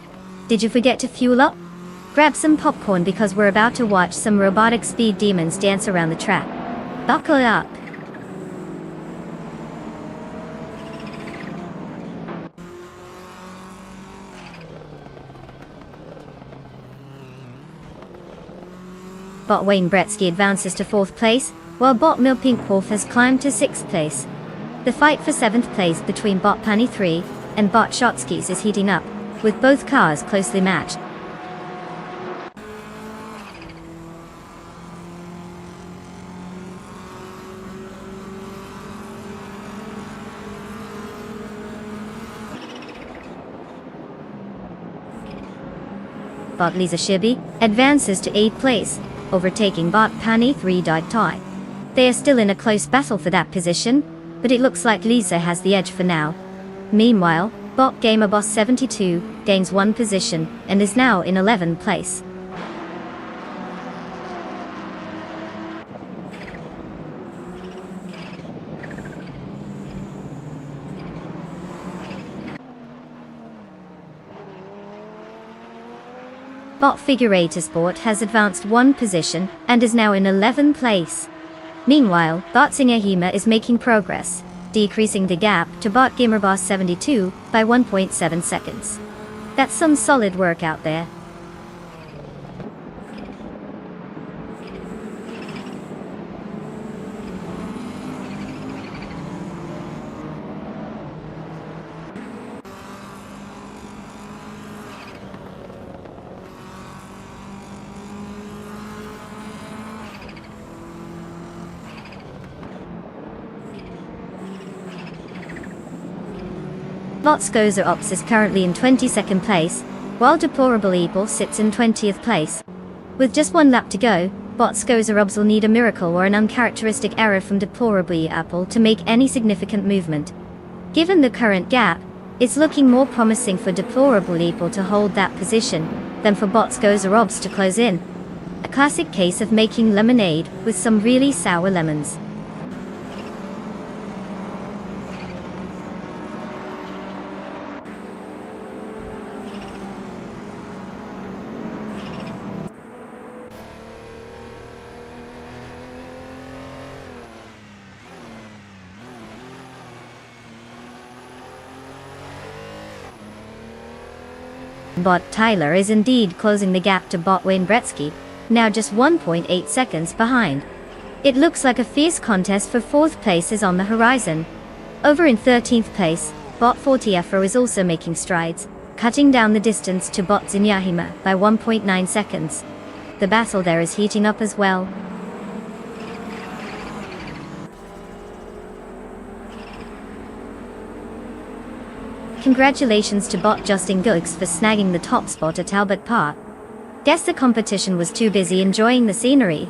Did you forget to fuel up? Grab some popcorn because we're about to watch some robotic speed demons dance around the track. Buckle up. Bot Wayne Gretzky advances to 4th place, while bot Mil Pinkwolf has climbed to 6th place. The fight for 7th place between bot Pani 3 and bot Shotskis is heating up, with both cars closely matched. Bot Lisa Shibi advances to 8th place, overtaking bot Pani 3. They are still in a close battle for that position, but it looks like Lisa has the edge for now. Meanwhile, bot Gamerboss 72 gains 1 position and is now in 11th place. Bot Figurator Sport has advanced 1 position and is now in 11th place. Meanwhile, bot Singahima is making progress, decreasing the gap to bot Gamerboss 72 by 1.7 seconds. That's some solid work out there. Bot Skozer Ops is currently in 22nd place, while Deplorable Evil sits in 20th place. With just 1 lap to go, bot Skozer Ops will need a miracle or an uncharacteristic error from Deplorable Apple to make any significant movement. Given the current gap, it's looking more promising for Deplorable Evil to hold that position than for bot Skozer Ops to close in. A classic case of making lemonade with some really sour lemons. Bot Tyler is indeed closing the gap to bot Wayne Gretzky, now just 1.8 seconds behind. It looks like a fierce contest for 4th place is on the horizon. Over in 13th place, bot 40 Afro is also making strides, cutting down the distance to bot Zinyahima by 1.9 seconds. The battle there is heating up as well. Congratulations to bot Justin Gooks for snagging the top spot at Albert Park. Guess the competition was too busy enjoying the scenery.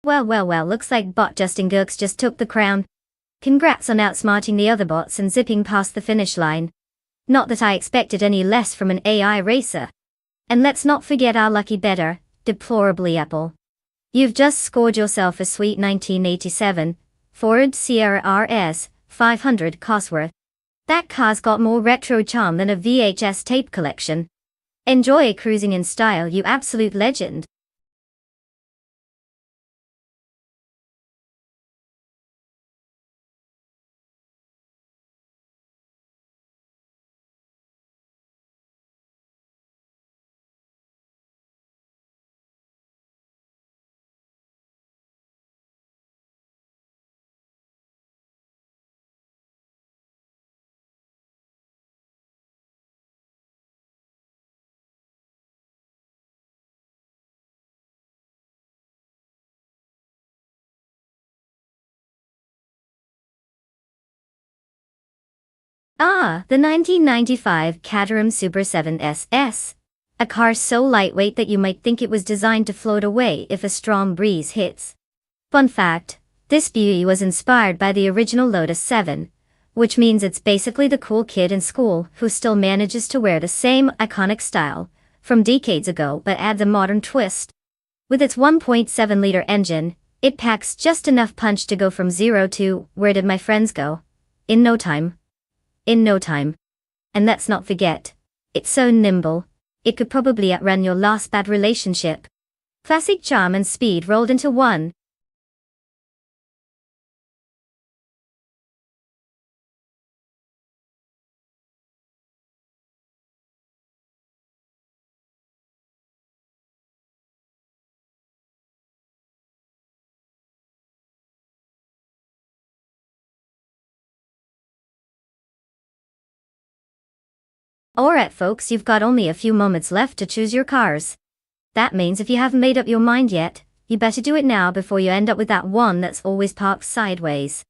Well, looks like bot Justin Gooks just took the crown. Congrats on outsmarting the other bots and zipping past the finish line. Not that I expected any less from an AI racer. And let's not forget our lucky bettor, Deplorably Apple. You've just scored yourself a sweet 1987 Ford Sierra RS 500 Cosworth. That car's got more retro charm than a VHS tape collection. Enjoy cruising in style, you absolute legend. Ah, the 1995 Caterham Super 7 SS. A car so lightweight that you might think it was designed to float away if a strong breeze hits. Fun fact, This beauty was inspired by the original Lotus 7, which means it's basically the cool kid in school who still manages to wear the same iconic style from decades ago but adds a modern twist. With its 1.7-liter engine, it packs just enough punch to go from 0 to, where did my friends go? In no time. In no time. And let's not forget, it's so nimble, it could probably outrun your last bad relationship. Classic charm and speed rolled into one. Alright folks, you've got only a few moments left to choose your cars. That means if you haven't made up your mind yet, you better do it now before you end up with that one that's always parked sideways.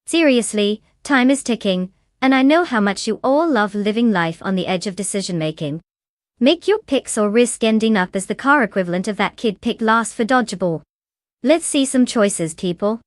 Seriously, time is ticking, and I know how much you all love living life on the edge of decision making. Make your picks or risk ending up as the car equivalent of that kid picked last for dodgeball. Let's see some choices, people.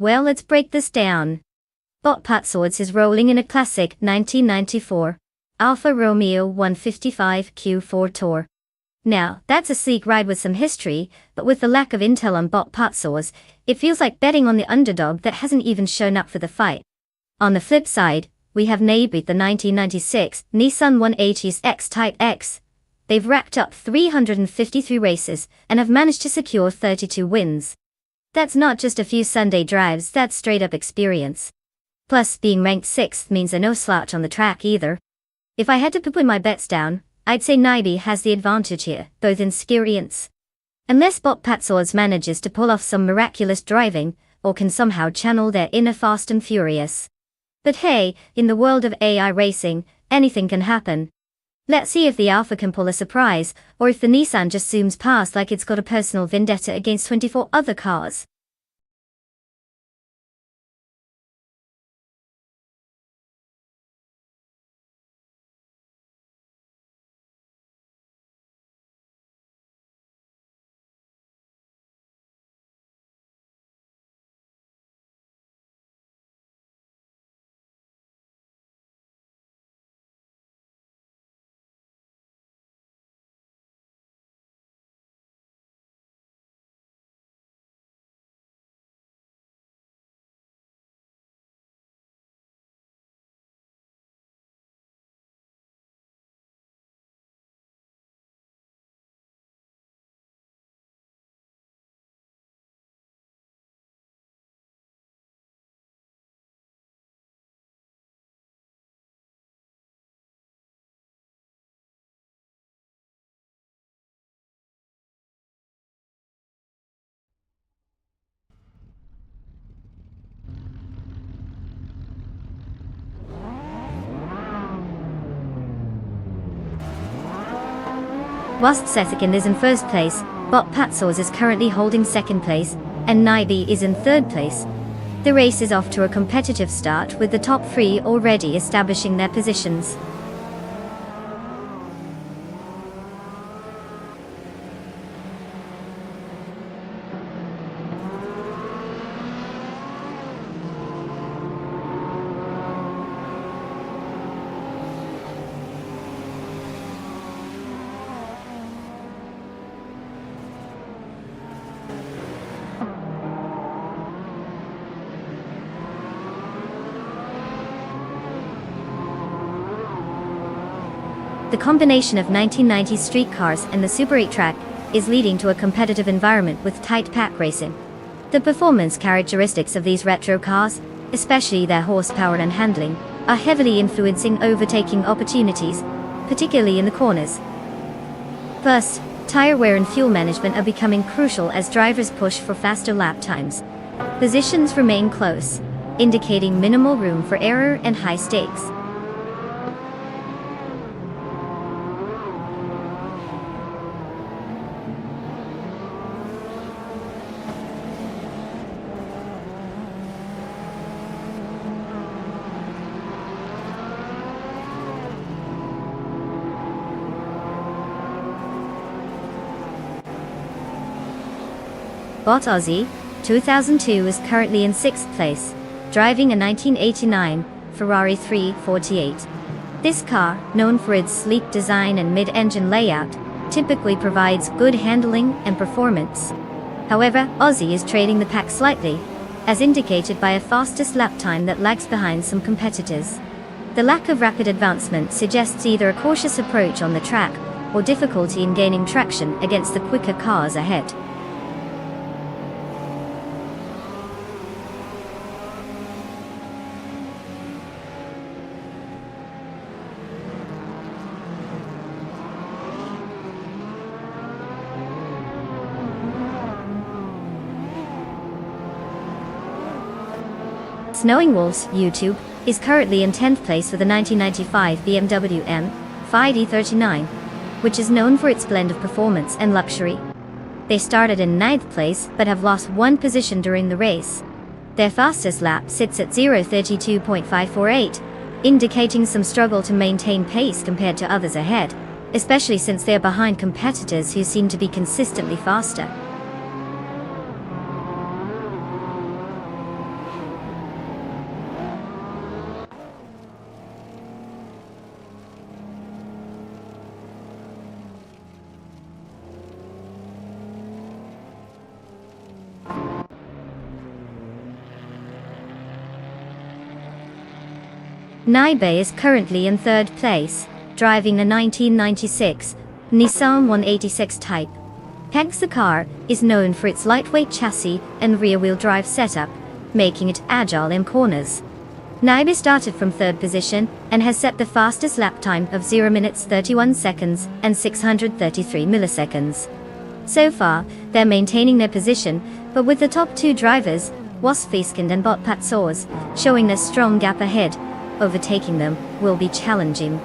Well, let's break this down. Bot Patswords is rolling in a classic 1994 Alfa Romeo 155 Q4 Tour. Now, that's a sleek ride with some history, but with the lack of intel on Bot Patswords, it feels like betting on the underdog that hasn't even shown up for the fight. On the flip side, we have Neighbor, the 1996 Nissan 180s X-Type X. They've racked up 353 races and have managed to secure 32 wins. That's not just a few Sunday drives, that's straight up experience. Plus, being ranked 6th means they're no slouch on the track either. If I had to put my bets down, I'd say Naibi has the advantage here, both in experience. Unless Bot Patswords manages to pull off some miraculous driving, or can somehow channel their inner Fast and Furious. But hey, in the world of AI racing, anything can happen. Let's see if the Alpha can pull a surprise, or if the Nissan just zooms past like it's got a personal vendetta against 24 other cars. Whilst Sethikin is in first place, Bot Patswords is currently holding second place, and Naibi is in third place. The race is off to a competitive start with the top three already establishing their positions. The combination of 1990s street cars and the Super 8 track is leading to a competitive environment with tight pack racing. The performance characteristics of these retro cars, especially their horsepower and handling, are heavily influencing overtaking opportunities, particularly in the corners. First, tire wear and fuel management are becoming crucial as drivers push for faster lap times. Positions remain close, indicating minimal room for error and high stakes. Bot Aussie, 2002 is currently in 6th place, driving a 1989 Ferrari 348. This car, known for its sleek design and mid-engine layout, typically provides good handling and performance. However, Aussie is trailing the pack slightly, as indicated by a fastest lap time that lags behind some competitors. The lack of rapid advancement suggests either a cautious approach on the track or difficulty in gaining traction against the quicker cars ahead. Snowing Wolves, YouTube, is currently in 10th place with a 1995 BMW M5E39, which is known for its blend of performance and luxury. They started in 9th place but have lost one position during the race. Their fastest lap sits at 0:32.548, indicating some struggle to maintain pace compared to others ahead, especially since they are behind competitors who seem to be consistently faster. Naibe is currently in 3rd place, driving a 1996 Nissan 186 Type. Hence the car is known for its lightweight chassis and rear-wheel drive setup, making it agile in corners. Naibe started from 3rd position and has set the fastest lap time of 0 minutes 31 seconds and 633 milliseconds. So far, they're maintaining their position, but with the top 2 drivers, Wasfiskind and Bot Patsors, showing a strong gap ahead, overtaking them will be challenging.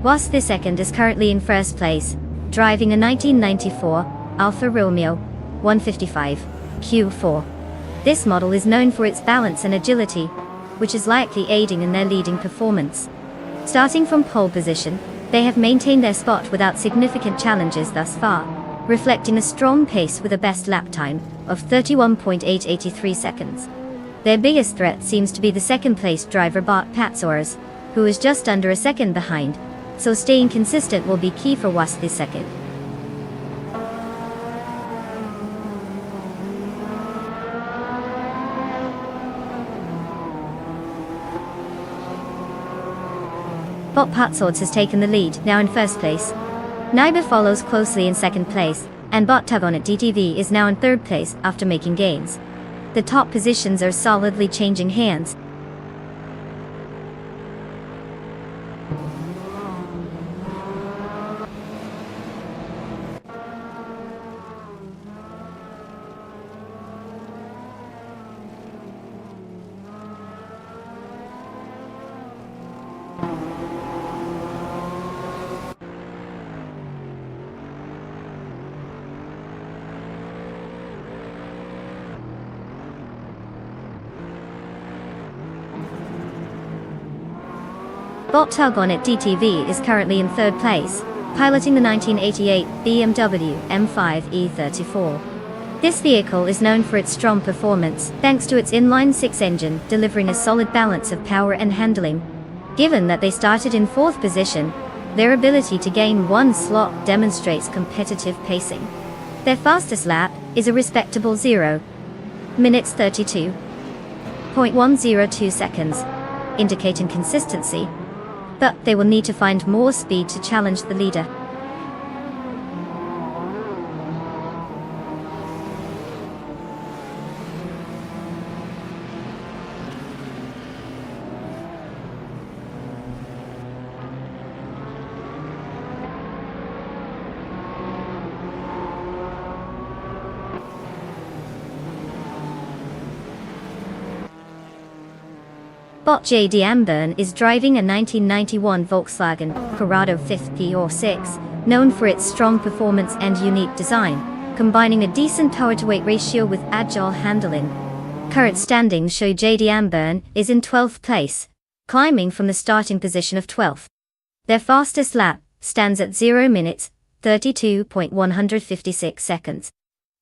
Was the second is currently in 1st place, driving a 1994 Alfa Romeo 155 Q4. This model is known for its balance and agility, which is likely aiding in their leading performance. Starting from pole position, they have maintained their spot without significant challenges thus far, reflecting a strong pace with a best lap time of 31.883 seconds. Their biggest threat seems to be the 2nd place driver Bot Patsors, who is just under a second behind, so staying consistent will be key for Was this second. Bot Patsors has taken the lead, now in 1st place. Naibe follows closely in 2nd place, and Bot Tagon at DTV is now in 3rd place after making gains. The top positions are solidly changing hands. Bot Tagon at DTV is currently in 3rd place, piloting the 1988 BMW M5 E34. This vehicle is known for its strong performance, thanks to its inline-six engine, delivering a solid balance of power and handling. Given that they started in 4th position, their ability to gain one slot demonstrates competitive pacing. Their fastest lap is a respectable 0 minutes 32.102 seconds, indicating consistency, but they will need to find more speed to challenge the leader. Bot J.D. Amburn is driving a 1991 Volkswagen Corrado 50 or 6, known for its strong performance and unique design, combining a decent power-to-weight ratio with agile handling. Current standings show J.D. Amburn is in 12th place, climbing from the starting position of 12th. Their fastest lap stands at 0 minutes 32.156 seconds.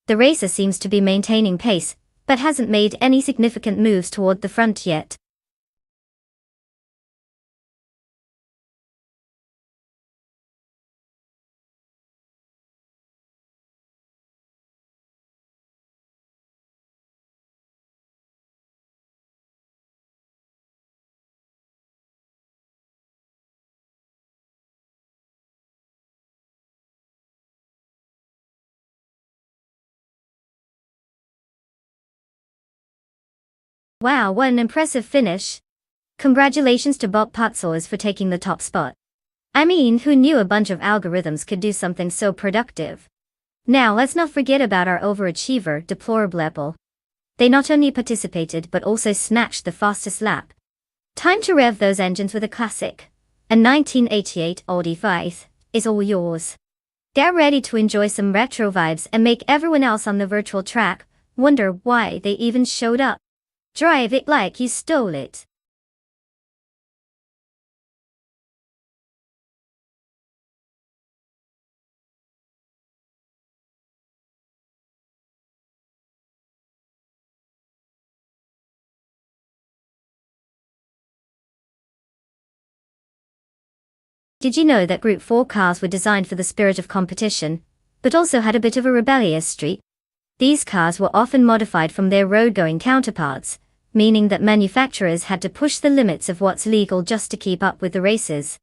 The racer seems to be maintaining pace, but hasn't made any significant moves toward the front yet. Wow, what an impressive finish. Congratulations to Bob Patzos for taking the top spot. I mean, who knew a bunch of algorithms could do something so productive? Now let's not forget about our overachiever, Deplorable. They not only participated but also snatched the fastest lap. Time to rev those engines with a classic. A 1988 Audi 5 is all yours. Get ready to enjoy some retro vibes and make everyone else on the virtual track wonder why they even showed up. Drive it like you stole it. Did you know that Group 4 cars were designed for the spirit of competition, but also had a bit of a rebellious streak? These cars were often modified from their road-going counterparts, meaning that manufacturers had to push the limits of what's legal just to keep up with the races.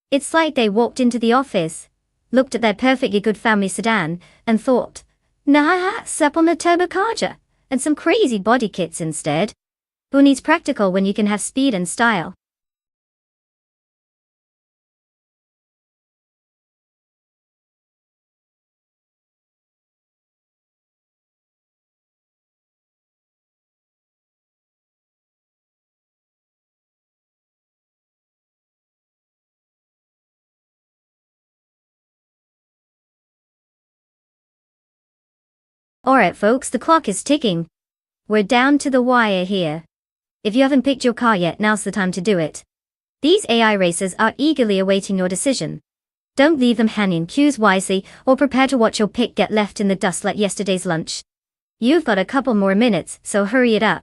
It's like they walked into the office, looked at their perfectly good family sedan, and thought, nah, step on the turbocharger, and some crazy body kits instead. Who needs practical when you can have speed and style? Alright folks, the clock is ticking. We're down to the wire here. If you haven't picked your car yet, now's the time to do it. These AI racers are eagerly awaiting your decision. Don't leave them hanging, choose wisely, or prepare to watch your pick get left in the dust like yesterday's lunch. You've got a couple more minutes, so hurry it up.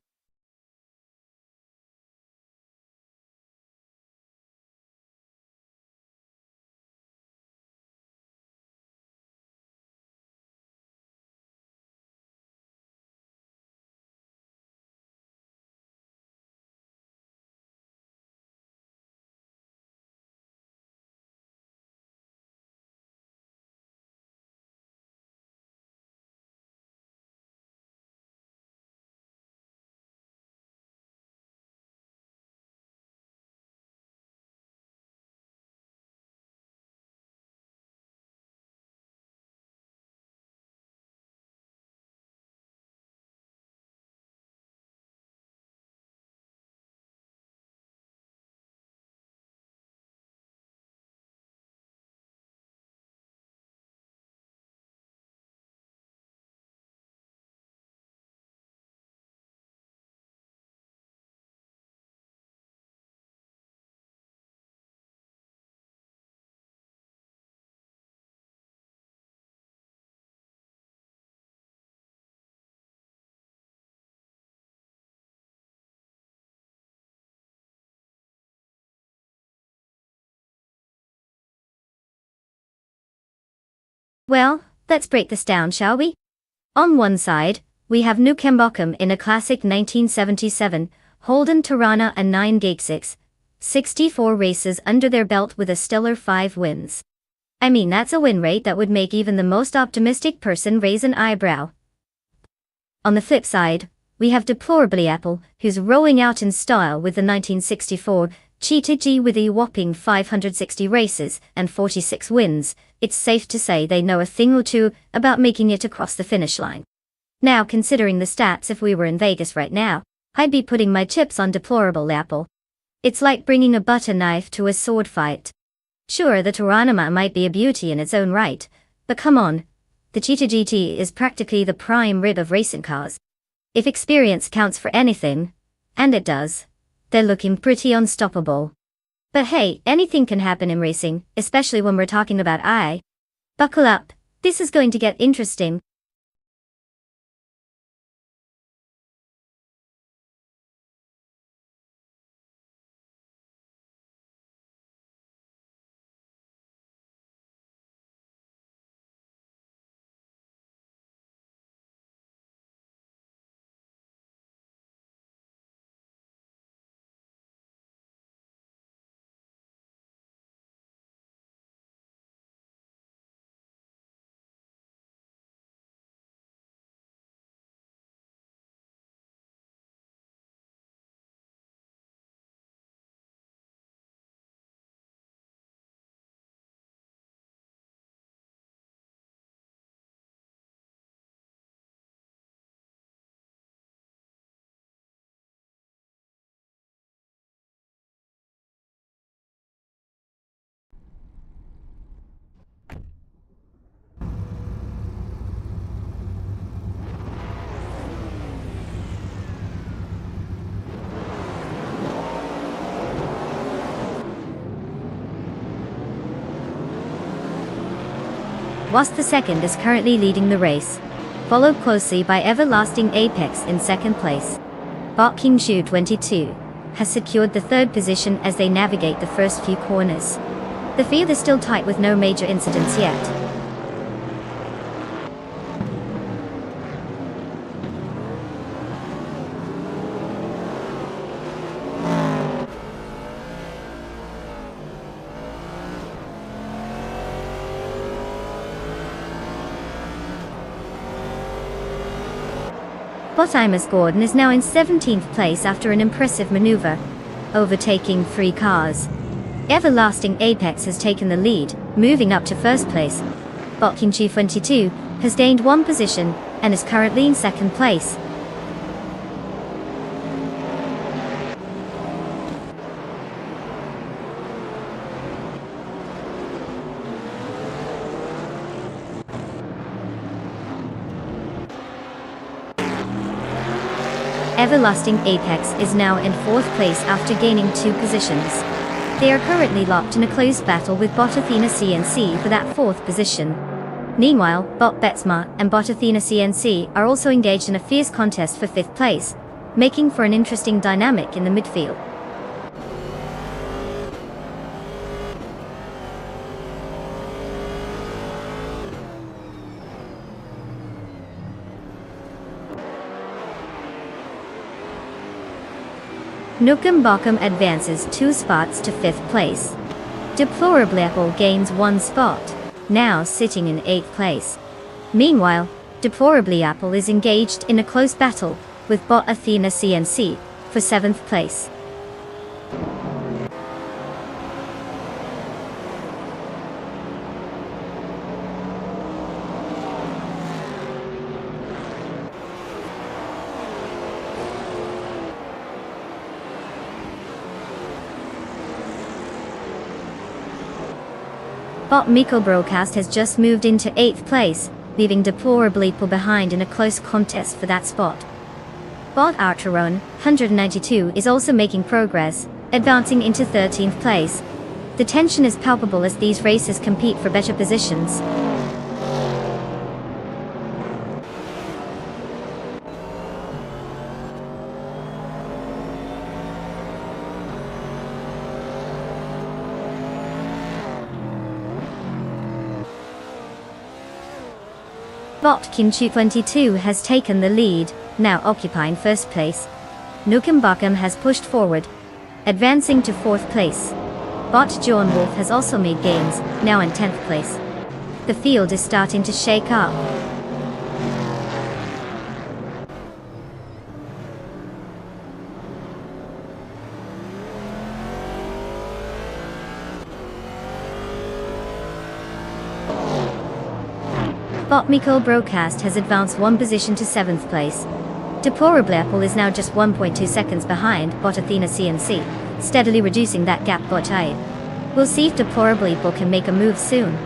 Well, let's break this down, shall we? On one side, we have Nonstop in a classic 1977, Holden Tirana and 9 64 races under their belt with a stellar 5 wins. I mean, that's a win rate that would make even the most optimistic person raise an eyebrow. On the flip side, we have deplorably Apple, who's rolling out in style with the 1964 Cheetah G with a whopping 560 races and 46 wins. It's safe to say they know a thing or two about making it across the finish line. Now, considering the stats, if we were in Vegas right now, I'd be putting my chips on deplorable Apple. It's like bringing a butter knife to a sword fight. Sure, the Tirana might be a beauty in its own right, but come on, the Cheetah GT is practically the prime rib of racing cars. If experience counts for anything, and it does, they're looking pretty unstoppable. But hey, anything can happen in racing, especially when we're talking about AI. Buckle up, this is going to get interesting. Whilst the second is currently leading the race, followed closely by Everlasting Apex in second place. Bot King Shu 22 has secured the third position as they navigate the first few corners. The field is still tight with no major incidents yet. Bottimus Gordon is now in 17th place after an impressive maneuver, overtaking 3 cars. Everlasting Apex has taken the lead, moving up to first place. Bot King Shu 22 has gained 1 position and is currently in second place. Everlasting Apex is now in 4th place after gaining 2 positions. They are currently locked in a close battle with Bot Athena CNC for that 4th position. Meanwhile, Bot Betsma and Bot Athena CNC are also engaged in a fierce contest for 5th place, making for an interesting dynamic in the midfield. Nonstop advances 2 spots to 5th place. Deplorably Apple gains 1 spot, now sitting in 8th place. Meanwhile, Deplorably Apple is engaged in a close battle with Bot Athena CNC for 7th place. Bot Miko Broadcast has just moved into 8th place, leaving Deplorably behind in a close contest for that spot. Bot Archeron 192 is also making progress, advancing into 13th place. The tension is palpable as these races compete for better positions. Bot Kinchu 22 has taken the lead, now occupying first place. Nukem Bakum has pushed forward, advancing to 4th place. Bot John Wolf has also made gains, now in 10th place. The field is starting to shake up. Bot Mikkel Broadcast has advanced 1 position to 7th place. Deplorable Apple is now just 1.2 seconds behind Bot Athena CNC, steadily reducing that gap Bot I. We'll see if Deplorable Apple can make a move soon.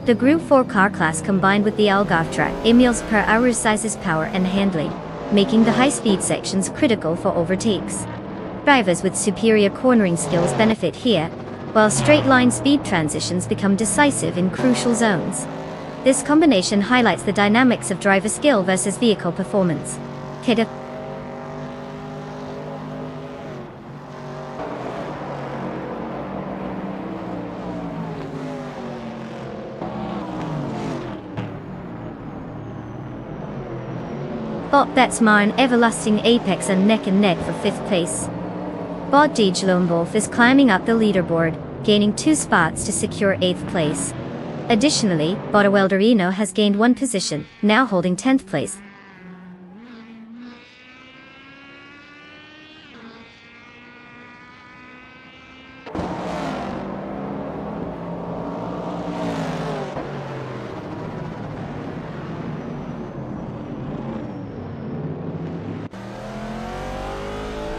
The Group 4 car class combined with the Algarve track emils per hour sizes power and handling, making the high-speed sections critical for overtakes. Drivers with superior cornering skills benefit here, while straight-line speed transitions become decisive in crucial zones. This combination highlights the dynamics of driver skill versus vehicle performance. Bot Betsma and Everlasting Apex are neck and neck for 5th place. Bot Dijlombolf is climbing up the leaderboard, gaining 2 spots to secure 8th place. Additionally, Bot Welderino has gained 1 position, now holding 10th place.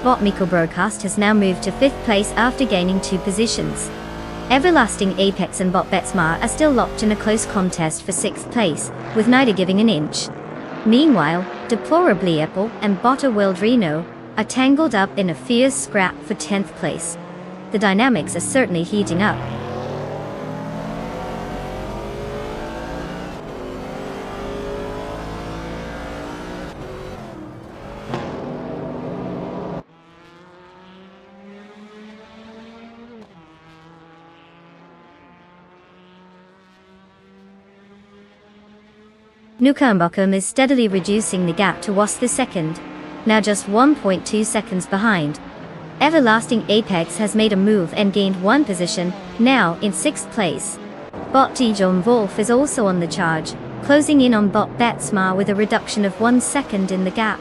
Bot Mikkel Broadcast has now moved to 5th place after gaining 2 positions. Everlasting Apex and Bot Betsma are still locked in a close contest for 6th place, with neither giving an inch. Meanwhile, Deplorably Apple and Bot Wildrino are tangled up in a fierce scrap for 10th place. The dynamics are certainly heating up. Nukem Bakum is steadily reducing the gap to Was the second, now just 1.2 seconds behind. Everlasting Apex has made a move and gained 1 position, now in 6th place. Bot Dijon Wolf is also on the charge, closing in on Bot Betsma with a reduction of 1 second in the gap.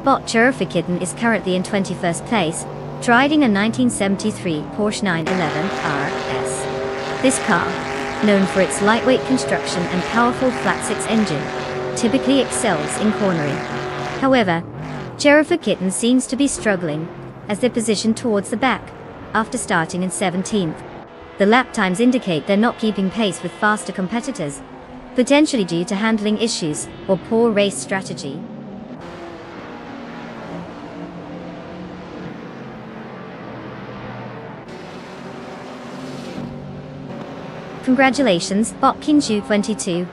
Bot Jurfikitten is currently in 21st place, driving a 1973 Porsche 911 RS. This car, known for its lightweight construction and powerful flat-six engine, typically excels in cornering. However, Jurfikitten seems to be struggling, as they're positioned towards the back, after starting in 17th. The lap times indicate they're not keeping pace with faster competitors, potentially due to handling issues or poor race strategy. Congratulations, Bot Kinchu 22,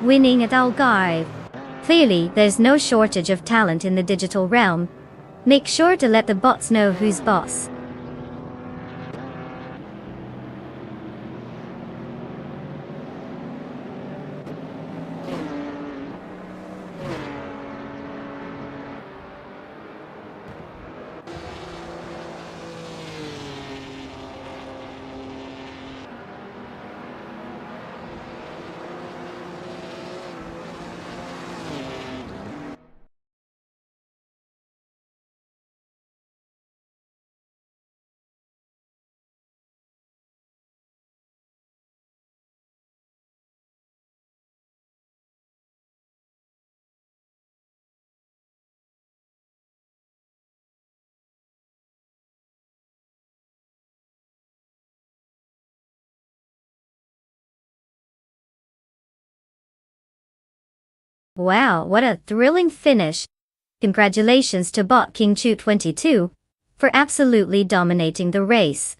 winning at Algarve. Clearly, there's no shortage of talent in the digital realm. Make sure to let the bots know who's boss. Wow, what a thrilling finish. Congratulations to Bot King Chu 22 for absolutely dominating the race.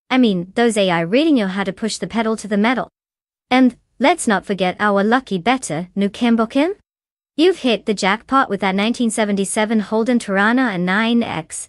I mean, those AI really know how to push the pedal to the metal. And let's not forget our lucky bettor, Nu Kim. You've hit the jackpot with that 1977 Holden Tirana and 9X.